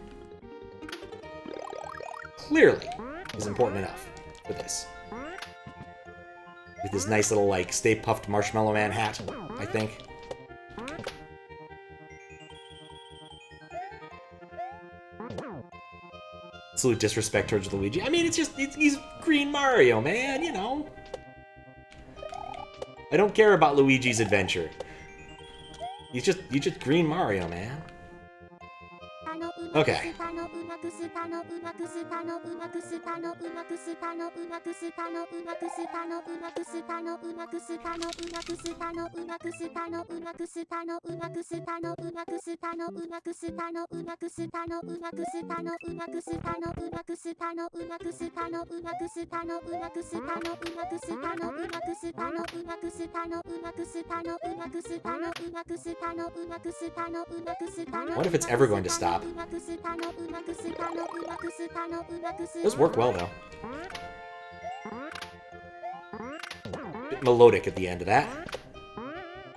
is important enough for this. With his nice little, like, Stay Puffed Marshmallow Man hat, I think. Absolute disrespect towards Luigi. I mean, he's Green Mario, man, you know. I don't care about Luigi's adventure. He's just Green Mario, man. Okay. What if it's ever going to stop? Those work well, though. Bit melodic at the end of that.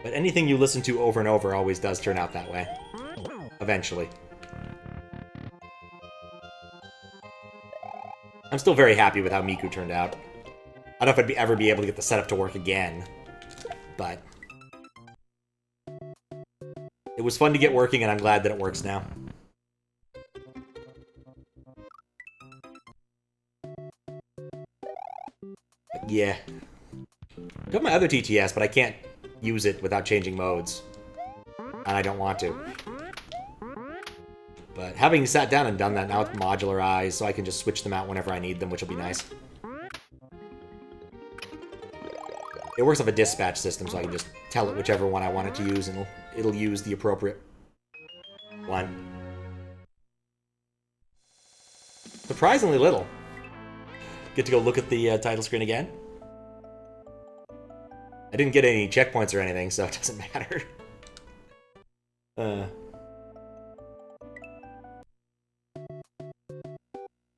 But anything you listen to over and over always does turn out that way. Eventually. I'm still very happy with how Miku turned out. I don't know if I'd ever be able to get the setup to work again. But it was fun to get working, and I'm glad that it works now. But yeah. I have my other TTS, but I can't use it without changing modes. And I don't want to. But having sat down and done that, now it's modularized, so I can just switch them out whenever I need them, which will be nice. It works off a dispatch system, so I can just tell it whichever one I want it to use, and it'll use the appropriate one. Surprisingly little. Get to go look at the title screen again. I didn't get any checkpoints or anything, so it doesn't matter.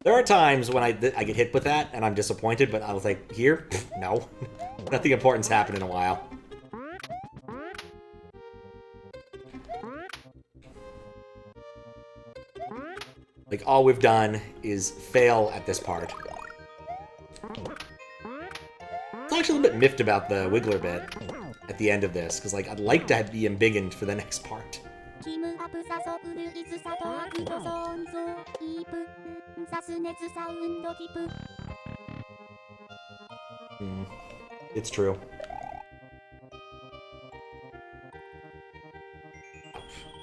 There are times when I get hit with that, and I'm disappointed, but I was like, here? No. Nothing important's happened in a while. Like, all we've done is fail at this part. I'm actually a little bit miffed about the Wiggler bit at the end of this, because, like, I'd like to be embiggened for the next part. It's true.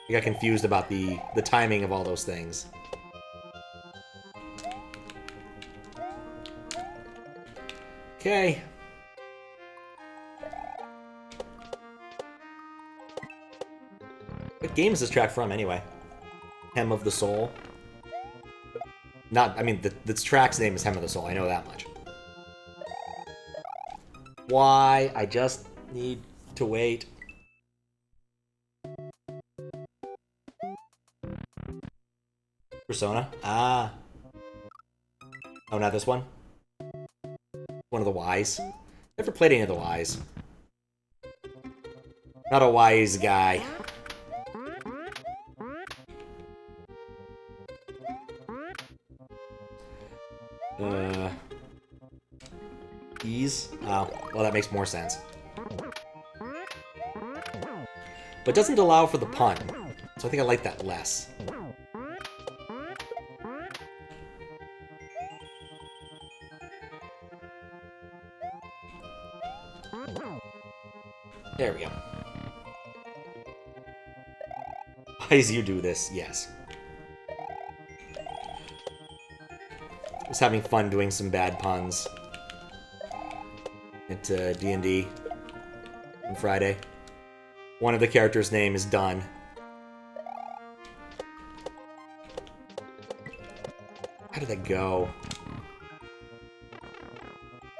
I got confused about the timing of all those things. Okay. What game is this track from, anyway? Hem of the Soul? Not, I mean, the track's name is Hem of the Soul, I know that much. Why? I just need to wait. Persona? Ah. Oh, not this one? One of the Ys. Never played any of the Ys. Not a wise guy. Ease? Oh, well, that makes more sense. But doesn't allow for the pun, so I think I like that less. There we go. Why do you do this? Yes. Just having fun doing some bad puns at D&D on Friday. One of the characters' name is Dun. How did that go?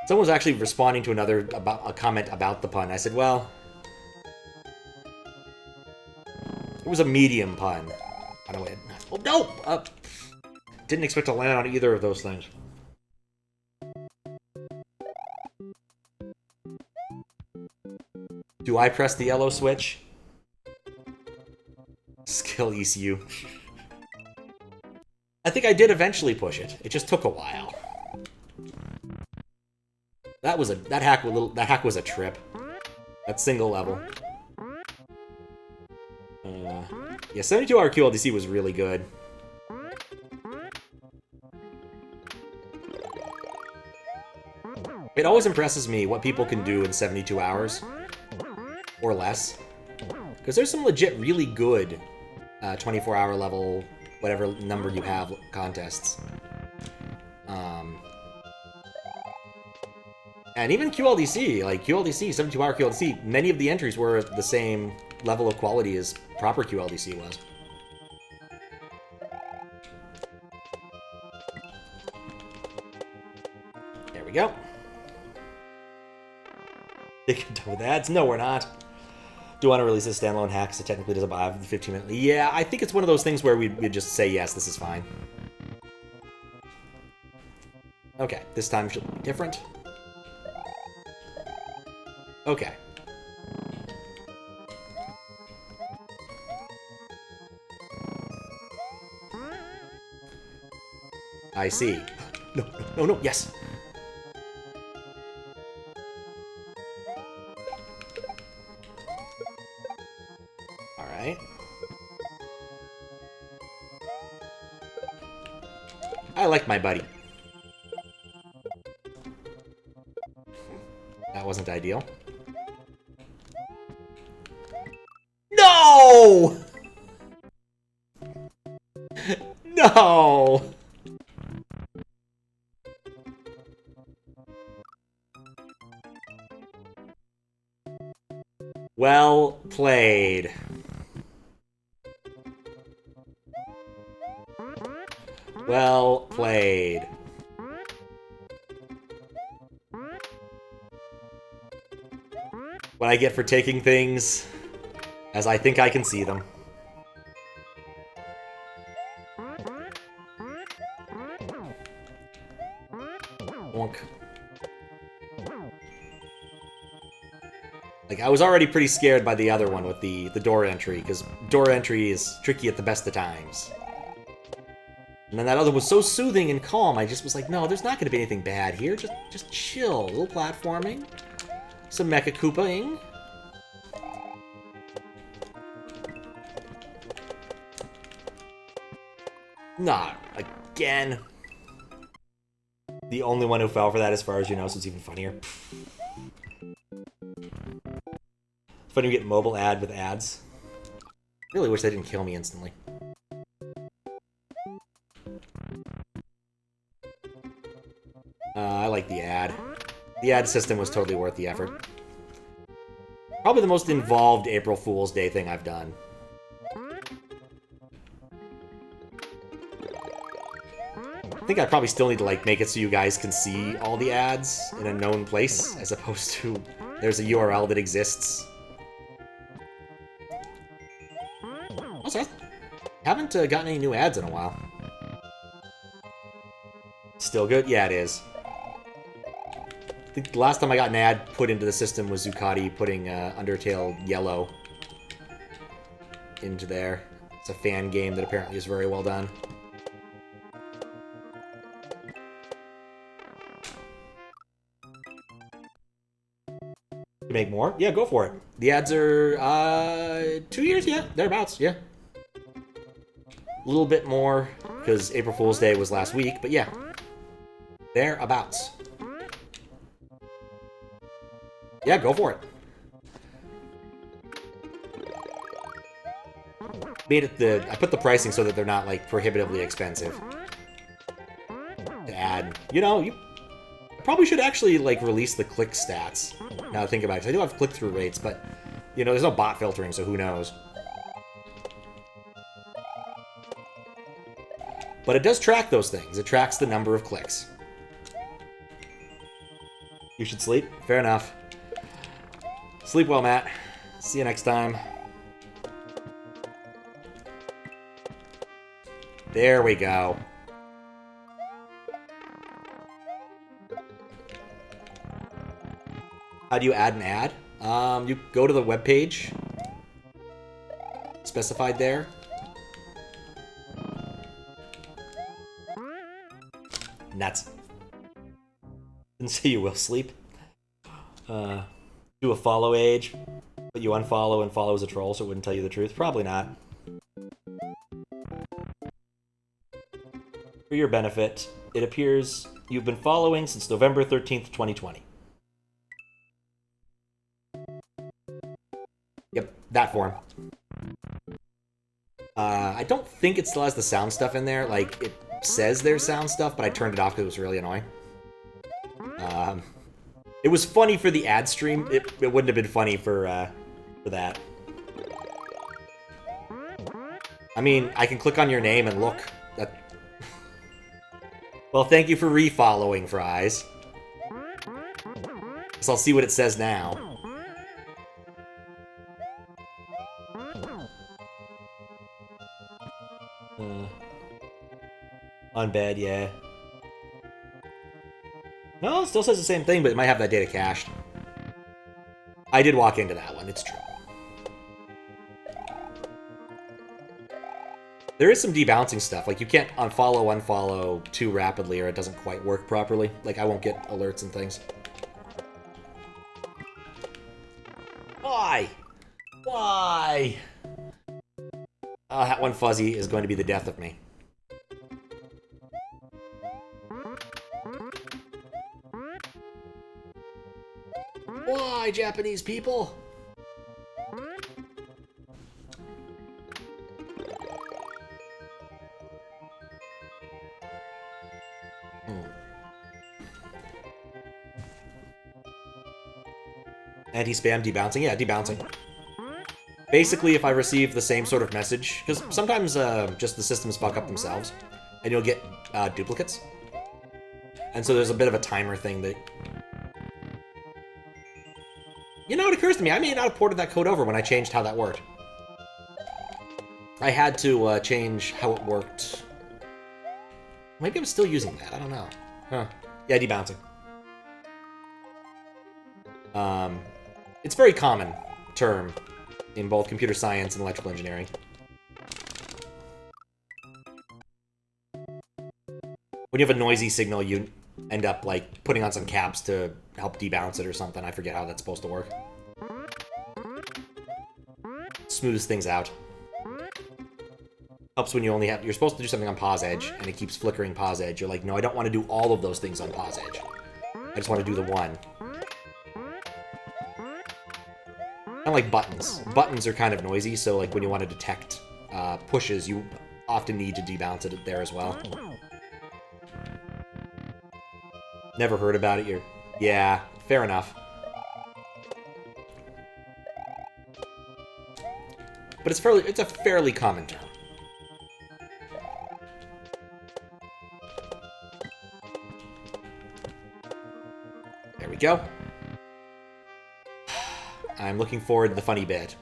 Someone was actually responding to a comment about the pun. I said, well, it was a medium pun. I don't know. Oh no! Didn't expect to land on either of those things. Do I press the yellow switch? Skill ECU. I think I did eventually push it. It just took a while. That hack was a trip. That single level. Yeah, 72-hour QLDC was really good. It always impresses me what people can do in 72 hours. Or less. Because there's some legit really good 24-hour level, whatever number you have, contests. And even QLDC, like QLDC, 72-hour QLDC, many of the entries were the same level of quality as proper QLDC was. There we go. They can do with ads? No, we're not. Do you want to release a standalone hack so it technically doesn't buy the 15-minute? Yeah, I think it's one of those things where we'd just say, yes, this is fine. Okay, this time should be different. Okay. I see. No, no, no, no, yes! Alright. I like my buddy. That wasn't ideal. No! No! Well played. Well played. What I get for taking things as I think I can see them. Bonk. Like, I was already pretty scared by the other one with the door entry, because door entry is tricky at the best of times. And then that other was so soothing and calm, I just was like, no, there's not going to be anything bad here. Just chill. A little platforming. Some Mecha Koopa-ing. Not again. The only one who fell for that, as far as you know, so it's even funnier. Funny we get mobile ad with ads. Really wish they didn't kill me instantly. I like the ad. The ad system was totally worth the effort. Probably the most involved April Fool's Day thing I've done. I think I probably still need to like make it so you guys can see all the ads in a known place, as opposed to there's a URL that exists. Also, I haven't gotten any new ads in a while. Still good? Yeah, it is. I think the last time I got an ad put into the system was Zuccotti putting Undertale Yellow into there. It's a fan game that apparently is very well done. Make more? Yeah, go for it. The ads are 2 years, yeah, thereabouts, yeah. A little bit more because April Fool's Day was last week, but yeah, thereabouts. Yeah, go for it. Made it I put the pricing so that they're not like prohibitively expensive to add. You know, I probably should actually like release the click stats. Now that I think about it, 'cause I do have click-through rates, but you know, there's no bot filtering, so who knows? But it does track those things. It tracks the number of clicks. You should sleep. Fair enough. Sleep well, Matt. See you next time. There we go. How do you add an ad? You go to the webpage, specified there. Nuts. Didn't say you will sleep. Do a follow age, but you unfollow and follow as a troll, so it wouldn't tell you the truth. Probably not. For your benefit, it appears you've been following since November 13th, 2020. Yep, that form. I don't think it still has the sound stuff in there. Like, it says there's sound stuff, but I turned it off because it was really annoying. It was funny for the ad stream. It wouldn't have been funny for that. I mean, I can click on your name and look. Well, thank you for re-following, Fries. So I'll see what it says now. On bed, yeah. No, it still says the same thing, but it might have that data cached. I did walk into that one, it's true. There is some debouncing stuff. Like, you can't unfollow too rapidly or it doesn't quite work properly. Like, I won't get alerts and things. Why? Why? Oh, that one fuzzy is going to be the death of me. Why, Japanese people? Anti-spam debouncing? Yeah, debouncing. Basically, if I receive the same sort of message, because sometimes just the systems fuck up themselves, and you'll get duplicates. And so there's a bit of a timer thing that... You know, it occurs to me, I may not have ported that code over when I changed how that worked. I had to change how it worked. Maybe I'm still using that, I don't know. Huh. Yeah, debouncing. It's a very common term in both computer science and electrical engineering. When you have a noisy signal, you end up, like, putting on some caps to help debounce it or something. I forget how that's supposed to work. Smooths things out. Helps when you only have... You're supposed to do something on pause edge, and it keeps flickering pause edge. You're like, no, I don't want to do all of those things on pause edge. I just want to do the one. Kind of like buttons. Buttons are kind of noisy, so like when you want to detect pushes, you often need to debounce it there as well. Never heard about it. Yeah, fair enough. But it's a fairly common term. There we go. I'm looking forward to the funny bit.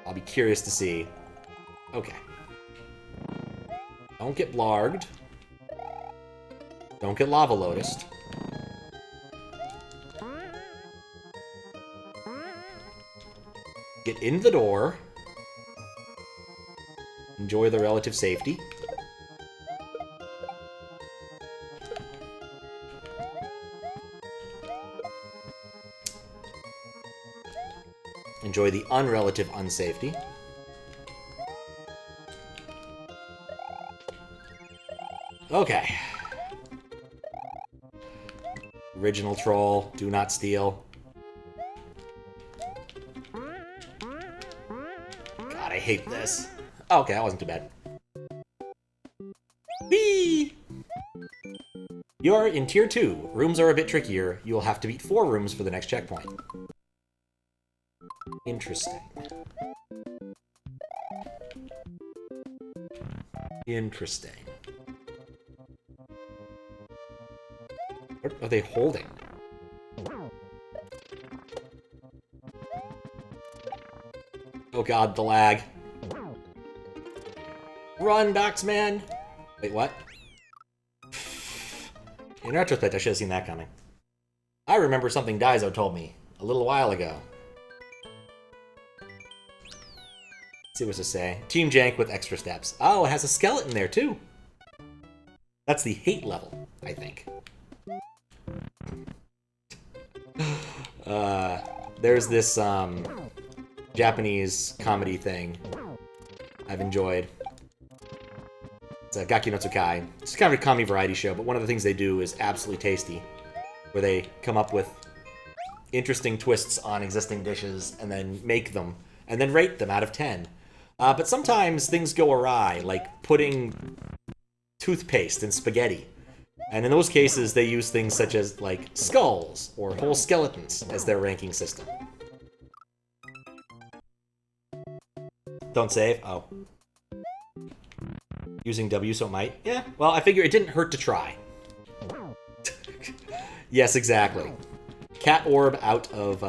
I'll be curious to see. Okay. Don't get blarged. Don't get lava lotused. Get in the door. Enjoy the relative safety. Enjoy the unrelative unsafety. Okay. Original troll, do not steal. God, I hate this. Okay, that wasn't too bad. Whee! You're in Tier 2. Rooms are a bit trickier. You will have to beat 4 rooms for the next checkpoint. Interesting. Interesting. What are they holding? Oh god, the lag. Run, BOXMAN! Wait, what? In retrospect, I should have seen that coming. I remember something Daizo told me a little while ago. see what to say. Team Jank with extra steps. Oh, it has a skeleton there too. That's the hate level, I think. There's this Japanese comedy thing I've enjoyed. It's a Gaki no Tsukai. It's kind of a comedy variety show, but one of the things they do is absolutely tasty, where they come up with interesting twists on existing dishes and then make them, and then rate them out of 10. But sometimes things go awry, like putting toothpaste in spaghetti. And in those cases, they use things such as, like, skulls or whole skeletons as their ranking system. Don't save? Oh. Using W so it might? Yeah, well, I figure it didn't hurt to try. Yes, exactly. Cat orb out of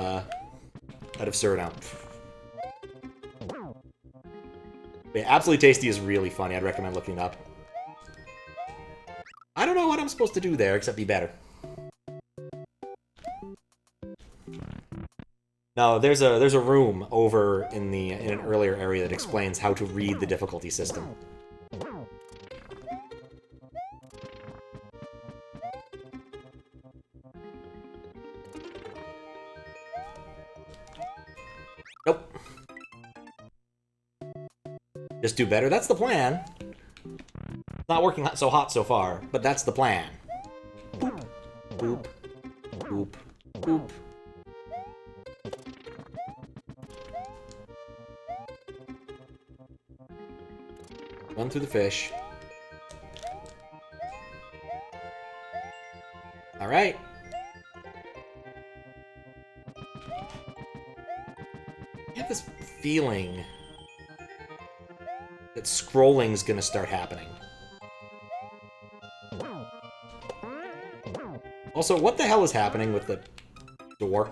Suriname. Yeah, Absolutely Tasty is really funny. I'd recommend looking it up. I don't know what I'm supposed to do there, except be better. No, there's a room over in an earlier area that explains how to read the difficulty system. Nope. Just do better. That's the plan. Not working so hot so far, but that's the plan. Boop, boop, boop, boop. Run through the fish. All right. I have this feeling that scrolling's gonna start happening. Also, what the hell is happening with the door?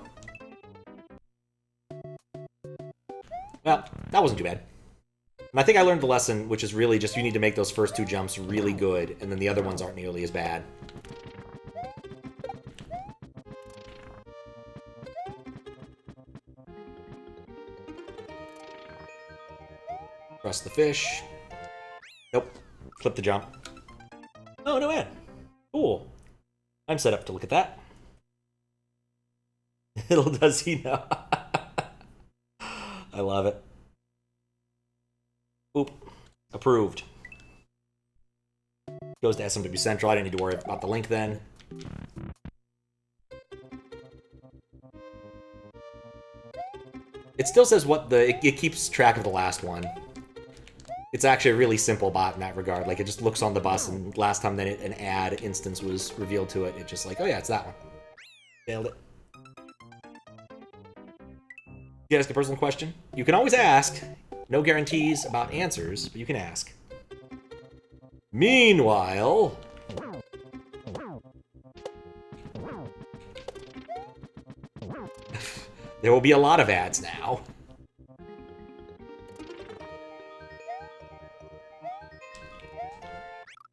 Well, that wasn't too bad. And I think I learned the lesson, which is really just you need to make those first two jumps really good, and then the other ones aren't nearly as bad. Trust the fish. Nope. Flip the jump. Oh, no ad. Cool. I'm set up to look at that. Little does he know. I love it. Oop. Approved. Goes to SMW Central. I didn't need to worry about the link then. It still says what the... It keeps track of the last one. It's actually a really simple bot in that regard. Like, it just looks on the bus, and last time an ad instance was revealed to it, it's just like, oh yeah, it's that one. Nailed it. You ask a personal question? You can always ask. No guarantees about answers, but you can ask. Meanwhile... there will be a lot of ads now.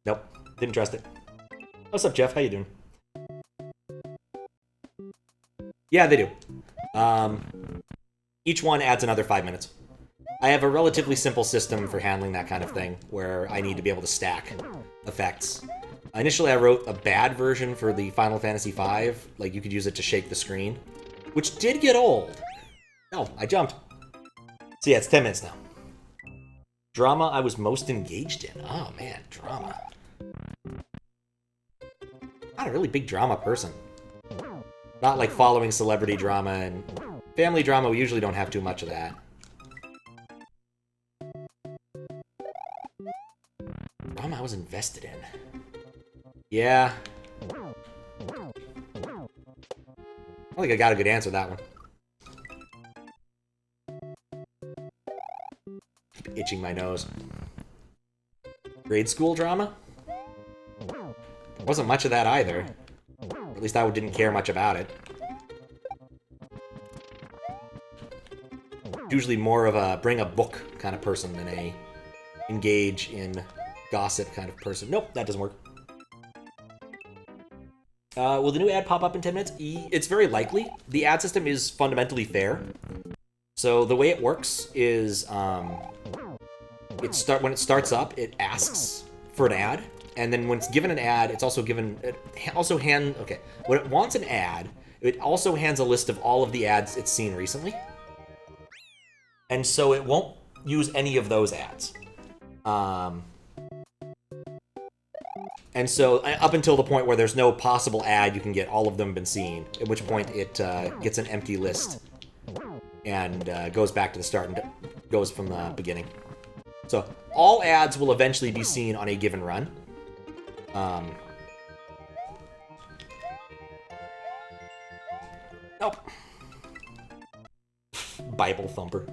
Nope, didn't trust it. What's up, Jeff? How you doing? Yeah, they do. Each one adds another 5 minutes. I have a relatively simple system for handling that kind of thing, where I need to be able to stack effects. Initially, I wrote a bad version for the Final Fantasy V, like you could use it to shake the screen, which did get old. No, I jumped. So yeah, it's 10 minutes now. Drama I was most engaged in. Oh man, drama. Not a really big drama person. Not like following celebrity drama and family drama, we usually don't have too much of that. Drama I was invested in. Yeah. I don't think I got a good answer to that one. Keep itching my nose. Grade school drama? There wasn't much of that either. Or at least I didn't care much about it. Usually more of a bring a book kind of person than a engage in gossip kind of person. Nope, that doesn't work. Will the new ad pop up in 10 minutes? It's very likely. The ad system is fundamentally fair. So the way it works is when it starts up, it asks for an ad, and then when it's given an ad, it's also given when it wants an ad, it also hands a list of all of the ads it's seen recently, and so it won't use any of those ads. And so up until the point where there's no possible ad, you can get all of them been seen, at which point it gets an empty list and goes back to the start and goes from the beginning. So all ads will eventually be seen on a given run. Nope. Bible thumper.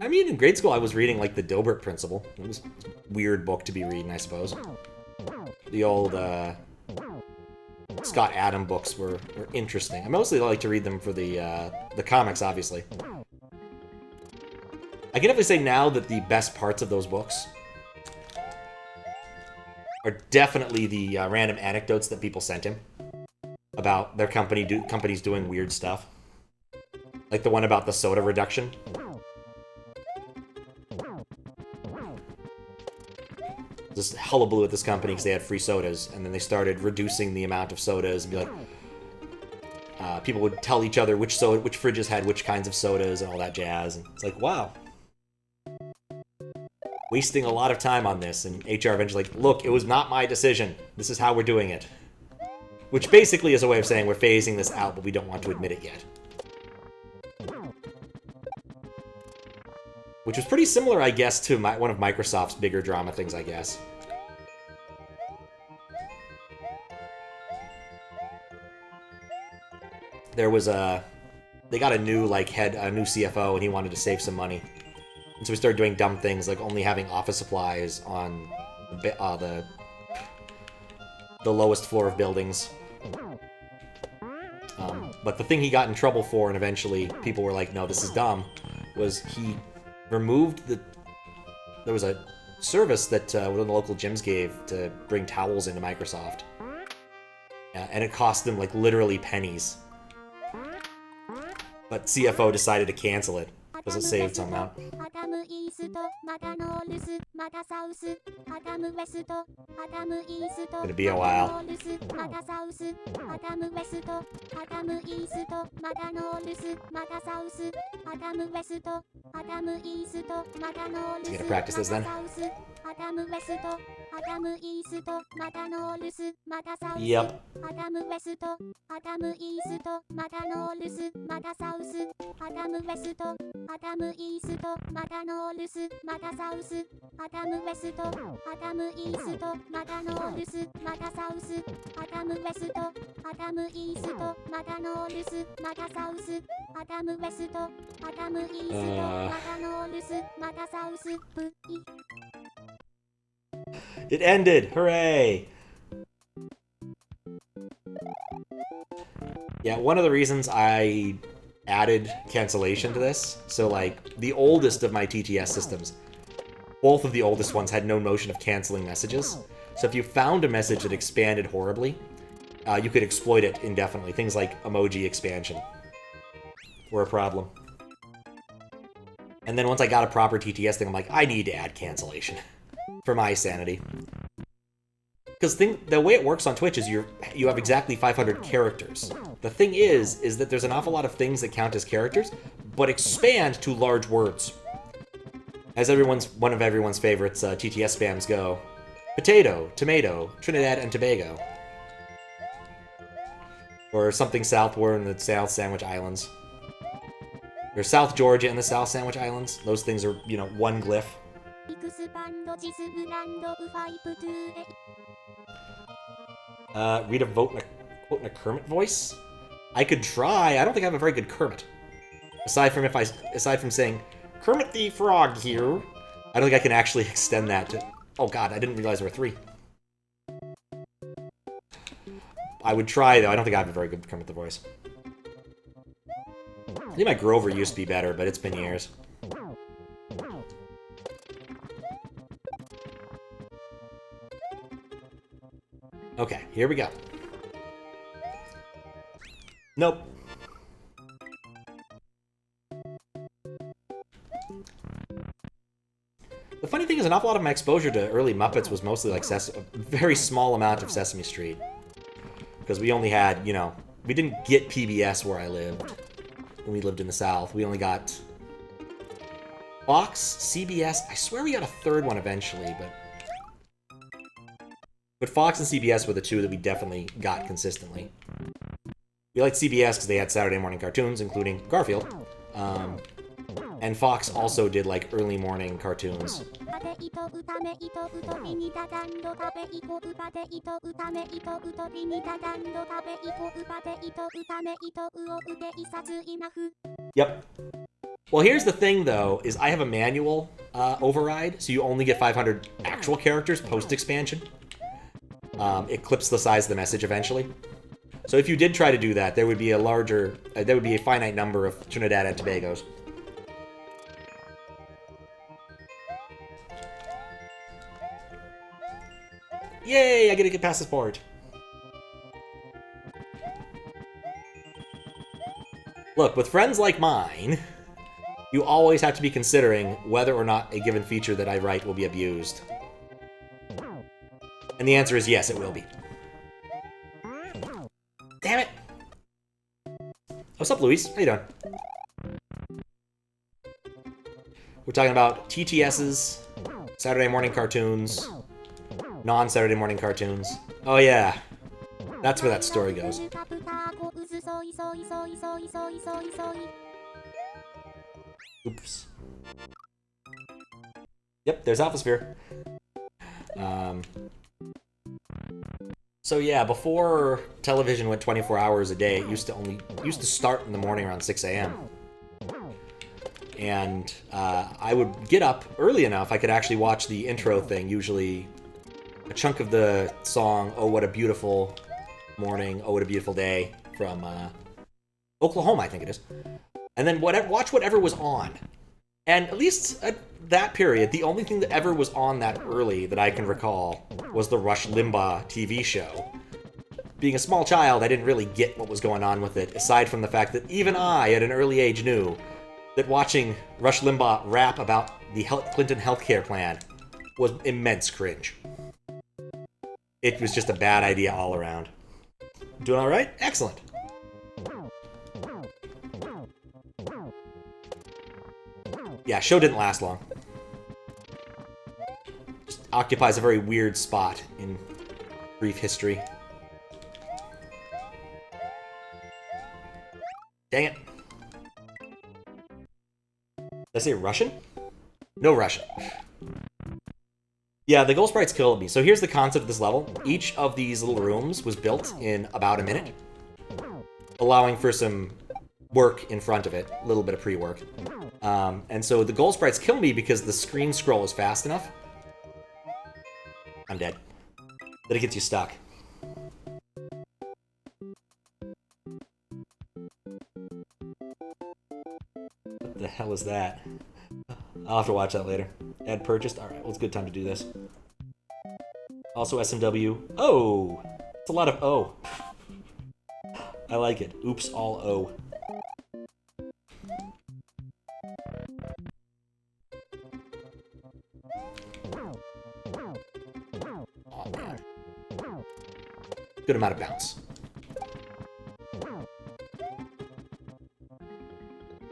I mean, in grade school, I was reading, like, the Dilbert Principle. It was a weird book to be reading, I suppose. The old, Scott Adam books were interesting. I mostly like to read them for the comics, obviously. I can definitely say now that the best parts of those books are definitely the random anecdotes that people sent him about their companies doing weird stuff. Like the one about the soda reduction. This hullabaloo at this company because they had free sodas, and then they started reducing the amount of sodas and be like, people would tell each other which fridges had which kinds of sodas and all that jazz. And it's like, wow. Wasting a lot of time on this, and HR eventually like, look, it was not my decision. This is how we're doing it. Which basically is a way of saying we're phasing this out, but we don't want to admit it yet. Which was pretty similar, I guess, to one of Microsoft's bigger drama things, I guess. There was they got a new, like, a new CFO, and he wanted to save some money. And so we started doing dumb things, like only having office supplies on the lowest floor of buildings. But the thing he got in trouble for, and eventually people were like, no, this is dumb, was he removed there was a service that one of the local gyms gave to bring towels into Microsoft. And it cost them, like, literally pennies. But CFO decided to cancel it, because it saved some amount. Gonna be a while. You gonna practice this then? Yep. It ended! Hooray! Yeah, one of the reasons I added cancellation to this, so like, the oldest of my TTS systems, both of the oldest ones had no notion of canceling messages. So if you found a message that expanded horribly, you could exploit it indefinitely. Things like emoji expansion were a problem. And then once I got a proper TTS thing, I'm like, I need to add cancellation for my sanity. Because the way it works on Twitch is you have exactly 500 characters. The thing is that there's an awful lot of things that count as characters, but expand to large words. As one of everyone's favorites TTS spams go, potato, tomato, Trinidad and Tobago. Or something southward in the South Sandwich Islands. Or South Georgia and the South Sandwich Islands. Those things are, you know, one glyph. Read a quote in a Kermit voice? I could try. I don't think I have a very good Kermit. Aside from saying, Kermit the Frog here, I don't think I can actually extend that to... Oh god, I didn't realize there were 3. I would try, though. I don't think I have a very good Kermit the voice. I think my Grover used to be better, but it's been years. Okay, here we go. Nope. The The funny thing is, an awful lot of my exposure to early Muppets was mostly like a very small amount of Sesame Street. Because we only had, you know, we didn't get PBS where I lived. When we lived in the South. We only got Fox, CBS. I swear we got a third one eventually, but Fox and CBS were the two that we definitely got consistently. We liked CBS because they had Saturday morning cartoons, including Garfield. And Fox also did, like, early morning cartoons. Yep. Well, here's the thing, though, is I have a manual override, so you only get 500 actual characters post-expansion. It clips the size of the message eventually. So if you did try to do that, there would be a finite number of Trinidad and Tobagos. Yay, I get to get past this board. Look, with friends like mine, you always have to be considering whether or not a given feature that I write will be abused. And the answer is yes, it will be. Damn it! What's up, Luis? How you doing? We're talking about TTS's, Saturday morning cartoons, non-Saturday morning cartoons. Oh yeah, that's where that story goes. Oops. Yep, there's Alphasphere. So yeah, before television went 24 hours a day, it used to start in the morning around 6 a.m. And I would get up early enough I could actually watch the intro thing, usually a chunk of the song, Oh What a Beautiful Morning, Oh What a Beautiful Day, from Oklahoma, I think it is. And then watch whatever was on. And at least at that period, the only thing that ever was on that early that I can recall was the Rush Limbaugh TV show. Being a small child, I didn't really get what was going on with it, aside from the fact that even I, at an early age, knew that watching Rush Limbaugh rap about the Clinton healthcare plan was immense cringe. It was just a bad idea all around. Doing all right? Excellent. Yeah, show didn't last long. Just occupies a very weird spot in brief history. Dang it. Did I say Russian? No Russian. Yeah, the gold sprites killed me. So here's the concept of this level. Each of these little rooms was built in about a minute, allowing for some work in front of it, a little bit of pre-work. And so the gold sprites kill me because the screen scroll is fast enough. I'm dead. Then it gets you stuck. What the hell is that? I'll have to watch that later. Add purchased? Alright, well, it's a good time to do this. Also SMW. Oh! It's a lot of O. I like it. Oops, all O. Oh, man. Good amount of bounce.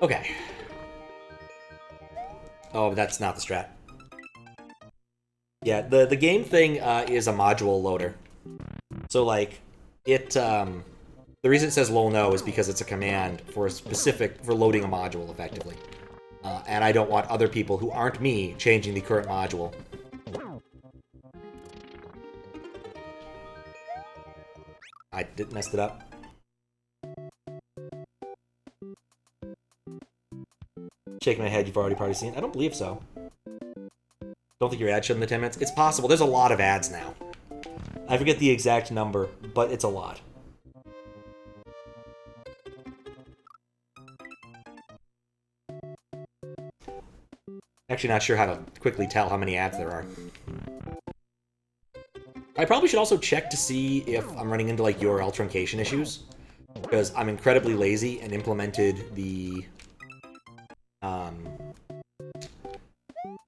Okay. Oh, that's not the strat. Yeah, the game thing is a module loader. So, like, it, the reason it says lol no is because it's a command for loading a module, effectively. And I don't want other people who aren't me changing the current module. I messed it up. Shaking my head, you've already seen. I don't believe so. Don't think your ad showed in the 10 minutes. It's possible. There's a lot of ads now. I forget the exact number, but it's a lot. Actually not sure how to quickly tell how many ads there are. I probably should also check to see if I'm running into, like, URL truncation issues. Because I'm incredibly lazy and implemented the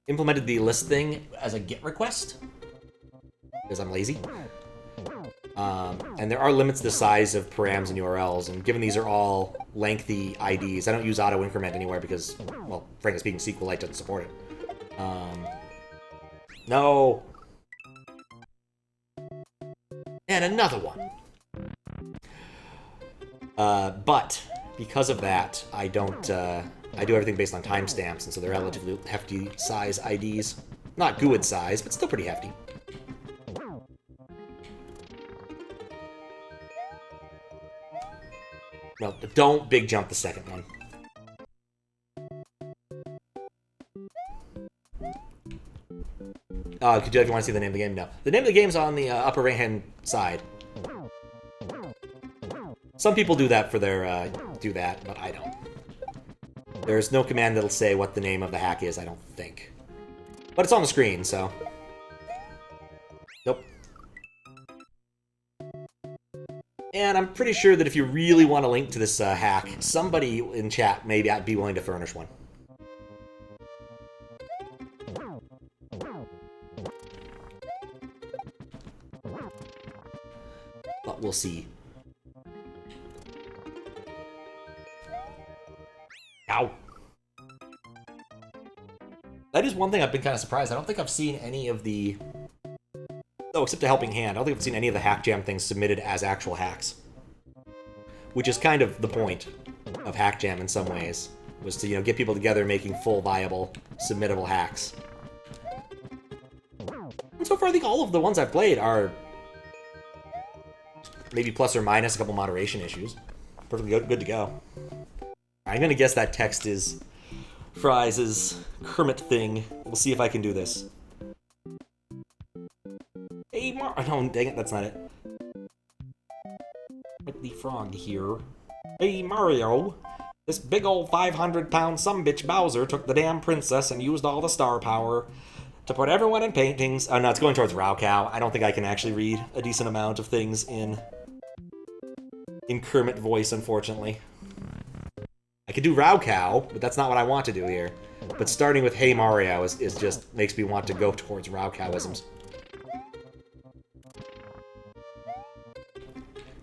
implemented the list thing as a GET request, because I'm lazy. And there are limits to the size of params and URLs, and given these are all lengthy IDs, I don't use auto-increment anywhere because, well, frankly speaking, SQLite doesn't support it. No! And another one! But, because of that, I don't, I do everything based on timestamps, and so they're relatively hefty size IDs. Not GUID size, but still pretty hefty. No, don't big jump the second one. Could you, if you want to see the name of the game? No. The name of the game's on the upper right-hand side. Some people do that for their, do that, but I don't. There's no command that'll say what the name of the hack is, I don't think. But it's on the screen, so... Nope. And I'm pretty sure that if you really want to link to this hack, somebody in chat may be willing to furnish one. But we'll see. Ow. That is one thing I've been kind of surprised. I don't think I've seen any of the... Oh, except a helping hand. I don't think I've seen any of the Hackjam things submitted as actual hacks. Which is kind of the point of Hackjam in some ways. Was to, you know, get people together making full, viable, submittable hacks. And so far, I think all of the ones I've played are... maybe plus or minus a couple moderation issues. Perfectly good to go. I'm gonna guess that text is Fries' Kermit thing. We'll see if I can do this. Hey, no, dang it, that's not it. With the frog here. Hey, Mario. This big old 500-pound sumbitch Bowser took the damn princess and used all the star power to put everyone in paintings. Oh, no, it's going towards Raocow. I don't think I can actually read a decent amount of things in Kermit voice, unfortunately. I could do Raocow, but that's not what I want to do here. But starting with Hey Mario is just makes me want to go towards Raocowisms.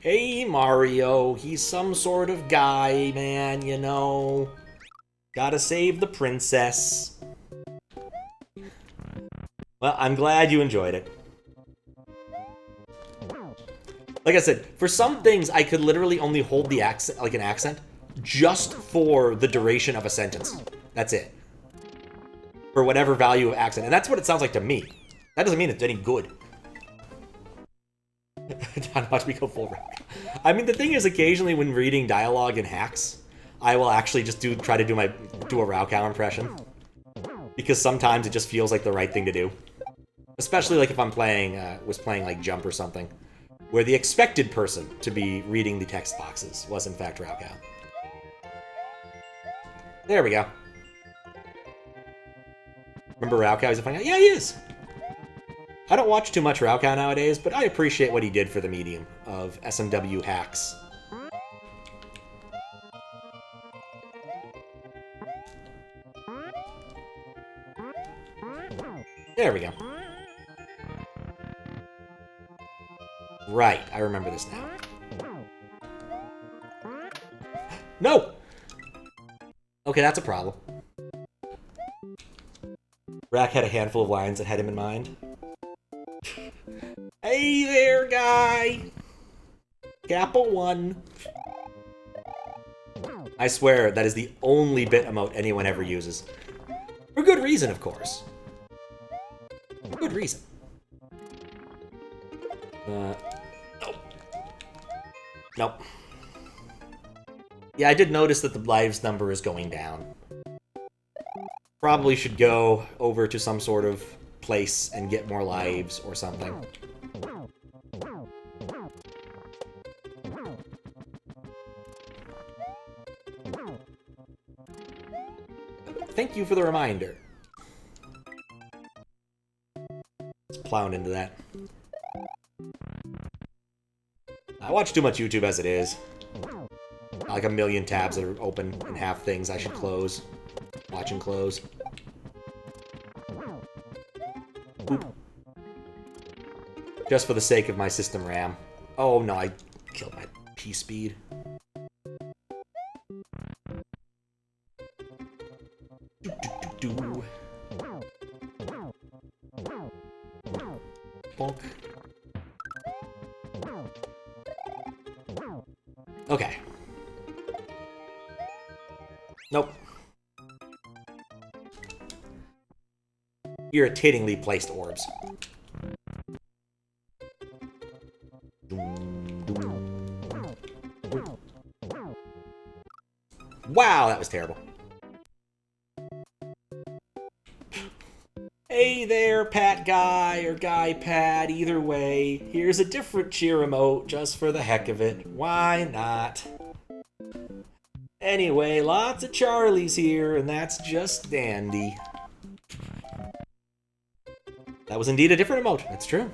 Hey Mario, he's some sort of guy, man, you know. Gotta save the princess. Well, I'm glad you enjoyed it. Like I said, for some things I could literally only hold the accent, like an accent, just for the duration of a sentence. That's it. For whatever value of accent. And that's what it sounds like to me. That doesn't mean it's any good. Don't watch me go full rock. I mean, the thing is, occasionally when reading dialogue in hacks, I will actually just try to do a Raocow impression. Because sometimes it just feels like the right thing to do. Especially like if I'm playing, was playing like Jump or something. Where the expected person to be reading the text boxes was in fact Raocow. There we go. Remember Raocow? He's a funny guy? Yeah, he is! I don't watch too much Raocow nowadays, but I appreciate what he did for the medium of SMW hacks. There we go. Right, I remember this now. No! Okay, that's a problem. Rack had a handful of lines that had him in mind. Hey there, guy! Kappa 1. I swear, that is the only bit emote anyone ever uses. For good reason, of course. Good reason. Nope. Nope. Yeah, I did notice that the lives number is going down. Probably should go over to some sort of place and get more lives or something. Thank you for the reminder. Let's plow into that. I watch too much YouTube as it is. Like a million tabs that are open and have things I should close. Watch and close. Boop. Just for the sake of my system RAM. Oh no, I killed my P-speed. Bonk. Okay. Nope. Irritatingly placed orbs. Wow, that was terrible. Hey there, Pat Guy or Guy Pat, either way. Here's a different cheer emote just for the heck of it. Why not? Anyway, lots of Charlies here, and that's just dandy. That was indeed a different emote, that's true.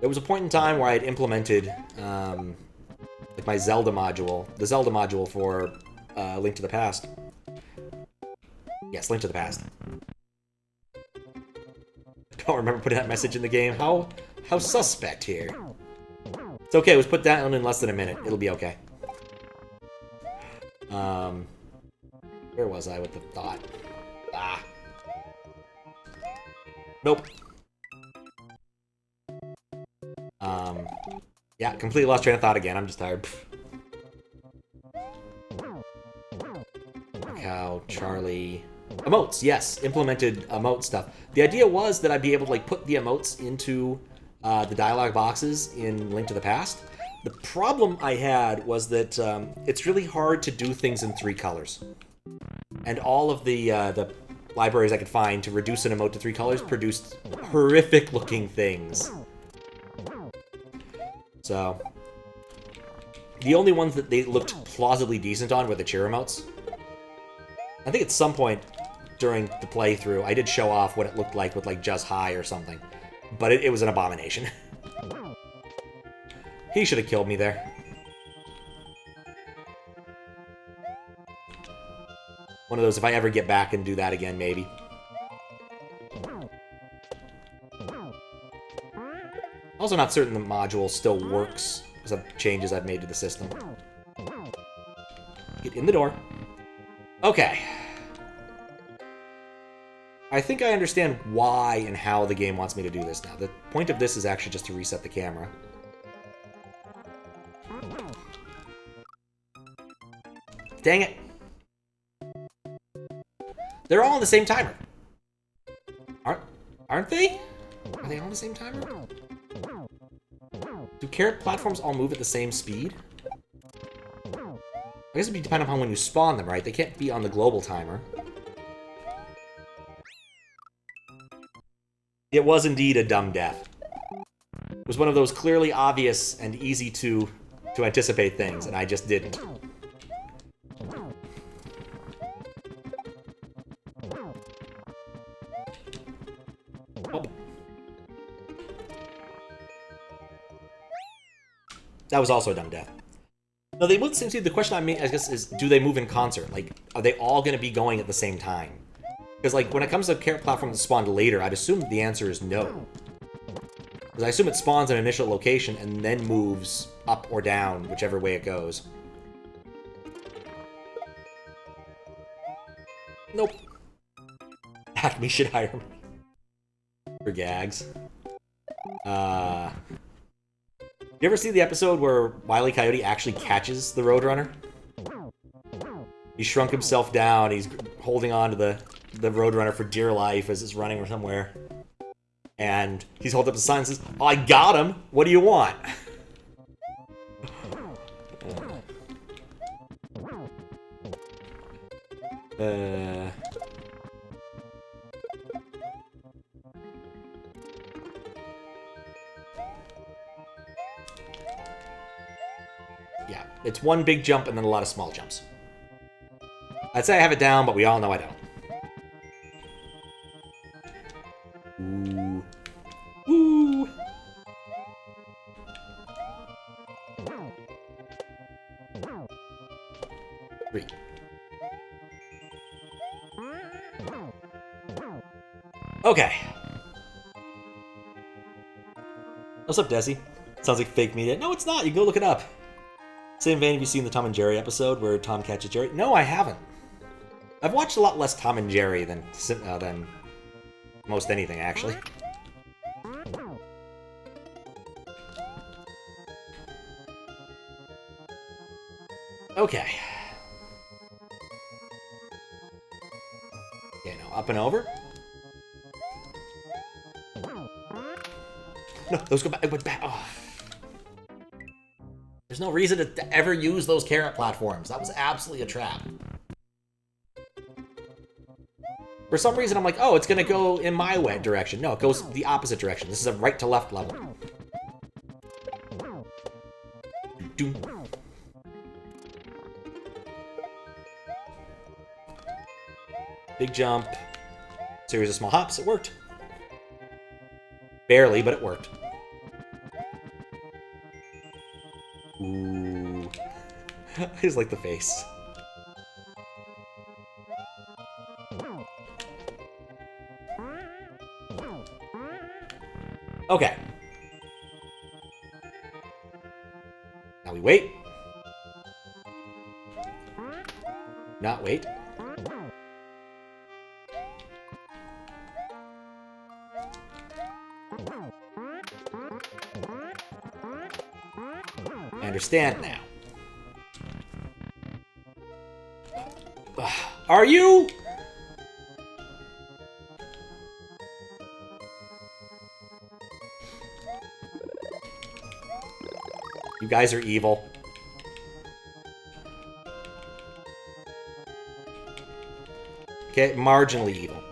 There was a point in time where I had implemented like my Zelda module, the Zelda module for Link to the Past. Yes, Link to the Past. Don't remember putting that message in the game. How suspect here. It's okay, it was put down in less than a minute. It'll be okay. Where was I with the thought? Ah. Nope. Yeah, completely lost train of thought again. I'm just tired. Cow, Charlie... Emotes, yes. Implemented emote stuff. The idea was that I'd be able to, like, put the emotes into the dialogue boxes in Link to the Past. The problem I had was that it's really hard to do things in 3 colors. And all of the libraries I could find to reduce an emote to 3 colors produced horrific-looking things. So, the only ones that they looked plausibly decent on were the cheer emotes. I think at some point during the playthrough, I did show off what it looked like with, like, Just High or something. But it was an abomination. He should have killed me there. One of those, if I ever get back and do that again, maybe. Also not certain the module still works because of changes I've made to the system. Get in the door. Okay. I think I understand why and how the game wants me to do this now. The point of this is actually just to reset the camera. Dang it. They're all on the same timer. Aren't they? Are they all on the same timer? Do carrot platforms all move at the same speed? I guess it'd be dependent upon when you spawn them, right? They can't be on the global timer. It was indeed a dumb death. It was one of those clearly obvious and easy to anticipate things, and I just didn't. Oh. That was also a dumb death. No, they would seem to. The question I guess is, do they move in concert? Like, are they all going to be going at the same time? Because, like, when it comes to carrot platform that spawned later, I'd assume the answer is no. Because I assume it spawns an initial location and then moves up or down, whichever way it goes. Nope. Acme should hire me. For gags. You ever see the episode where Wile E. Coyote actually catches the Roadrunner? He shrunk himself down, he's holding on to the Roadrunner for dear life as it's running somewhere. And he's holding up the sign and says, "Oh, I got him! What do you want?" Yeah, it's one big jump and then a lot of small jumps. I'd say I have it down, but we all know I don't. Ooh. Ooh. Three. Okay. What's up, Desi? Sounds like fake media. No, it's not. You can go look it up. Same vein, have you seen the Tom and Jerry episode where Tom catches Jerry? No, I haven't. I've watched a lot less Tom and Jerry than most anything, actually. Okay. Okay, now up and over. No, those go back. It went back. Oh. There's no reason to ever use those carrot platforms. That was absolutely a trap. For some reason, I'm like, oh, it's going to go in my direction. No, it goes the opposite direction. This is a right to left level. Doom. Big jump. Series of small hops. It worked. Barely, but it worked. Ooh. I just like the face. Okay. Now we wait. Not wait. I understand now. Are you? You guys are evil. Okay, marginally evil.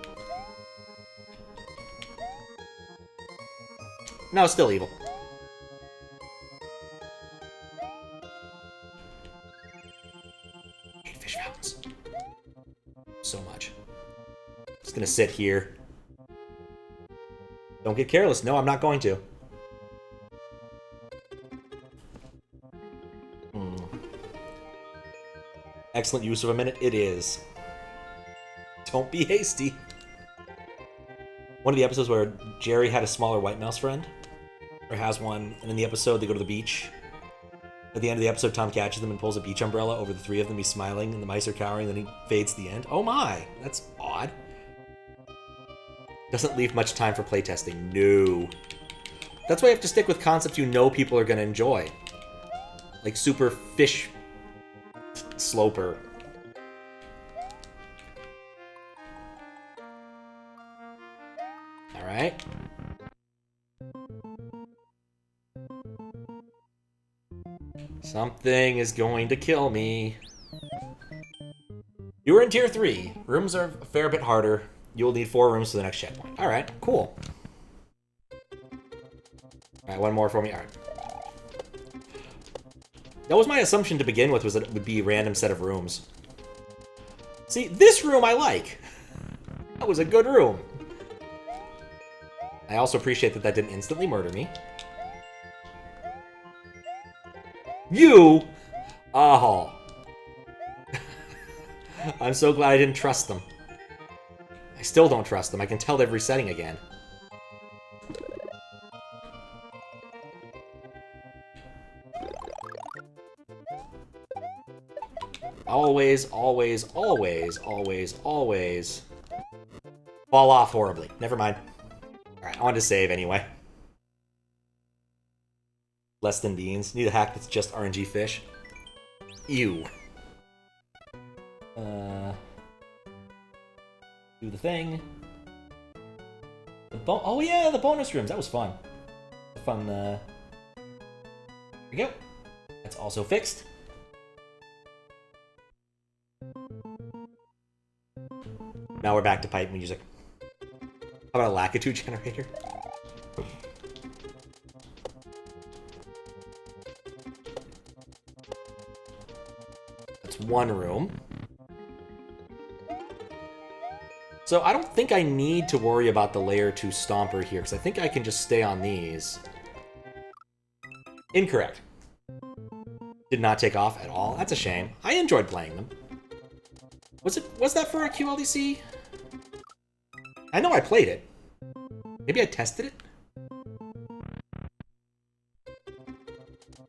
No, still evil. I hate fish fountains. So much. Just gonna sit here. Don't get careless. No, I'm not going to. Excellent use of a minute. It is. Don't be hasty. One of the episodes where Jerry had a smaller white mouse friend, or has one, and in the episode they go to the beach. At the end of the episode, Tom catches them and pulls a beach umbrella over the three of them. He's smiling, and the mice are cowering, and then he fades to the end. Oh my! That's odd. Doesn't leave much time for playtesting. No. That's why you have to stick with concepts you know people are going to enjoy. Like Super Fish Sloper. Alright. Something is going to kill me. You were in Tier 3. Rooms are a fair bit harder. You'll need 4 rooms to the next checkpoint. Alright, cool. Alright, one more for me. Alright. That was my assumption to begin with, was that it would be a random set of rooms. See, this room I like. That was a good room. I also appreciate that that didn't instantly murder me. You! Oh. I'm so glad I didn't trust them. I still don't trust them. I can tell they're resetting again. Always, always, always, always, always fall off horribly. Never mind. Alright, on to save anyway. Less than beans. Need a hack that's just RNG fish. Ew. Do the thing. Oh yeah, the bonus rooms. That was fun. Fun, There we go. That's also fixed. Now we're back to pipe music. How about a Lakitu generator? That's one room. So I don't think I need to worry about the layer 2 stomper here, because I think I can just stay on these. Incorrect. Did not take off at all. That's a shame. I enjoyed playing them. Was that for a QLDC? I know I played it. Maybe I tested it?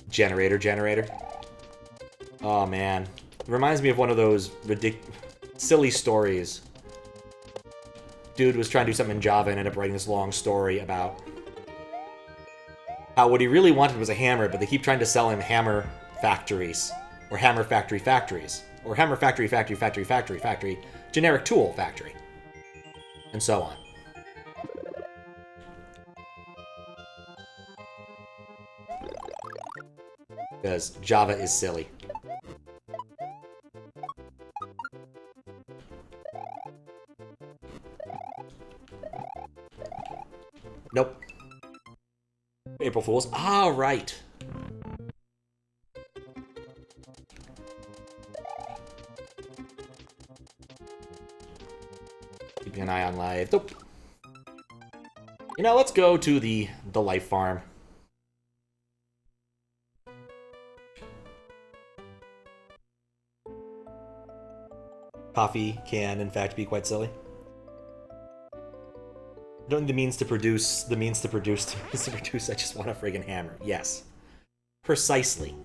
Generator. Oh, man. It reminds me of one of those silly stories. Dude was trying to do something in Java and ended up writing this long story about how what he really wanted was a hammer, but they keep trying to sell him hammer factories, or hammer factory factories, or hammer factory, generic tool factory, and so on. Because Java is silly. Nope. April Fools. Ah, right. Keeping an eye on live. Nope. You know, let's go to the life farm. Coffee can, in fact, be quite silly. Don't need the means to produce, I just want a friggin' hammer. Yes. Precisely.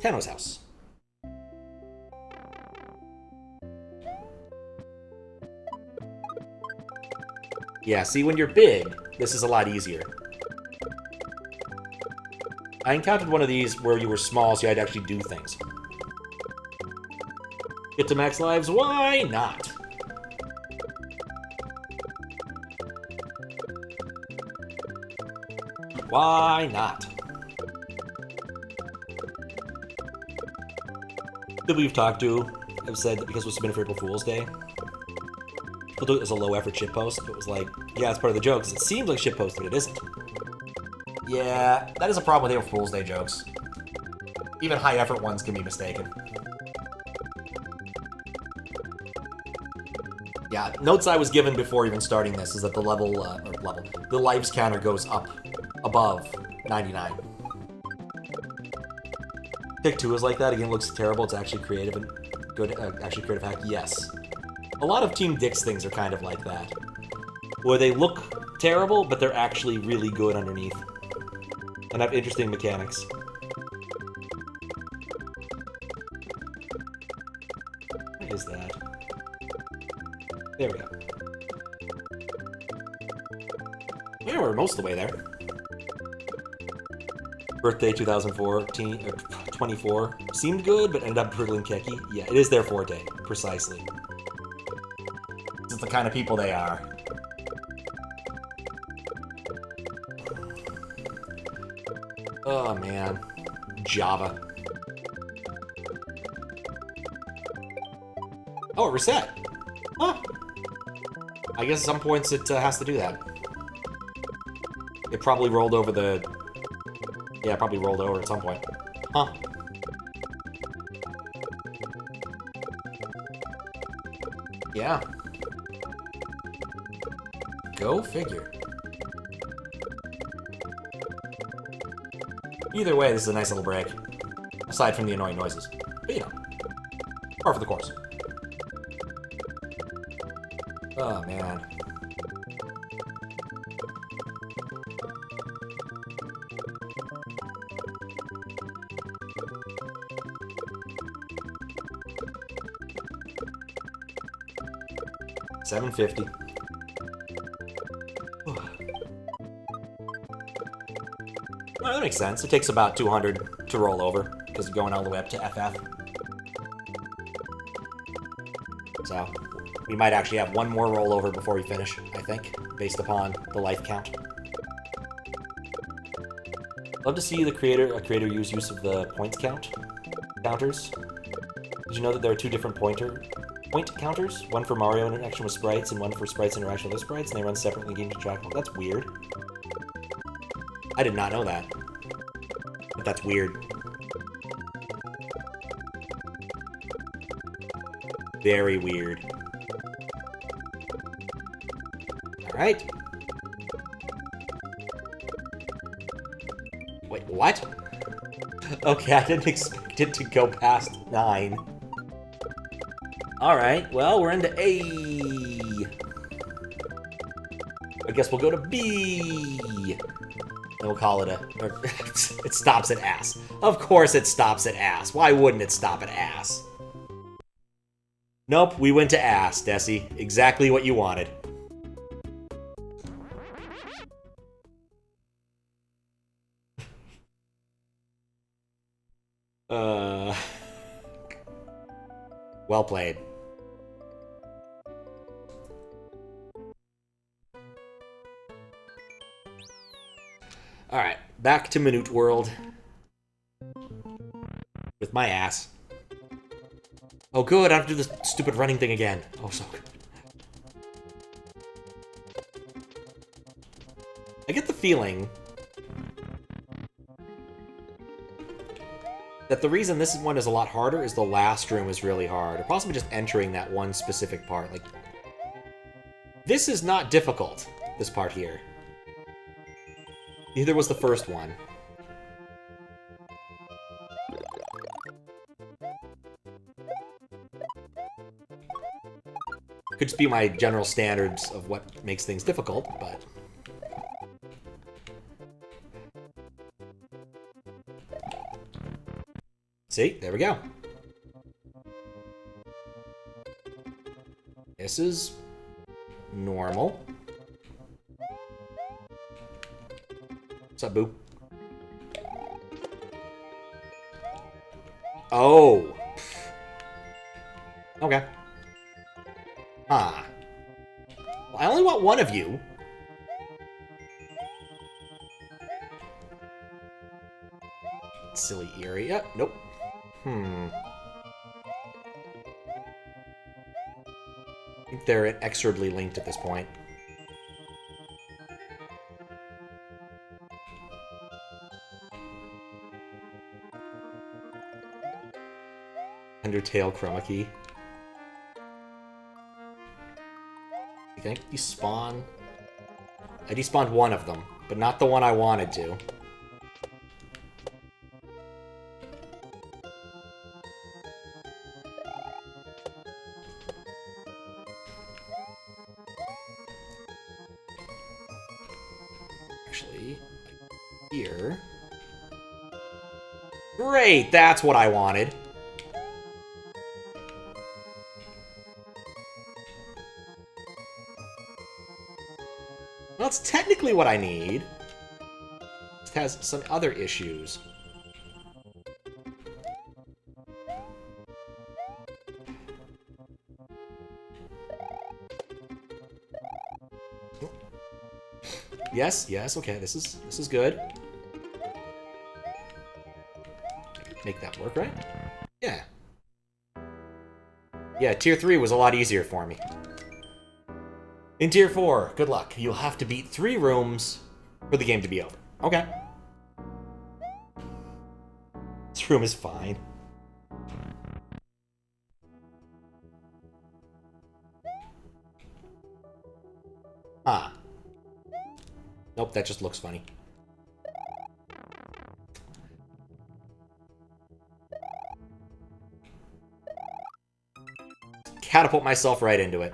Tano's house. Yeah, see, when you're big, this is a lot easier. I encountered one of these where you were small, so you had to actually do things. Get to max lives? Why not? Why not? People we've talked to have said that because it was submitted for April Fool's Day, they'll do it as a low-effort shitpost. It was like, yeah, it's part of the joke, 'cause it seems like shitpost, but it isn't. Yeah, that is a problem with April Fool's Day jokes. Even high-effort ones can be mistaken. Yeah, notes I was given before even starting this is that the the lives counter goes up above 99. Pick 2 is like that. Again, looks terrible. It's actually creative and good. Actually, creative hack. Yes. A lot of Team Dick's things are kind of like that, where they look terrible, but they're actually really good underneath and have interesting mechanics. What is that? There we go. Yeah, we're most of the way there. Birthday 2014, or 24. Seemed good, but ended up hurtling Keki. Yeah, it is their forte. Precisely. This is the kind of people they are. Oh, man. Java. Oh, it reset. Huh. I guess at some points it has to do that. It probably rolled over the... Yeah, it probably rolled over at some point. Huh. Yeah. Go figure. Either way, this is a nice little break. Aside from the annoying noises. But, you know. Par for the course. Oh, man. $750. Oh, that makes sense. It takes about 200 to roll over, because you're going all the way up to FF. So, we might actually have one more rollover before we finish, I think, based upon the life count. Love to see a creator use of the points counters. Did you know that there are two different point counters? One for Mario interaction with sprites and one for sprites interaction with other sprites, and they run separately in the game to track them. That's weird. I did not know that. But that's weird. Very weird. Alright. Wait, what? Okay, I didn't expect it to go past 9. Alright, well, we're into A. I guess we'll go to B. And we'll call it a... Or, it stops at ass. Of course it stops at ass. Why wouldn't it stop at ass? Nope, we went to ass, Desi. Exactly what you wanted. Well played. Alright, back to minuteWORLD. With my ass. Oh good, I don't have to do this stupid running thing again. Oh, so good. I get the feeling that the reason this one is a lot harder is the last room is really hard. Or possibly just entering that one specific part. Like, this is not difficult, this part here. Neither was the first one. Could just be my general standards of what makes things difficult, but... See? There we go. This is... normal. What's up, boo? Oh! Okay. Huh. Well, I only want one of you. Silly area. Nope. I think they're inexorably linked at this point. Undertale chroma key. Can I despawn? I despawned one of them, but not the one I wanted to. Actually, here. Great, that's what I wanted. That's technically what I need. It has some other issues. Yes, yes, okay, this is good. Make that work, right? Yeah. Yeah, Tier 3 was a lot easier for me. In Tier 4, good luck. You'll have to beat 3 rooms for the game to be over. Okay. This room is fine. Ah. Nope, that just looks funny. Catapult myself right into it.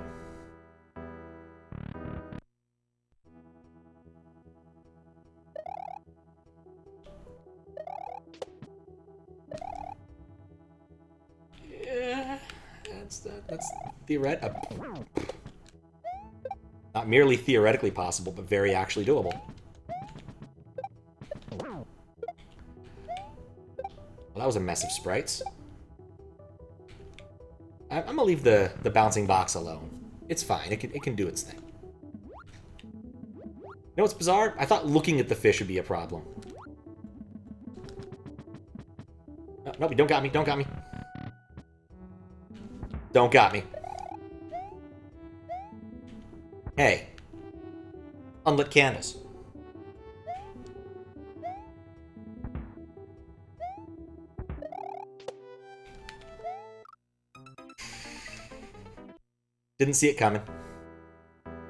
That's theoretical. Not merely theoretically possible, but very actually doable. Well, that was a mess of sprites. I'm gonna leave the bouncing box alone. It's fine. It can do its thing. You know what's bizarre? I thought looking at the fish would be a problem. No, nope, you don't got me. Don't got me. Don't got me. Hey. Unlit candles. Didn't see it coming. It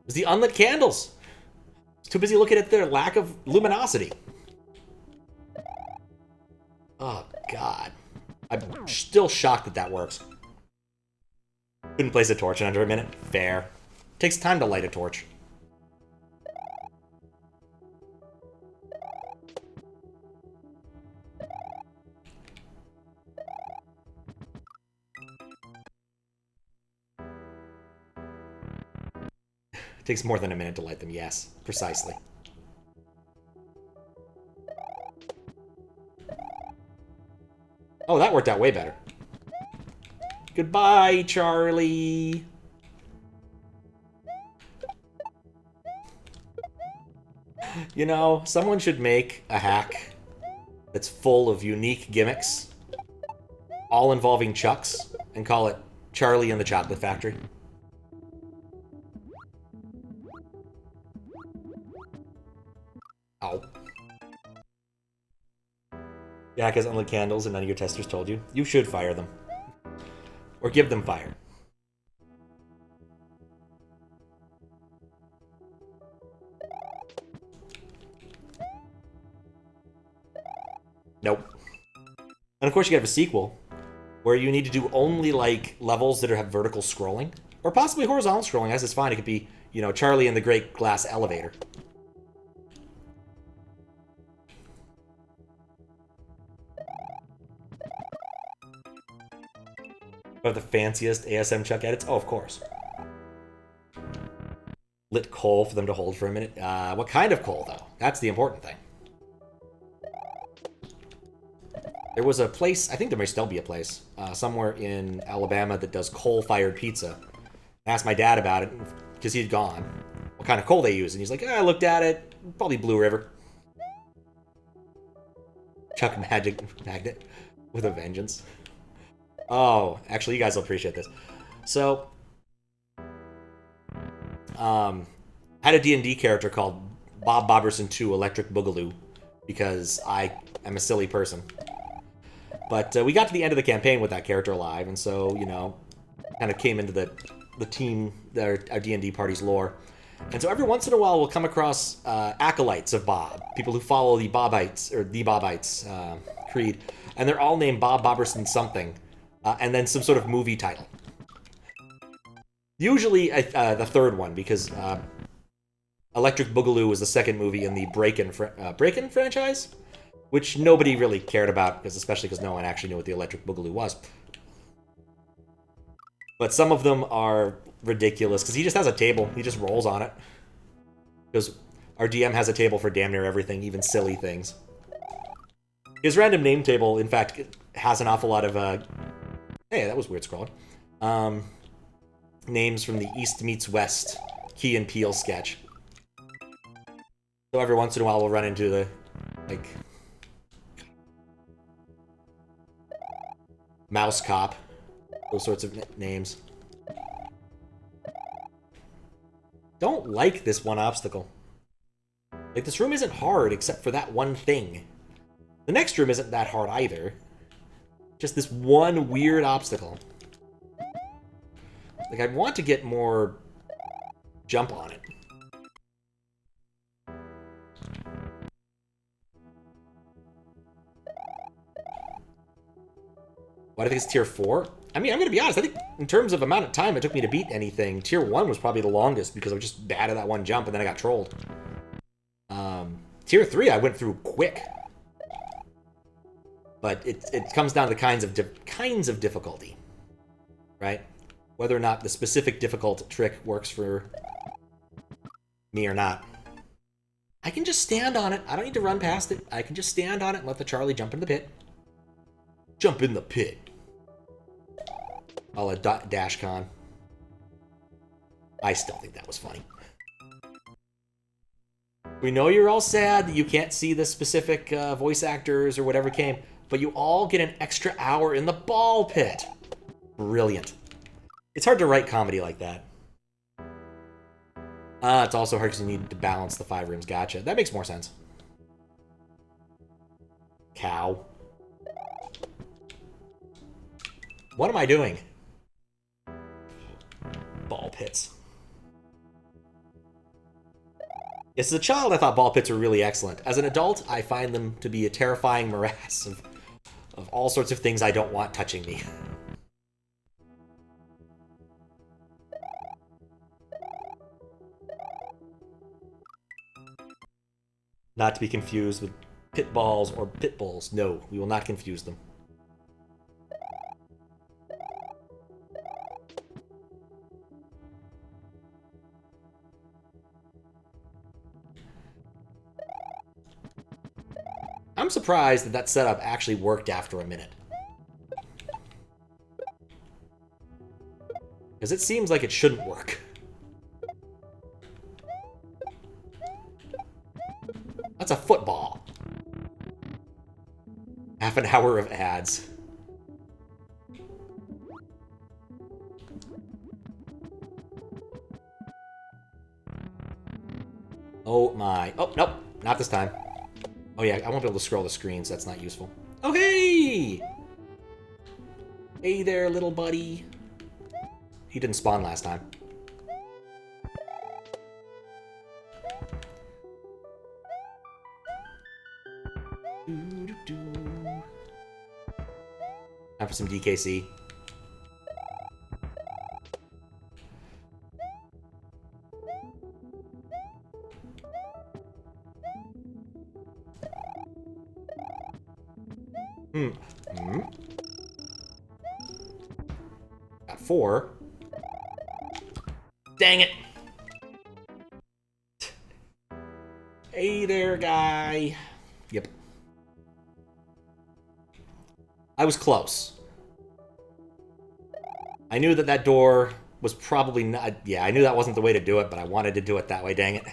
was the unlit candles. I was too busy looking at their lack of luminosity. Oh, God. I'm still shocked that that works. Couldn't place a torch in under a minute. Fair. Takes time to light a torch. Takes more than a minute to light them, yes. Precisely. Oh, that worked out way better. Goodbye, Charlie. You know, someone should make a hack that's full of unique gimmicks, all involving Chucks, and call it Charlie and the Chocolate Factory. Ow. Yak has unlit candles and none of your testers told you. You should fire them. Or give them fire. Nope. And of course you have a sequel, where you need to do only, like, levels that have vertical scrolling. Or possibly horizontal scrolling, as is fine. It could be, you know, Charlie and the Great Glass Elevator. Of the fanciest ASM Chuck edits? Oh, of course. Lit coal for them to hold for a minute. What kind of coal, though? That's the important thing. There was a place, I think there may still be a place, somewhere in Alabama that does coal-fired pizza. I asked my dad about it, because he had gone, what kind of coal they use, and he's like, I looked at it, probably Blue River. Chuck Magnet with a vengeance. Oh, actually, you guys will appreciate this. So, I had a D&D character called Bob Boberson 2 Electric Boogaloo, because I am a silly person. But we got to the end of the campaign with that character alive, and so, you know, kind of came into the team, our D&D party's lore. And so every once in a while we'll come across acolytes of Bob, people who follow the Bobites, or the Bobites creed, and they're all named Bob Boberson something. And then some sort of movie title. Usually the third one, because Electric Boogaloo was the second movie in the Breakin' franchise, which nobody really cared about, especially because no one actually knew what the Electric Boogaloo was. But some of them are ridiculous, because he just has a table. He just rolls on it. Because our DM has a table for damn near everything, even silly things. His random name table, in fact, has an awful lot of... Hey, that was weird scrolling. Names from the East Meets West Key and Peele sketch. So every once in a while we'll run into the, like... Mouse Cop. Those sorts of names. Don't like this one obstacle. Like, this room isn't hard except for that one thing. The next room isn't that hard either. Just this one weird obstacle. Like, I want to get more jump on it. What, I think it's tier 4? I mean, I'm going to be honest. I think in terms of amount of time it took me to beat anything, tier 1 was probably the longest because I was just bad at that one jump and then I got trolled. Tier 3 I went through quick. But it comes down to the kinds of difficulty, right? Whether or not the specific difficult trick works for me or not. I can just stand on it. I don't need to run past it. I can just stand on it and let the Charlie jump in the pit. Jump in the pit. A la DashCon. I still think that was funny. We know you're all sad that you can't see the specific voice actors or whatever came, but you all get an extra hour in the ball pit. Brilliant. It's hard to write comedy like that. It's also hard because you need to balance the 5 rooms. Gotcha. That makes more sense. Cow. What am I doing? Ball pits. As a child, I thought ball pits were really excellent. As an adult, I find them to be a terrifying morass of all sorts of things I don't want touching me. Not to be confused with pit balls or pit bulls. No, we will not confuse them. I'm surprised that that setup actually worked after a minute. Because it seems like it shouldn't work. That's a football. Half an hour of ads. Oh my. Oh, nope. Not this time. Oh yeah, I won't be able to scroll the screen, so that's not useful. Oh hey! Hey there, little buddy. He didn't spawn last time. Time for some DKC. Got 4. Dang it! Hey there, guy. Yep. I was close. I knew that that door was probably not... Yeah, I knew that wasn't the way to do it, but I wanted to do it that way, dang it.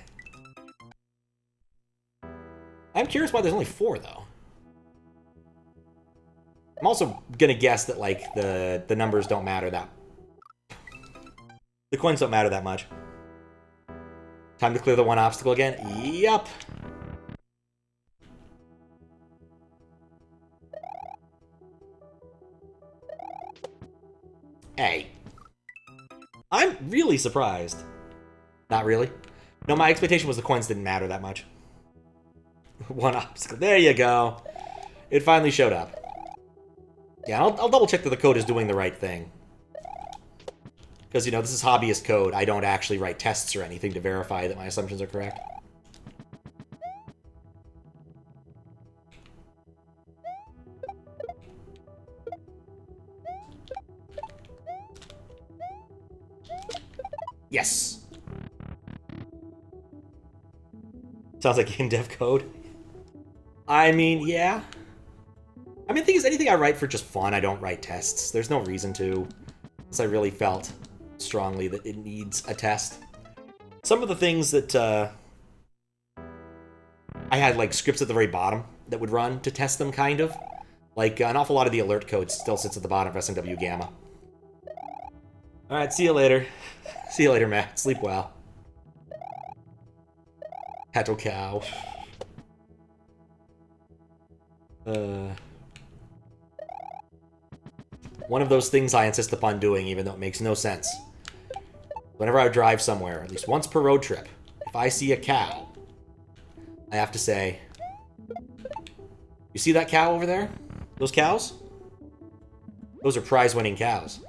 I'm curious why there's only 4, though. I'm also gonna guess that, like, the numbers don't matter that... The coins don't matter that much. Time to clear the one obstacle again? Yup. Hey. I'm really surprised. Not really. No, my expectation was the coins didn't matter that much. One obstacle. There you go. It finally showed up. Yeah, I'll double check that the code is doing the right thing. Because, you know, this is hobbyist code. I don't actually write tests or anything to verify that my assumptions are correct. Yes! Sounds like game dev code. I mean, yeah. I mean, the thing is, anything I write for just fun, I don't write tests. There's no reason to. Unless I really felt strongly that it needs a test. Some of the things that I had, like, scripts at the very bottom that would run to test them, kind of. Like, an awful lot of the alert code still sits at the bottom of SMW Gamma. Alright, see you later. See you later, Matt. Sleep well. Hato cow. One of those things I insist upon doing, even though it makes no sense. Whenever I drive somewhere, at least once per road trip, if I see a cow, I have to say, you see that cow over there? Those cows? Those are prize-winning cows.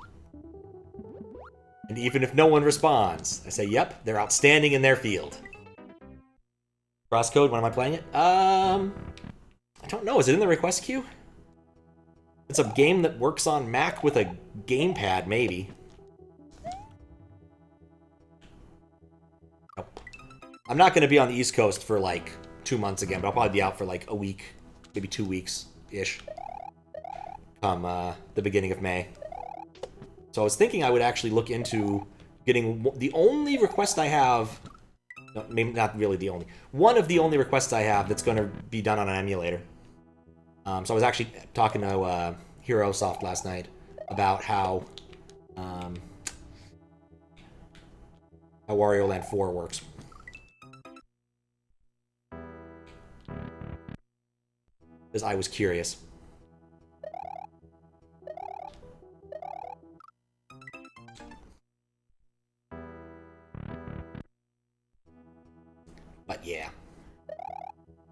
And even if no one responds, I say, yep, they're outstanding in their field. Crosscode, when am I playing it? I don't know. Is it in the request queue? It's a game that works on Mac with a gamepad, maybe. Nope. I'm not going to be on the East Coast for, like, 2 months again, but I'll probably be out for, like, a week, maybe 2 weeks-ish. Come the beginning of May. So I was thinking I would actually look into getting the only request I have... No, maybe not really the only. One of the only requests I have that's going to be done on an emulator. So I was actually talking to HeroSoft last night about how Wario Land 4 works. Because I was curious. But yeah.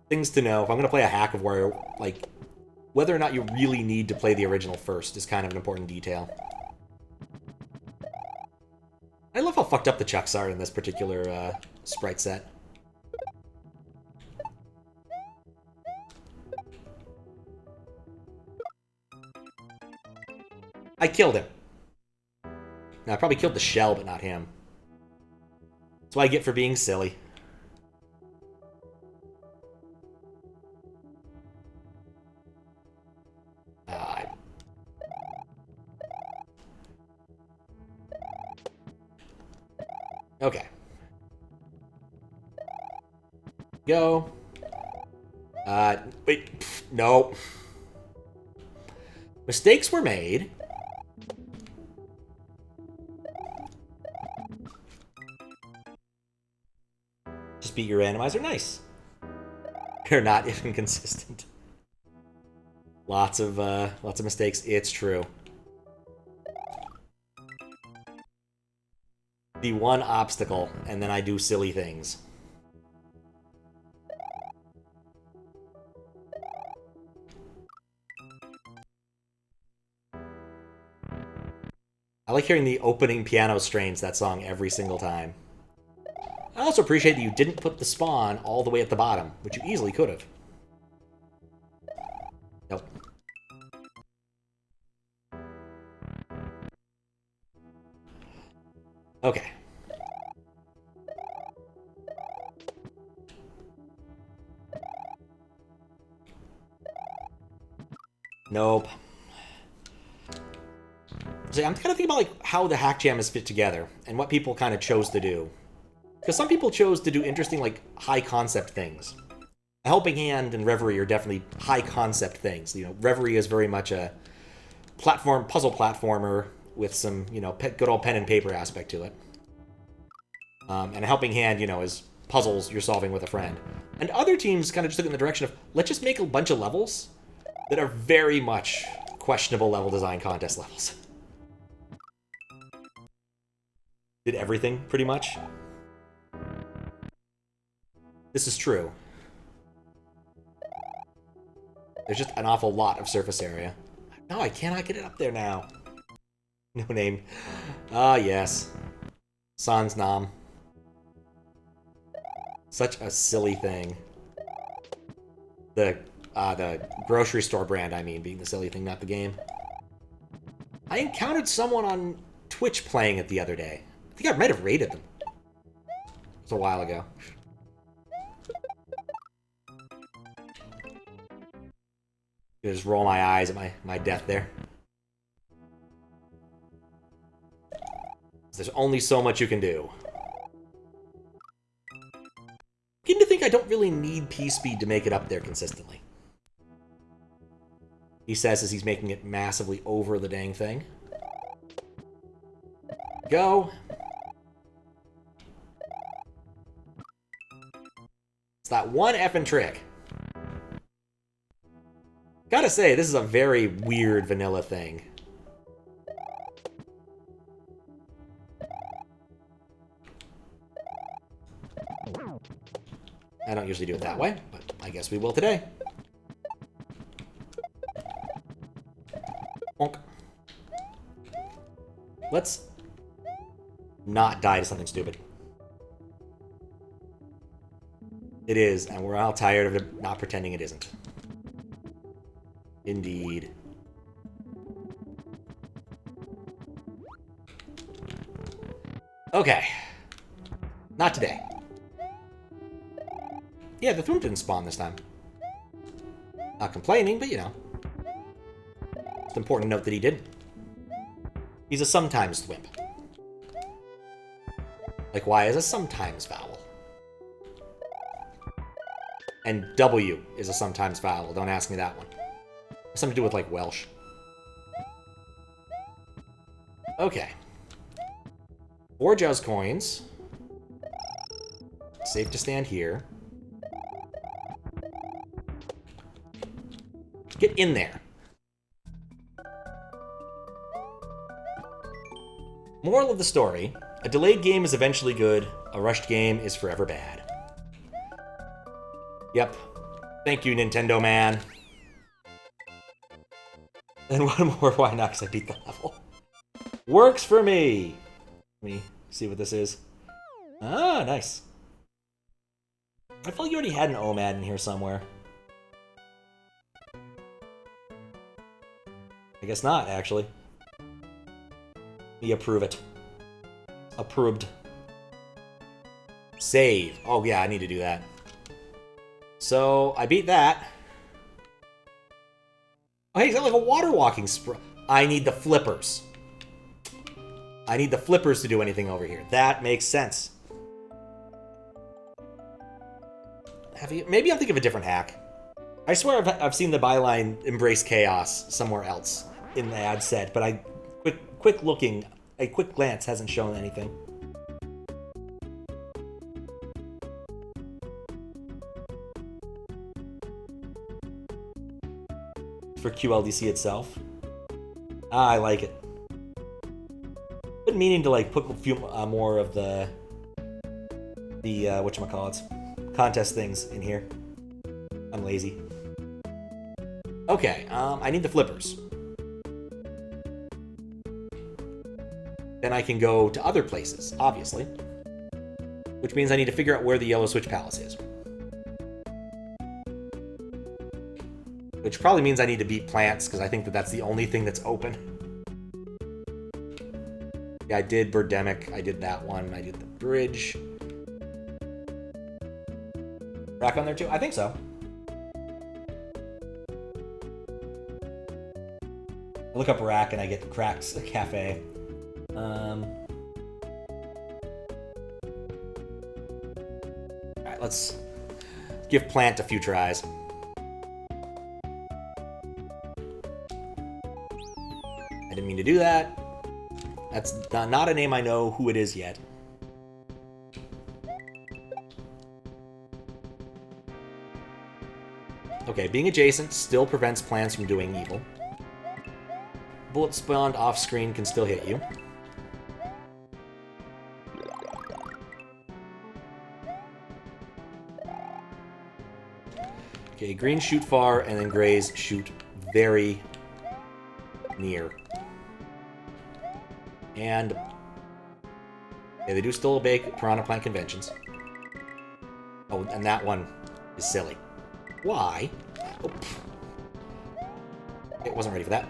Things to know. If I'm going to play a hack of Wario, like, Whether or not you really need to play the original first is kind of an important detail. I love how fucked up the Chucks are in this particular sprite set. I killed him. Now, I probably killed the shell, but not him. That's what I get for being silly. Okay. Go. Wait. No. Mistakes were made. Just beat your randomizer. Nice. They're not even consistent. Lots of mistakes. It's true. The one obstacle, and then I do silly things. I like hearing the opening piano strains that song every single time. I also appreciate that you didn't put the spawn all the way at the bottom, which you easily could have. Nope. Okay. Nope. See, I'm kind of thinking about like how the Hackjam is fit together and what people kind of chose to do. Because some people chose to do interesting, like, high concept things. A Helping Hand and Reverie are definitely high concept things. You know, Reverie is very much a puzzle platformer with some, you know, good old pen and paper aspect to it. And A Helping Hand, you know, is puzzles you're solving with a friend. And other teams kind of just took in the direction of, let's just make a bunch of levels that are very much questionable level design contest levels. Did everything, pretty much. This is true. There's just an awful lot of surface area. No, I cannot get it up there now. No name. Ah, yes. Sans Nam. Such a silly thing. The grocery store brand, I mean, being the silly thing, not the game. I encountered someone on Twitch playing it the other day. I think I might have raided them. It was a while ago. Just roll my eyes at my death there. There's only so much you can do. I'm beginning to think I don't really need P-Speed to make it up there consistently. He says as he's making it massively over the dang thing. Go. It's that one effing trick. Gotta say, this is a very weird vanilla thing. I don't usually do it that way, but I guess we will today. Bonk. Let's not die to something stupid. It is, and we're all tired of it not pretending it isn't. Indeed. Okay. Not today. Yeah, the Thwimp didn't spawn this time. Not complaining, but you know. It's important to note that he didn't. He's a sometimes Thwimp. Like Y is a sometimes vowel. And W is a sometimes vowel. Don't ask me that one. Something to do with, like, Welsh. Okay. 4 Juz coins. Safe to stand here. Get in there. Moral of the story, a delayed game is eventually good, a rushed game is forever bad. Yep. Thank you, Nintendo man. And one more, why not? Because I beat the level. Works for me! Let me see what this is. Ah, nice. I felt like you already had an OMAD in here somewhere. I guess not, actually. Me approve it. Approved. Save. Oh, yeah, I need to do that. So, I beat that. Oh, hey, he's got like a water walking spray. I need the flippers. I need the flippers to do anything over here. That makes sense. Maybe I'm thinking of a different hack. I swear I've seen the byline "Embrace Chaos" somewhere else in the ad set, but a quick glance hasn't shown anything. For QLDC itself. Ah, I like it. Been meaning to like put a few more of the whatchamacallits, contest things in here. I'm lazy. Okay, I need the flippers. Then I can go to other places, obviously. Which means I need to figure out where the Yellow Switch Palace is. Which probably means I need to beat plants, because I think that that's the only thing that's open. Yeah, I did Birdemic. I did that one. I did the bridge. Rack on there too? I think so. I look up Rack and I get Cracked Cafe. Alright, let's give Plant a future eyes. I didn't mean to do that. That's not a name I know who it is yet. Okay, being adjacent still prevents plants from doing evil. Bullet spawned off screen can still hit you. Okay, greens shoot far, and then grays shoot very near. And yeah, they do still obey Piranha Plant conventions. Oh, and that one is silly. Why? Oh. It wasn't ready for that.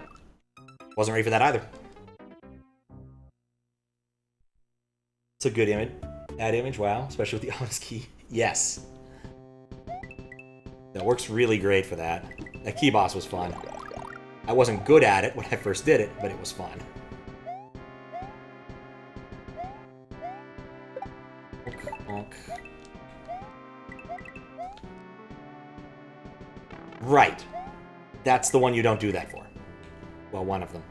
Wasn't ready for that either. It's a good image. Ad image, wow. Especially with the honest key. Yes. That works really great for that. That key boss was fun. I wasn't good at it when I first did it, but it was fun. Right. That's the one you don't do that for. Well, one of them.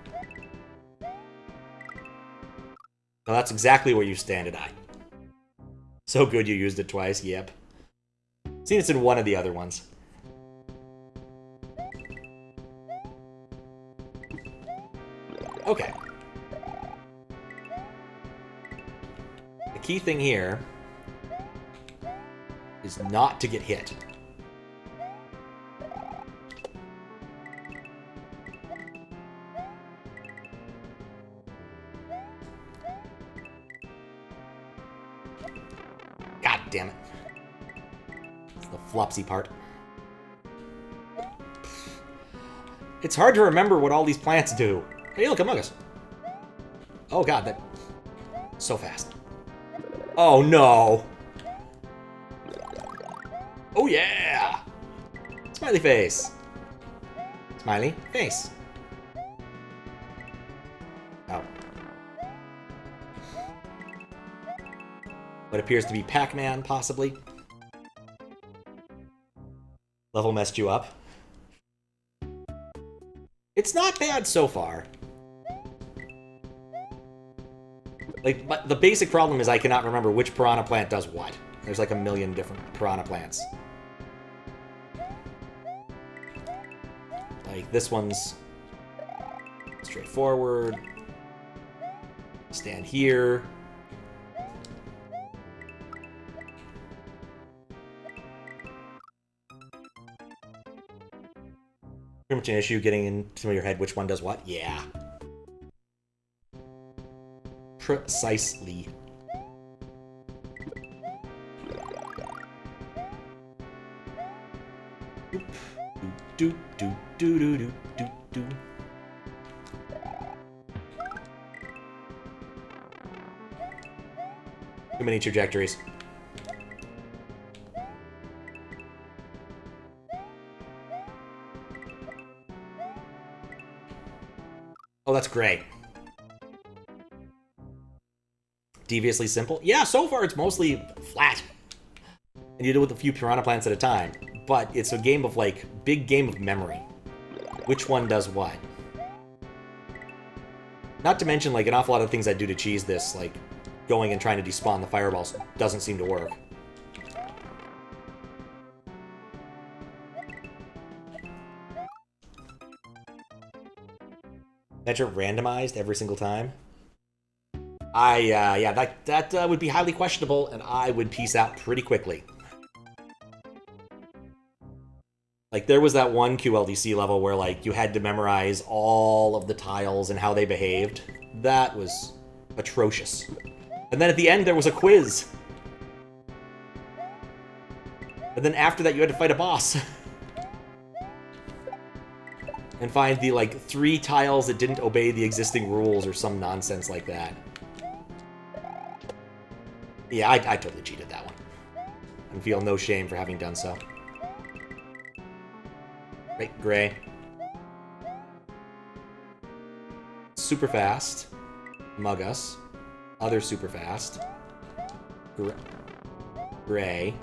Well, that's exactly where you stand at eye. So good you used it twice, yep. Seen it's in one of the other ones. Okay. The key thing here is not to get hit. God damn it. It's the flopsy part. It's hard to remember what all these plants do. Hey, look, Among Us. Oh god, that... so fast. Oh no! Oh yeah! Smiley face. Smiley face. Oh. What appears to be Pac-Man, possibly. Level messed you up. It's not bad so far. Like, but the basic problem is I cannot remember which piranha plant does what. There's like a million different piranha plants. Like, this one's straightforward. Stand here. Pretty much an issue getting into your head which one does what. Yeah. Precisely. Do do do do do do do. Too many trajectories. Oh, that's great. Deviously simple? Yeah, so far it's mostly flat. And you do it with a few piranha plants at a time. But it's a game of, like, big game of memory. Which one does what? Not to mention, like, an awful lot of things I do to cheese this, like, going and trying to despawn the fireballs doesn't seem to work. Measure randomized every single time? Yeah, that would be highly questionable, and I would peace out pretty quickly. Like, there was that one QLDC level where, like, you had to memorize all of the tiles and how they behaved. That was atrocious. And then at the end, there was a quiz. And then after that, you had to fight a boss. And find the, like, 3 tiles that didn't obey the existing rules or some nonsense like that. Yeah, I totally cheated that one. And feel no shame for having done so. Right, gray. Super fast. Mug us. Other super fast. Gray.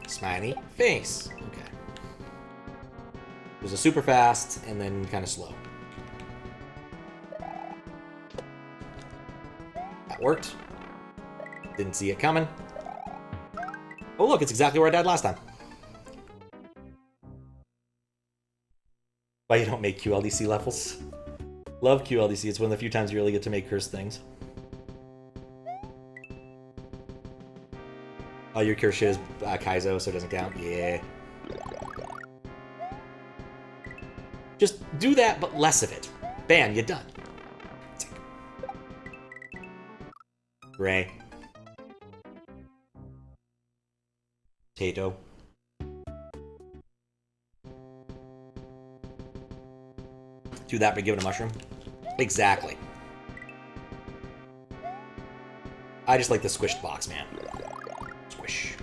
Smiley face. Okay. It was a super fast and then kind of slow. That worked. Didn't see it coming. Oh look, it's exactly where I died last time. Why you don't make QLDC levels? Love QLDC, it's one of the few times you really get to make cursed things. Oh, your curse shit is Kaizo, so it doesn't count? Yeah. Just do that, but less of it. Bam, you're done. Gray. Potato. Do that by giving a mushroom? Exactly. I just like the squished box, man. Squish.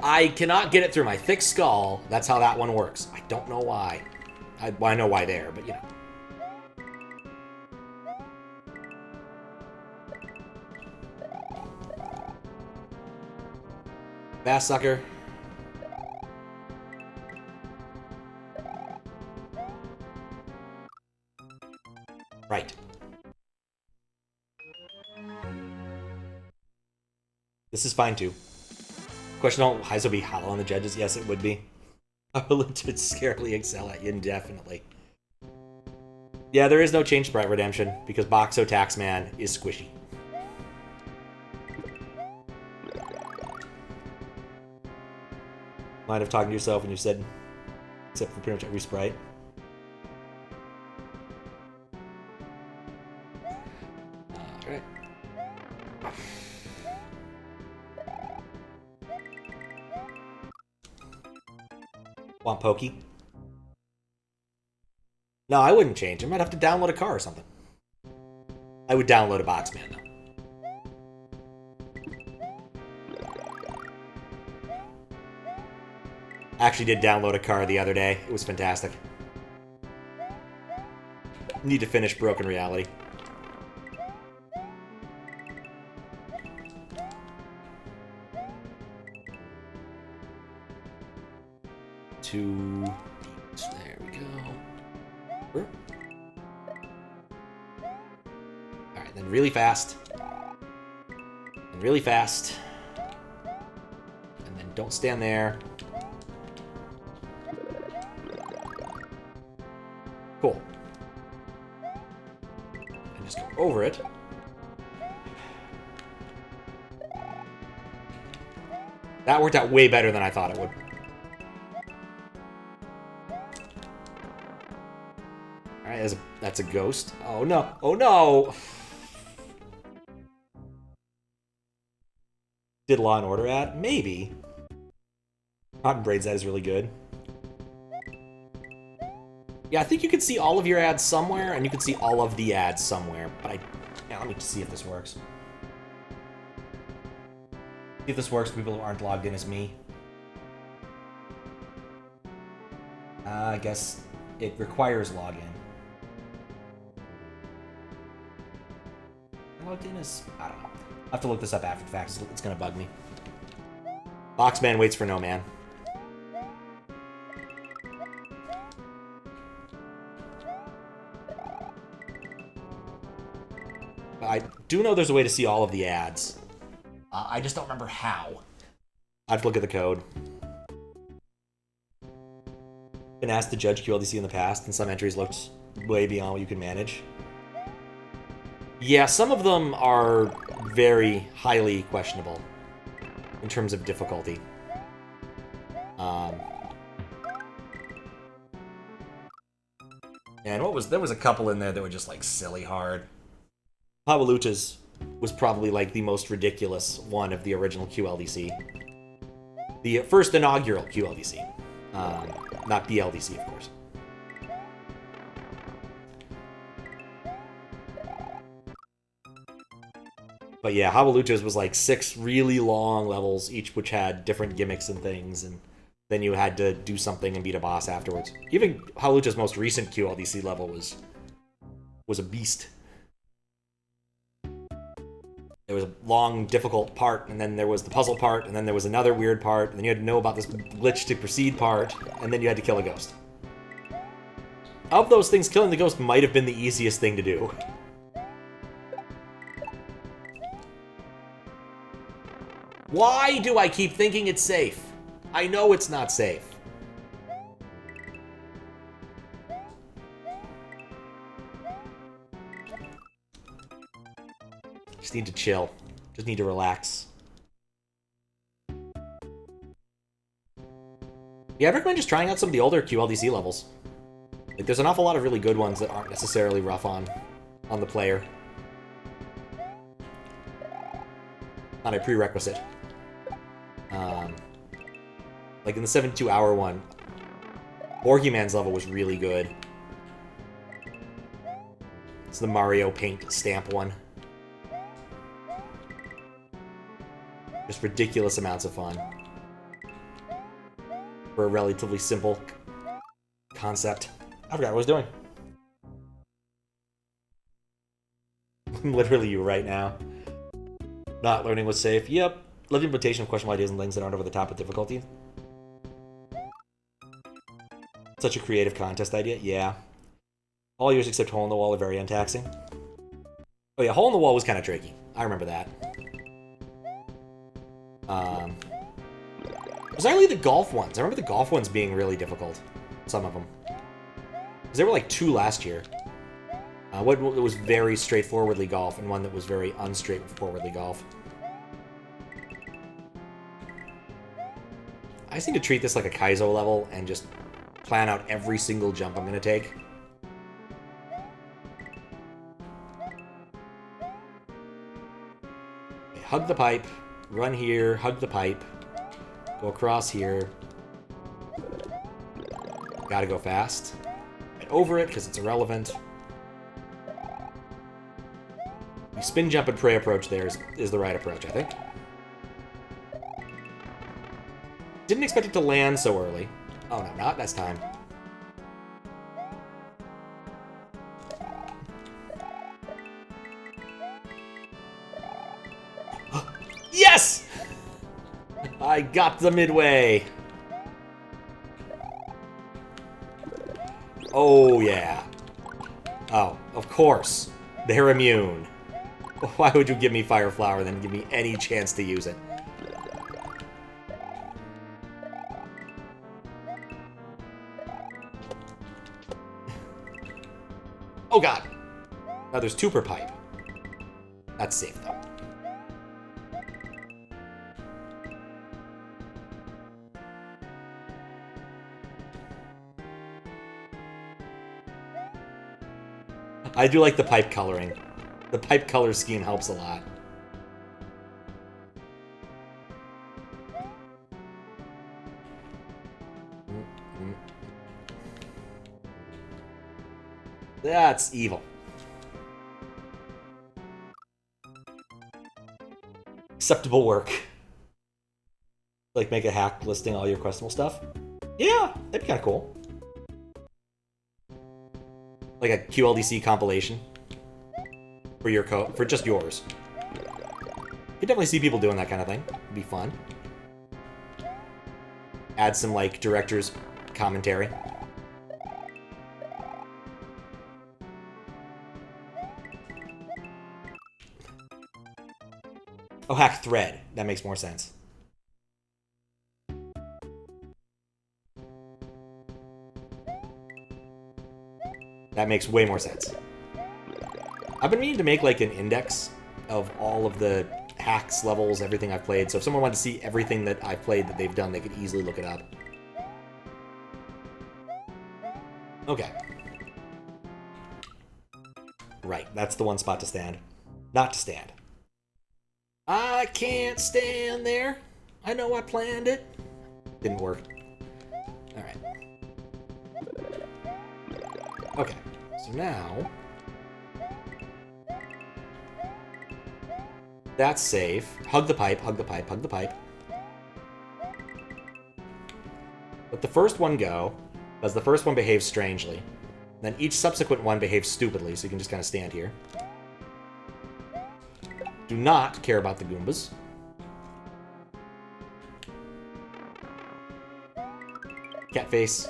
I cannot get it through my thick skull. That's how that one works. I don't know why. I know why there, but you know. Bass sucker. Right. This is fine too. Question on Heizo be hollow on the judges? Yes, it would be. I will legit scarily excel at you indefinitely. Yeah, there is no change sprite redemption because Boxo Taxman is squishy. Mind of talking to yourself when you said, except for pretty much every sprite. Alright. Want Pokey? No, I wouldn't change. I might have to download a car or something. I would download a BOXMAN though. Actually did download a car the other day. It was fantastic. Need to finish Broken Reality. There we go. Alright, then really fast. And really fast. And then don't stand there. Cool. And just go over it. That worked out way better than I thought it would. Alright, that's a ghost. Oh no! Oh no! Did Law and Order ad? Maybe. Cotton Braids ad is really good. Yeah, I think you can see all of your ads somewhere, and you can see all of the ads somewhere. But yeah, let me see if this works. See if this works for people who aren't logged in as me. I guess it requires login. Logged in as... I don't know. I'll have to look this up after the fact. It's gonna bug me. Boxman waits for no man. But I do know there's a way to see all of the ads. I just don't remember how. I have to look at the code. Been asked to judge QLDC in the past, and some entries looked way beyond what you can manage. Yeah, some of them are very highly questionable in terms of difficulty. And there was a couple in there that were just like silly hard. Hwailaluta's was probably like the most ridiculous one of the original QLDC. The first inaugural QLDC. Not BLDC, of course. But yeah, Hwailaluta's was like 6 really long levels, each which had different gimmicks and things, and then you had to do something and beat a boss afterwards. Even Hwailaluta's most recent QLDC level was a beast. There was a long, difficult part, and then there was the puzzle part, and then there was another weird part, and then you had to know about this glitch to proceed part, and then you had to kill a ghost. Of those things, killing the ghost might have been the easiest thing to do. Why do I keep thinking it's safe? I know it's not safe. Just need to chill. Just need to relax. Yeah, I'd recommend just trying out some of the older QLDC levels. Like, there's an awful lot of really good ones that aren't necessarily rough on the player. Not a prerequisite. Like in the 72-hour one, Borgieman's level was really good. It's the Mario Paint stamp one. Just ridiculous amounts of fun. For a relatively simple concept. I forgot what I was doing. Literally you right now. Not learning what's safe. Yep. Love the implementation of questionable ideas and things that aren't over the top of difficulty. Such a creative contest idea. Yeah. All yours except Hole in the Wall are very untaxing. Oh yeah, Hole in the Wall was kind of tricky. I remember that. It was only the golf ones. I remember the golf ones being really difficult. Some of them. Because there were like 2 last year. One that was very straightforwardly golf, and one that was very unstraightforwardly golf. I just need to treat this like a Kaizo level and just plan out every single jump I'm going to take. Okay, hug the pipe, run here, hug the pipe, go across here. Gotta go fast. Get over it because it's irrelevant. The spin, jump, and pray approach there is the right approach, I think. Didn't expect it to land so early. Oh no, not this time. Yes! I got the midway. Oh yeah. Oh, of course. They're immune. Why would you give me Fire Flower and then give me any chance to use it? Oh god! Now there's 2 per pipe. That's safe though. I do like the pipe coloring. The pipe color scheme helps a lot. That's evil. Acceptable work. Like, make a hack listing all your questable stuff? Yeah, that'd be kind of cool. Like a QLDC compilation for your for just yours. You can definitely see people doing that kind of thing. It'd be fun. Add some, like, director's commentary. Oh, hack thread. That makes more sense. That makes way more sense. I've been meaning to make, like, an index of all of the hacks, levels, everything I've played, so if someone wanted to see everything that I've played that they've done, they could easily look it up. Okay. Right, that's the one spot to stand. Not to stand. I can't stand there. I know I planned it. Didn't work. Alright. Okay, so now... That's safe. Hug the pipe, hug the pipe, hug the pipe. Let the first one go, as the first one behaves strangely. Then each subsequent one behaves stupidly, so you can just kind of stand here. Do not care about the Goombas. Cat face.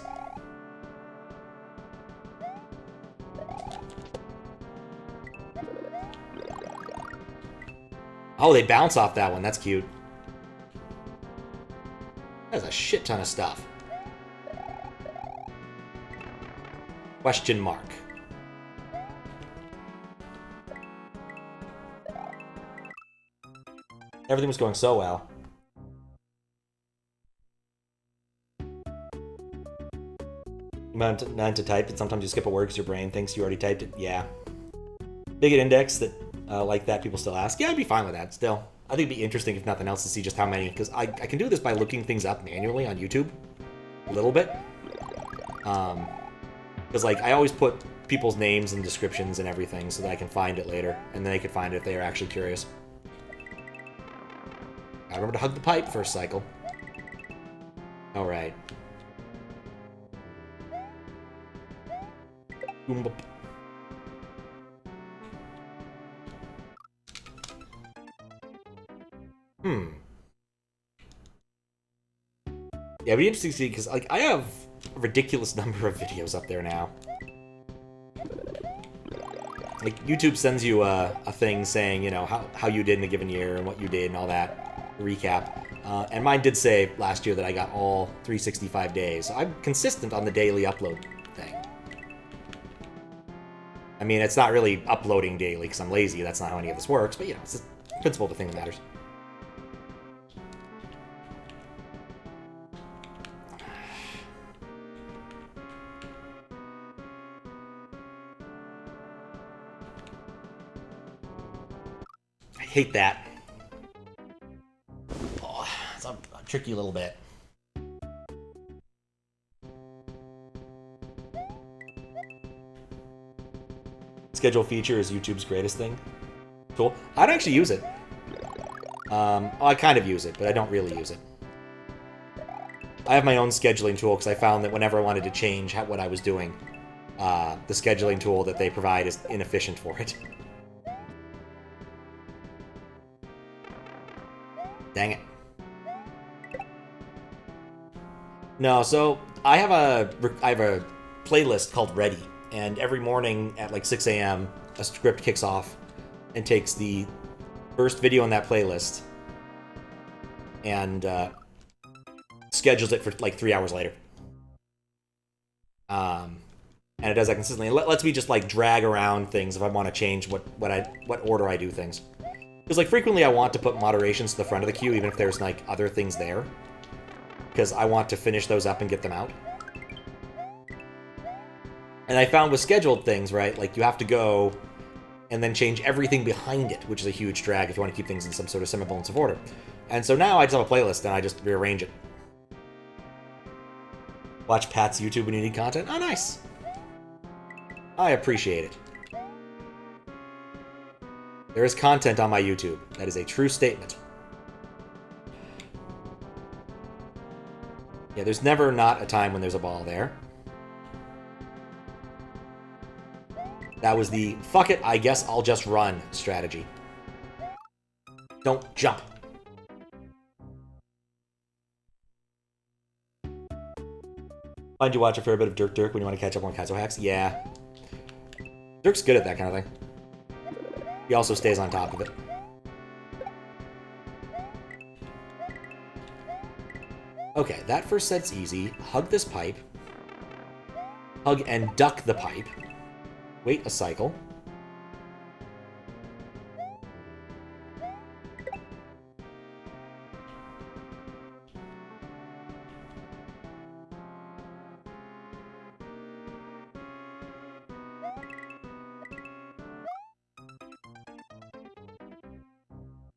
Oh, they bounce off that one. That's cute. That's a shit ton of stuff. Question mark. Everything was going so well. Meant to type it. Sometimes you skip a word because your brain thinks you already typed it. Yeah. Big index that like that people still ask. Yeah, I'd be fine with that still. I think it'd be interesting if nothing else to see just how many, because I can do this by looking things up manually on YouTube. A little bit. Because like I always put people's names and descriptions and everything so that I can find it later, and then they can find it if they are actually curious. I remember to hug the pipe first cycle. Alright. Yeah, it'd be interesting to see, because like I have a ridiculous number of videos up there now. Like, YouTube sends you a thing saying, you know, how you did in a given year and what you did and all that. Recap. And mine did say last year that I got all 365 days. So I'm consistent on the daily upload thing. I mean, it's not really uploading daily because I'm lazy. That's not how any of this works. But, you know, it's the principle of the thing that matters. I hate that. Oh, it's a tricky little bit. Schedule feature is YouTube's greatest thing. Cool. I don't actually use it. I kind of use it, but I don't really use it. I have my own scheduling tool because I found that whenever I wanted to change what I was doing, the scheduling tool that they provide is inefficient for it. Dang it. No, so I have a playlist called Ready, and every morning at like 6 a.m. a script kicks off and takes the first video in that playlist and schedules it for like 3 hours later. And and it does that consistently. It lets me just like drag around things if I want to change what order I do things. Because like frequently I want to put moderations to the front of the queue, even if there's like other things there, because I want to finish those up and get them out. And I found with scheduled things, right, like you have to go and then change everything behind it, which is a huge drag if you want to keep things in some sort of semblance of order. And so now I just have a playlist and I just rearrange it. Watch Pat's YouTube when you need content. Oh, nice. I appreciate it. There is content on my YouTube. That is a true statement. Yeah, there's never not a time when there's a ball there. That was the fuck it, I guess I'll just run strategy. Don't jump. Find you watch a fair bit of Dirk when you want to catch up on Kaizo hacks? Yeah. Dirk's good at that kind of thing. He also stays on top of it. Okay, that first set's easy. Hug this pipe. Hug and duck the pipe. Wait a cycle.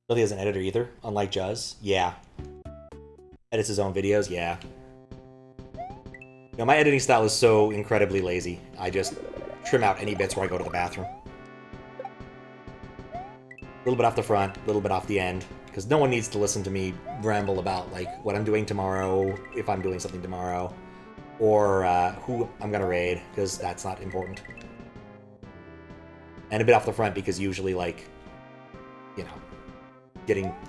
So he has an editor either, unlike Juz? Yeah. Edits his own videos? Yeah. You know, my editing style is so incredibly lazy. I just trim out any bits where I go to the bathroom. A little bit off the front, a little bit off the end, because no one needs to listen to me ramble about, like, what I'm doing tomorrow, if I'm doing something tomorrow, or who I'm gonna raid, because that's not important. And a bit off the front, because usually, like, you know,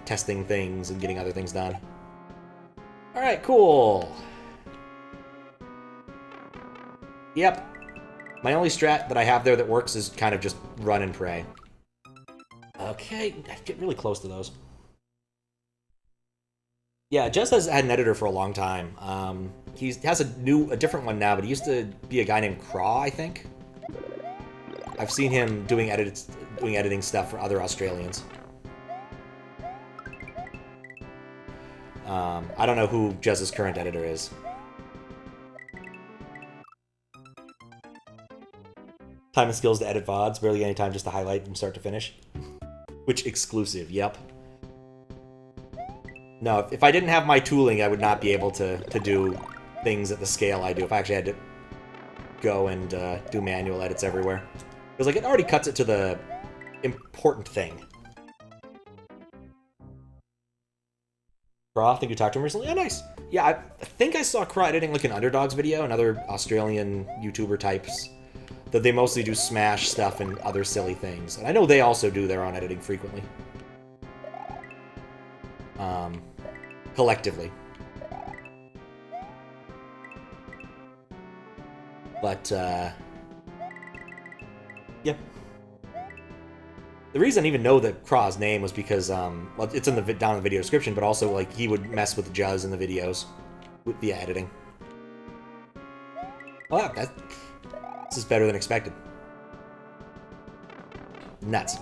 testing things and getting other things done. Alright, cool. Yep. My only strat that I have there that works is kind of just run and pray. Okay, get really close to those. Yeah, Jess has had an editor for a long time. He has a different one now, but he used to be a guy named Craw, I think. I've seen him doing editing stuff for other Australians. I don't know who Jez's current editor is. Time and skills to edit VODs, barely any time just to highlight from start to finish. Which exclusive, yep. No, if I didn't have my tooling, I would not be able to do things at the scale I do. If I actually had to go and do manual edits everywhere. Because like, it already cuts it to the important thing. Craw, I think you talked to him recently. Oh, nice. Yeah, I think I saw Craw editing like an Underdogs video, another Australian YouTuber types. That they mostly do Smash stuff and other silly things. And I know they also do their own editing frequently. Collectively. But, yeah. The reason I even know that Craw's name was because, well, it's in the down in the video description, but also, like, he would mess with Juz in the videos via editing. Oh, this is better than expected. Nuts.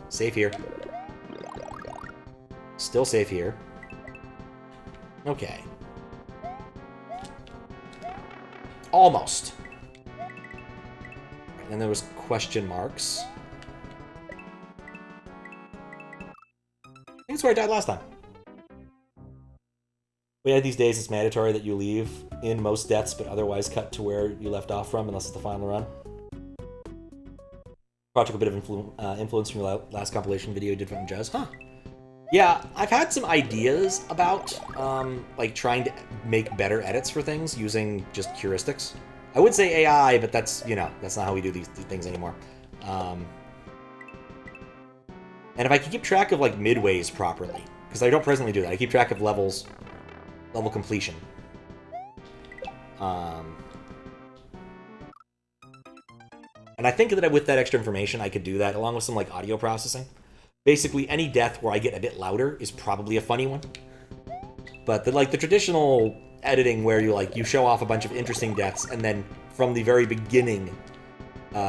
Safe here. Still safe here. Okay. Almost. And then there was question marks. I think it's where I died last time. But yeah, these days it's mandatory that you leave in most deaths, but otherwise cut to where you left off from, unless it's the final run. Probably took a bit of influence from your last compilation video you did from Jez. Huh. Yeah, I've had some ideas about, like, trying to make better edits for things using just heuristics. I would say AI, but that's, you know, that's not how we do these things anymore. And if I could keep track of, like, midways properly, because I don't presently do that. I keep track of level completion. And I think that with that extra information, I could do that, along with some, like, audio processing. Basically, any death where I get a bit louder is probably a funny one. But, the traditional editing where you show off a bunch of interesting deaths and then from the very beginning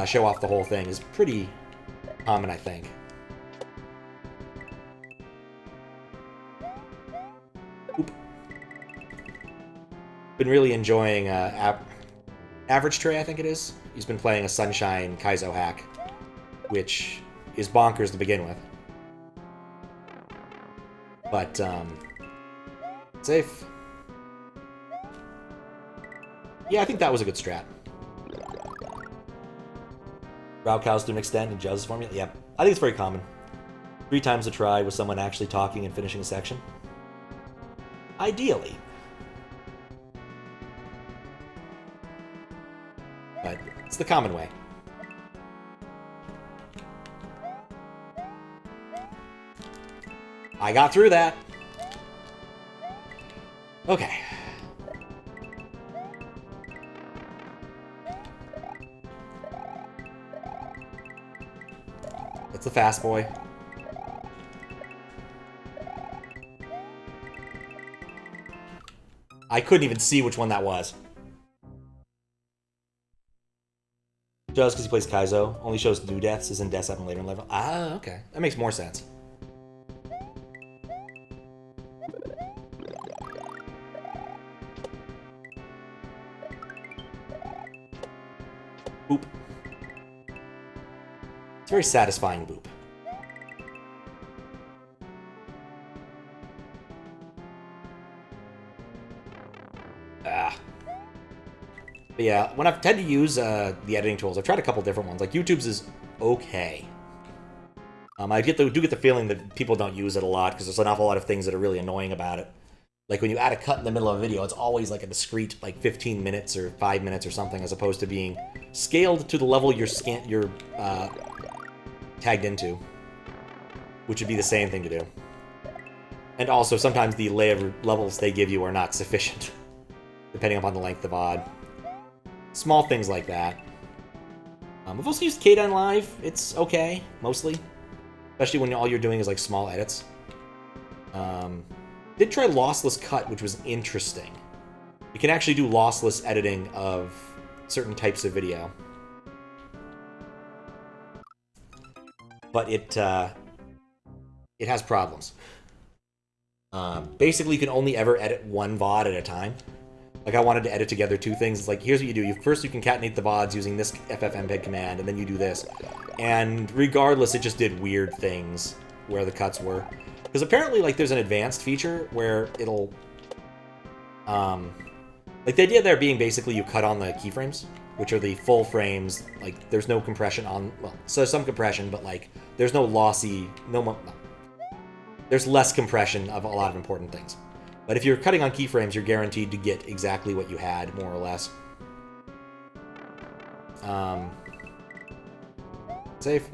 show off the whole thing is pretty common, I think. Oop. Been really enjoying Average Tray, I think it is. He's been playing a Sunshine Kaizo hack, which is bonkers to begin with. But, safe. Yeah, I think that was a good strat. Brow cows to an extent and Juzz formula. Yep. I think it's very common. 3 times a try with someone actually talking and finishing a section. Ideally. But it's the common way. I got through that. Okay. That's the fast boy. I couldn't even see which one that was. Just because he plays Kaizo, only shows new deaths, isn't deaths happen later in level. Ah, okay. That makes more sense. Boop. It's very satisfying boop. But yeah, when I've tend to use the editing tools, I've tried a couple different ones. Like YouTube's is okay. I do get the feeling that people don't use it a lot because there's an awful lot of things that are really annoying about it. Like when you add a cut in the middle of a video, it's always like a discrete like 15 minutes or 5 minutes or something, as opposed to being scaled to the level you're tagged into, which would be the same thing to do. And also sometimes the layer levels they give you are not sufficient, depending upon the length of VOD. Small things like that. I've also used Kden Live. It's okay, mostly. Especially when all you're doing is like small edits. Did try lossless cut, which was interesting. You can actually do lossless editing of certain types of video. But it has problems. Basically, you can only ever edit one VOD at a time. Like, I wanted to edit together 2 things. It's like, here's what you do. First, you concatenate the VODs using this FFmpeg command, and then you do this. And regardless, it just did weird things where the cuts were. Because apparently, like, there's an advanced feature where it'll... like, the idea there being basically you cut on the keyframes, which are the full frames. Like, there's no compression on... Well, so there's some compression, but, like, there's no lossy... No. There's less compression of a lot of important things. But if you're cutting on keyframes, you're guaranteed to get exactly what you had, more or less. Safe.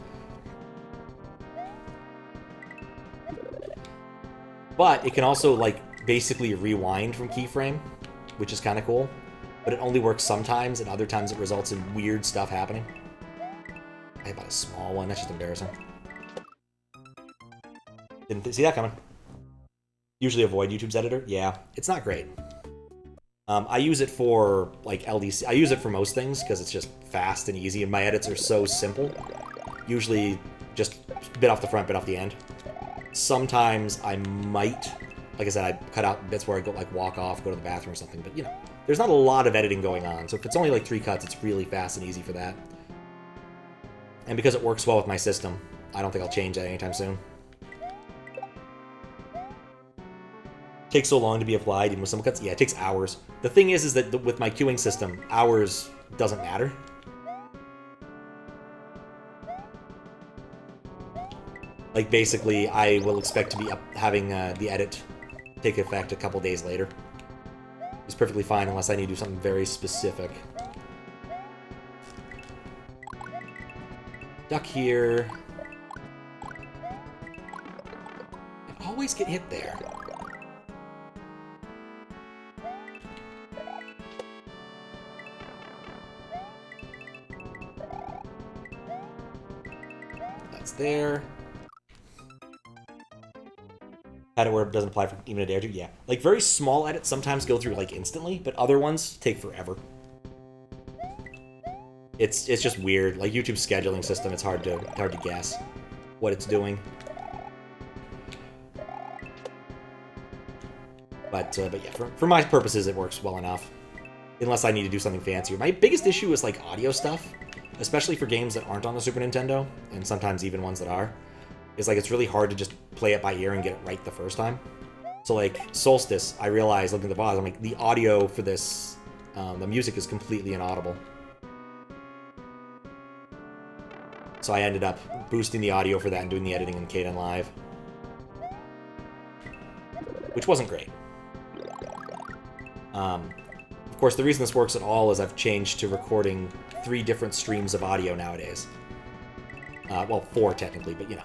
But it can also, like, basically rewind from keyframe, which is kind of cool. But it only works sometimes, and other times it results in weird stuff happening. I bought a small one. That's just embarrassing. Didn't see that coming. Usually avoid YouTube's editor. Yeah, it's not great. I use it for, like, LDC. I use it for most things because it's just fast and easy, and my edits are so simple. Usually just bit off the front, bit off the end. Sometimes I might, like I said, I cut out bits where I go, like, walk off, go to the bathroom or something, but, you know, there's not a lot of editing going on, so if it's only, like, 3 cuts, it's really fast and easy for that. And because it works well with my system, I don't think I'll change that anytime soon. Takes so long to be applied, even with some cuts. Yeah, it takes hours. The thing is that with my queuing system, hours doesn't matter. Like, basically, I will expect to be having the edit take effect a couple days later. It's perfectly fine unless I need to do something very specific. Duck here. I always get hit there. That's there. Had it where it doesn't apply for even a day or two? Yeah. Like, very small edits sometimes go through, like, instantly, but other ones take forever. It's just weird. Like, YouTube's scheduling system, it's hard to guess what it's doing. But yeah, for my purposes, it works well enough. Unless I need to do something fancier. My biggest issue is, like, audio stuff, especially for games that aren't on the Super Nintendo, and sometimes even ones that are. Is, like, it's really hard to just play it by ear and get it right the first time. So, like, Solstice, I realized, looking at the VODs, I'm like, the audio for this, the music is completely inaudible. So I ended up boosting the audio for that and doing the editing in Kdenlive. Which wasn't great. Of course, the reason this works at all is I've changed to recording 3 different streams of audio nowadays. Well, 4 technically, but you know.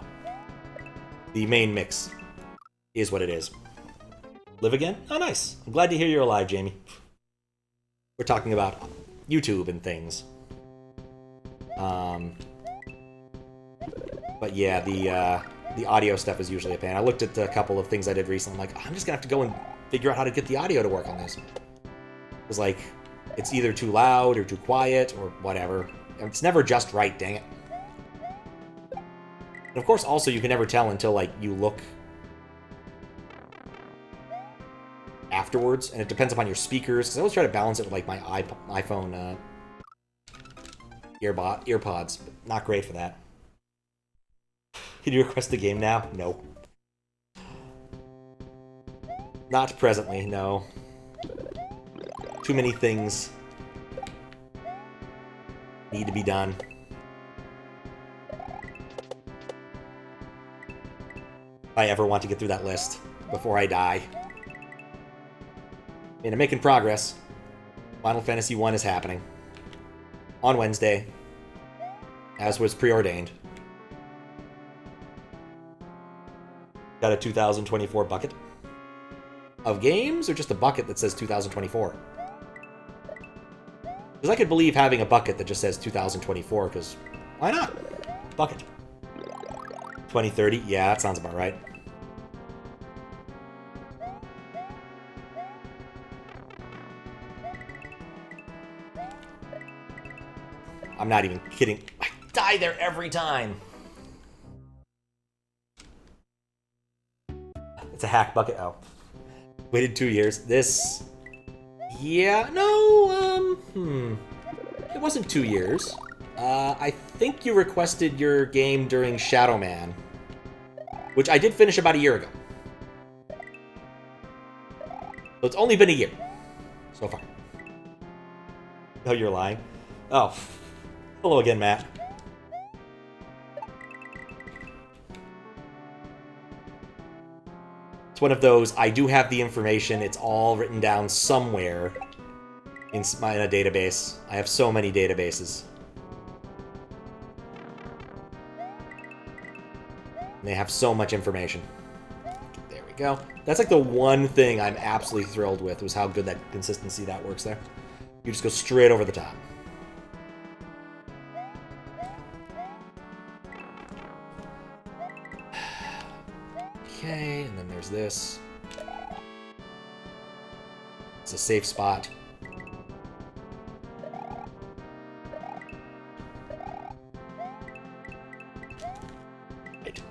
The main mix is what it is. Live again? Oh, nice. I'm glad to hear you're alive, Jamie. We're talking about YouTube and things. But yeah, the audio stuff is usually a pain. I looked at a couple of things I did recently. I'm like, I'm just gonna have to go and figure out how to get the audio to work on this. Because, like, it's either too loud or too quiet or whatever. It's never just right, dang it. And of course, also, you can never tell until, like, you look afterwards, and it depends upon your speakers, because I always try to balance it with, like, my iPhone earpods, but not great for that. Can you request the game now? No. Not presently, no. Too many things need to be done. If I ever want to get through that list before I die. I mean, I'm making progress. Final Fantasy I is happening. On Wednesday. As was preordained. Got a 2024 bucket. Of games, or just a bucket that says 2024? Because I could believe having a bucket that just says 2024, because why not? Bucket. 2030? Yeah, that sounds about right. I'm not even kidding. I die there every time. It's a hack bucket. Oh. Waited 2 years. This... Yeah, no, It wasn't 2 years. I think you requested your game during Shadow Man, which I did finish about a year ago. So it's only been a year so far. Oh, you're lying? Oh. Hello again, Matt. It's one of those, I do have the information, it's all written down somewhere in a database. I have so many databases. And they have so much information. There we go. That's like the one thing I'm absolutely thrilled with, was how good that consistency that works there. You just go straight over the top. Okay, and then there's this. It's a safe spot. Right.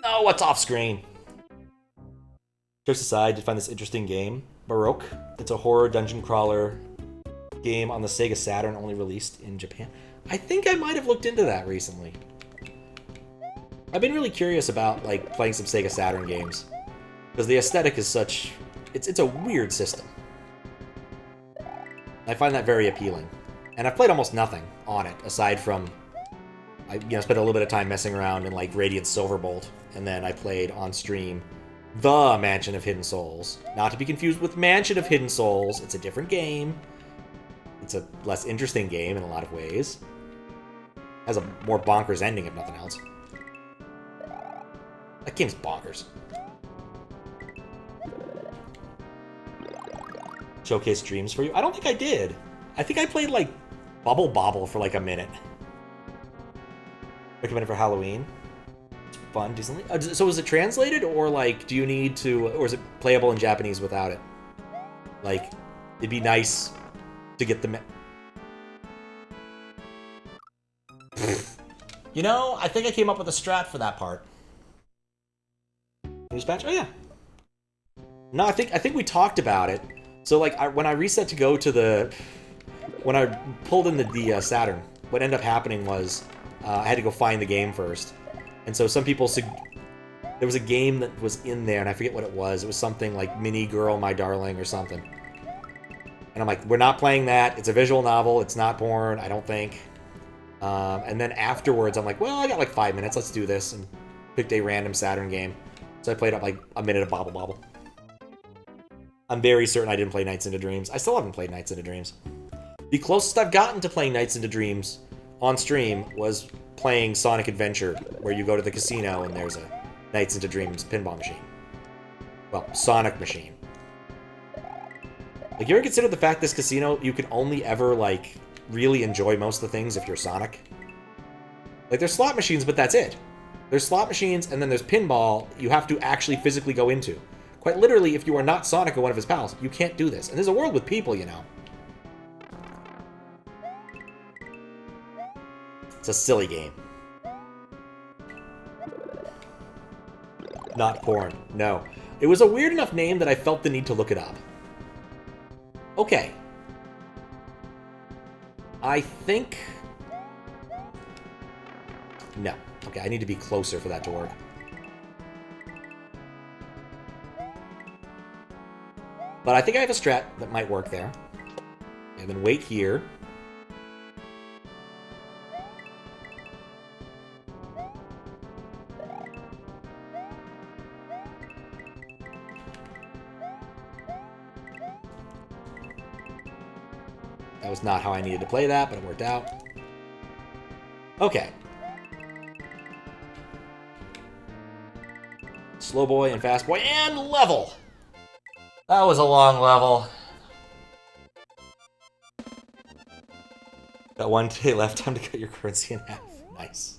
Oh, what's off screen? Jokes aside, I did find this interesting game, Baroque. It's a horror dungeon crawler game on the Sega Saturn, only released in Japan. I think I might have looked into that recently. I've been really curious about, like, playing some Sega Saturn games. Because the aesthetic is such... It's a weird system. I find that very appealing. And I've played almost nothing on it, aside from... I spent a little bit of time messing around in, like, Radiant Silverbolt. And then I played on stream The Mansion of Hidden Souls. Not to be confused with Mansion of Hidden Souls. It's a different game. It's a less interesting game in a lot of ways. Has a more bonkers ending, if nothing else. That game's bonkers. Showcase streams for you? I don't think I did. I think I played, like, Bubble Bobble for, like, a minute. Recommended for Halloween. fun decently. So is it translated, or like, do you need to, or is it playable in Japanese without it? Like, it'd be nice to get the. You know, I think I came up with a strat for that part. Dispatch? Oh yeah. No, I think we talked about it. So like, when I reset to go to the, when I pulled in the Saturn, what ended up happening was I had to go find the game first, and so some people there was a game that was in there, and I forget what it was. It was something like Mini Girl, My Darling, or something. And I'm like, we're not playing that. It's a visual novel. It's not porn, I don't think. And then afterwards, I'm like, well, I got like 5 minutes. Let's do this, and picked a random Saturn game. So I played up like a minute of Bobble Bobble. I'm very certain I didn't play Nights into Dreams. I still haven't played Nights into Dreams. The closest I've gotten to playing Nights into Dreams on stream was playing Sonic Adventure, where you go to the casino and there's a Nights into Dreams pinball machine. Well, Sonic machine. Like, you ever consider the fact this casino, you can only ever, like, really enjoy most of the things if you're Sonic? Like, there's slot machines, but that's it. There's slot machines, and then there's pinball you have to actually physically go into. Quite literally, if you are not Sonic or one of his pals, you can't do this. And there's a world with people, you know. It's a silly game. Not porn. No. It was a weird enough name that I felt the need to look it up. Okay. I think... No. Okay, I need to be closer for that to work. But I think I have a strat that might work there. And then wait here. That was not how I needed to play that, but it worked out. Okay. Slow boy and fast boy and level! That was a long level. Got 1 day left, time to cut your currency in half. Nice.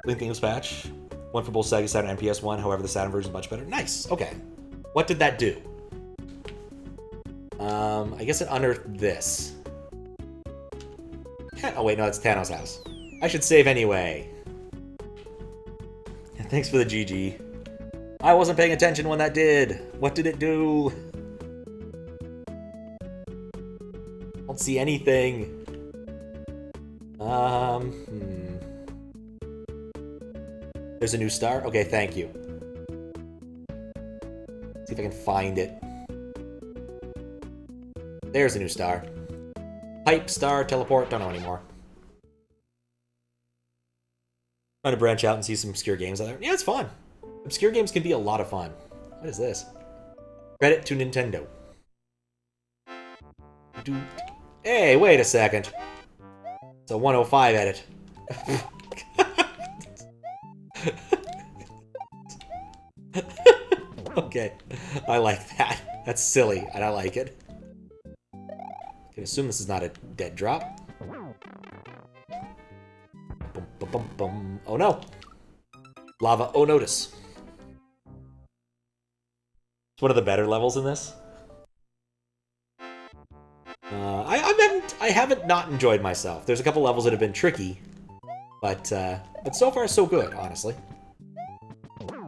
Link English patch. One for both Sega Saturn and PS1, however the Saturn version is much better. Nice, okay. What did that do? I guess it unearthed this. Oh wait, no, it's Tano's house. I should save anyway. Thanks for the GG. I wasn't paying attention when that did. What did it do? Don't see anything. There's a new star? Okay, thank you. See if I can find it. There's a new star. Pipe, star, teleport, don't know anymore. Trying to branch out and see some obscure games out there. Yeah, it's fun. Obscure games can be a lot of fun. What is this? Credit to Nintendo. Hey, wait a second. It's a 105 edit. Okay, I like that. That's silly, and I like it. I can assume this is not a dead drop. Bum, bum, bum, bum. Oh no! Lava, oh notice. It's one of the better levels in this. I haven't not enjoyed myself. There's a couple levels that have been tricky, but so far so good, honestly.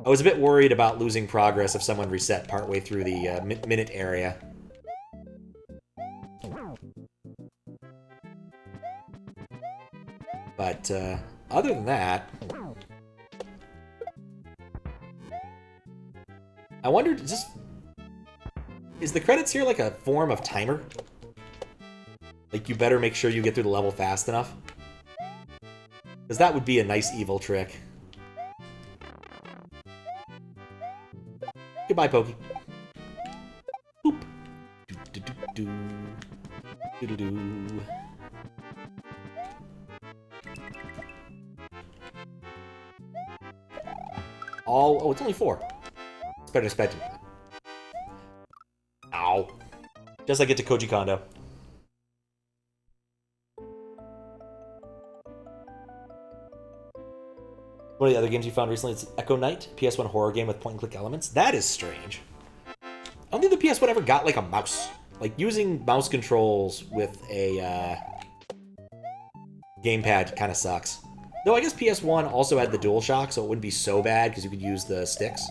I was a bit worried about losing progress if someone reset partway through the minute area. But other than that, I wondered, is the credits here like a form of timer? Like, you better make sure you get through the level fast enough? Because that would be a nice evil trick. Goodbye, Pokey. Boop. Do-do-do-do. Do-do-do. Oh, it's only 4. It's better than expected. Ow. Just like it to Koji Kondo. One of the other games you found recently is Echo Knight, PS1 horror game with point-and-click elements. That is strange. I don't think the PS1 ever got, like, a mouse. Like, using mouse controls with a gamepad kind of sucks. Though I guess PS1 also had the DualShock, so it wouldn't be so bad because you could use the sticks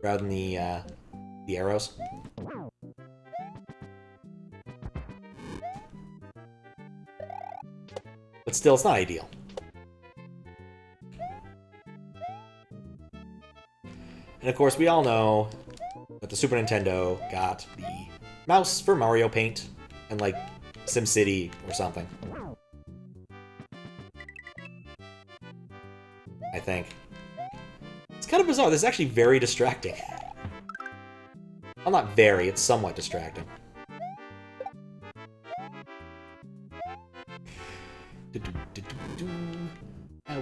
rather than the arrows. But still, it's not ideal. And of course, we all know that the Super Nintendo got the mouse for Mario Paint and, like, SimCity or something. I think. It's kind of bizarre. This is actually very distracting. Well, not very. It's somewhat distracting.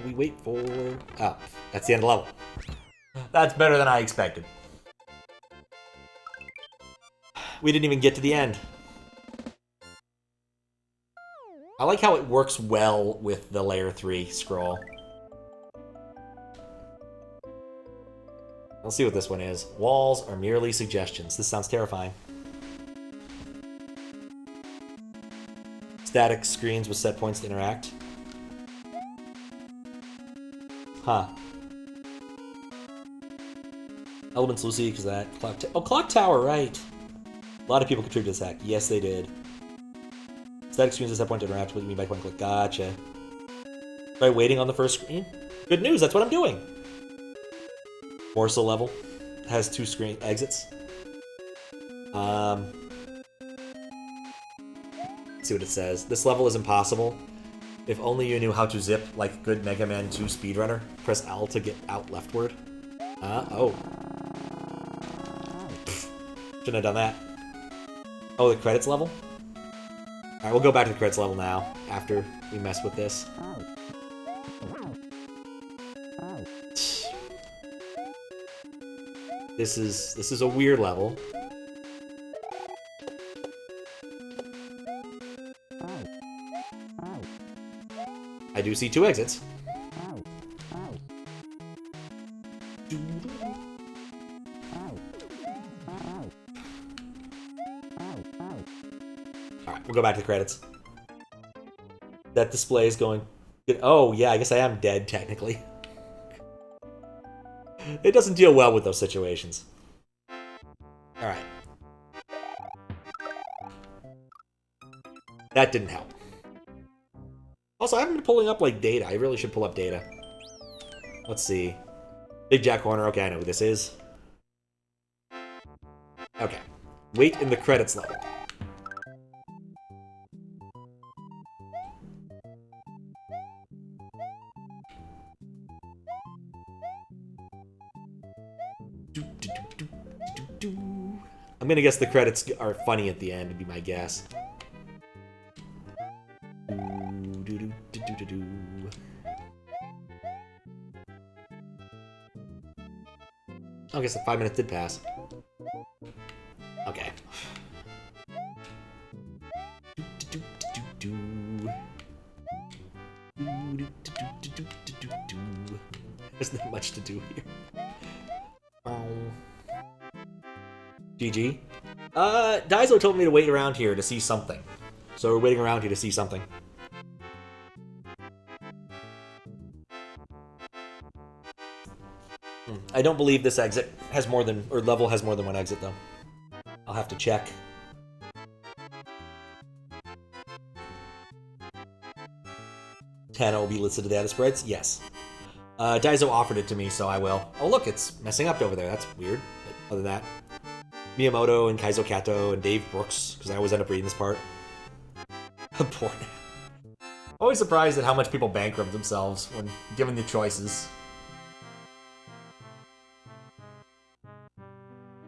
We wait for... Oh, that's the end of the level. That's better than I expected. We didn't even get to the end. I like how it works well with the Layer 3 scroll. Let's see what this one is. Walls are merely suggestions. This sounds terrifying. Static screens with set points to interact. Huh. Elements Lucy, because that. Clock Tower, right. A lot of people contributed to this hack. Yes, they did. Static screens with set point to interact. What do you mean by point click? Gotcha. By waiting on the first screen? Good news, that's what I'm doing. Morsel level has 2 screen exits. Let's see what it says. This level is impossible. If only you knew how to zip like good Mega Man 2 speedrunner. Press L to get out leftward. Oh. Shouldn't have done that. Oh, the credits level? Alright, we'll go back to the credits level now, after we mess with this. This is a weird level. I do see 2 exits. Alright, we'll go back to the credits. That display is going... Oh, yeah, I guess I am dead, technically. It doesn't deal well with those situations. Alright. That didn't help. Also, I haven't been pulling up, like, data. I really should pull up data. Let's see. Big Jack Horner. Okay, I know who this is. Okay. Wait in the credits level. I'm gonna guess the credits are funny at the end, would be my guess. I guess the 5 minutes did pass. Okay. There's not much to do here. GG. Daizo told me to wait around here to see something. So we're waiting around here to see something. I don't believe this exit has more than, or level has more than 1 exit, though. I'll have to check. Tano will be listed to the data spreads? Yes. Daizo offered it to me, so I will. Oh, look, it's messing up over there. That's weird. But other than that, Miyamoto and Kaizo Kato and Dave Brooks, because I always end up reading this part. Poor. Always surprised at how much people bankrupt themselves when given the choices.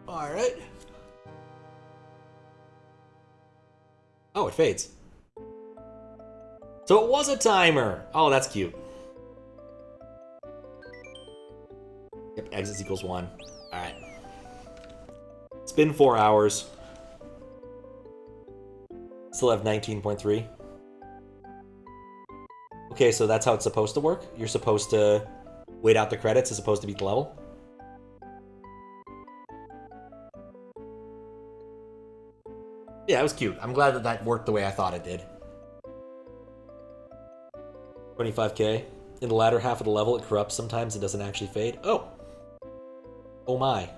Alright. Oh, it fades. So it was a timer! Oh, that's cute. Yep, exits equals 1. Alright. It's been 4 hours. Still have 19.3. Okay, so that's how it's supposed to work? You're supposed to wait out the credits as opposed to beat the level. Yeah, it was cute. I'm glad that that worked the way I thought it did. 25k. In the latter half of the level, it corrupts sometimes and doesn't actually fade. Oh! Oh my.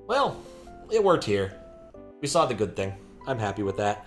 Well, it worked here. We saw the good thing. I'm happy with that.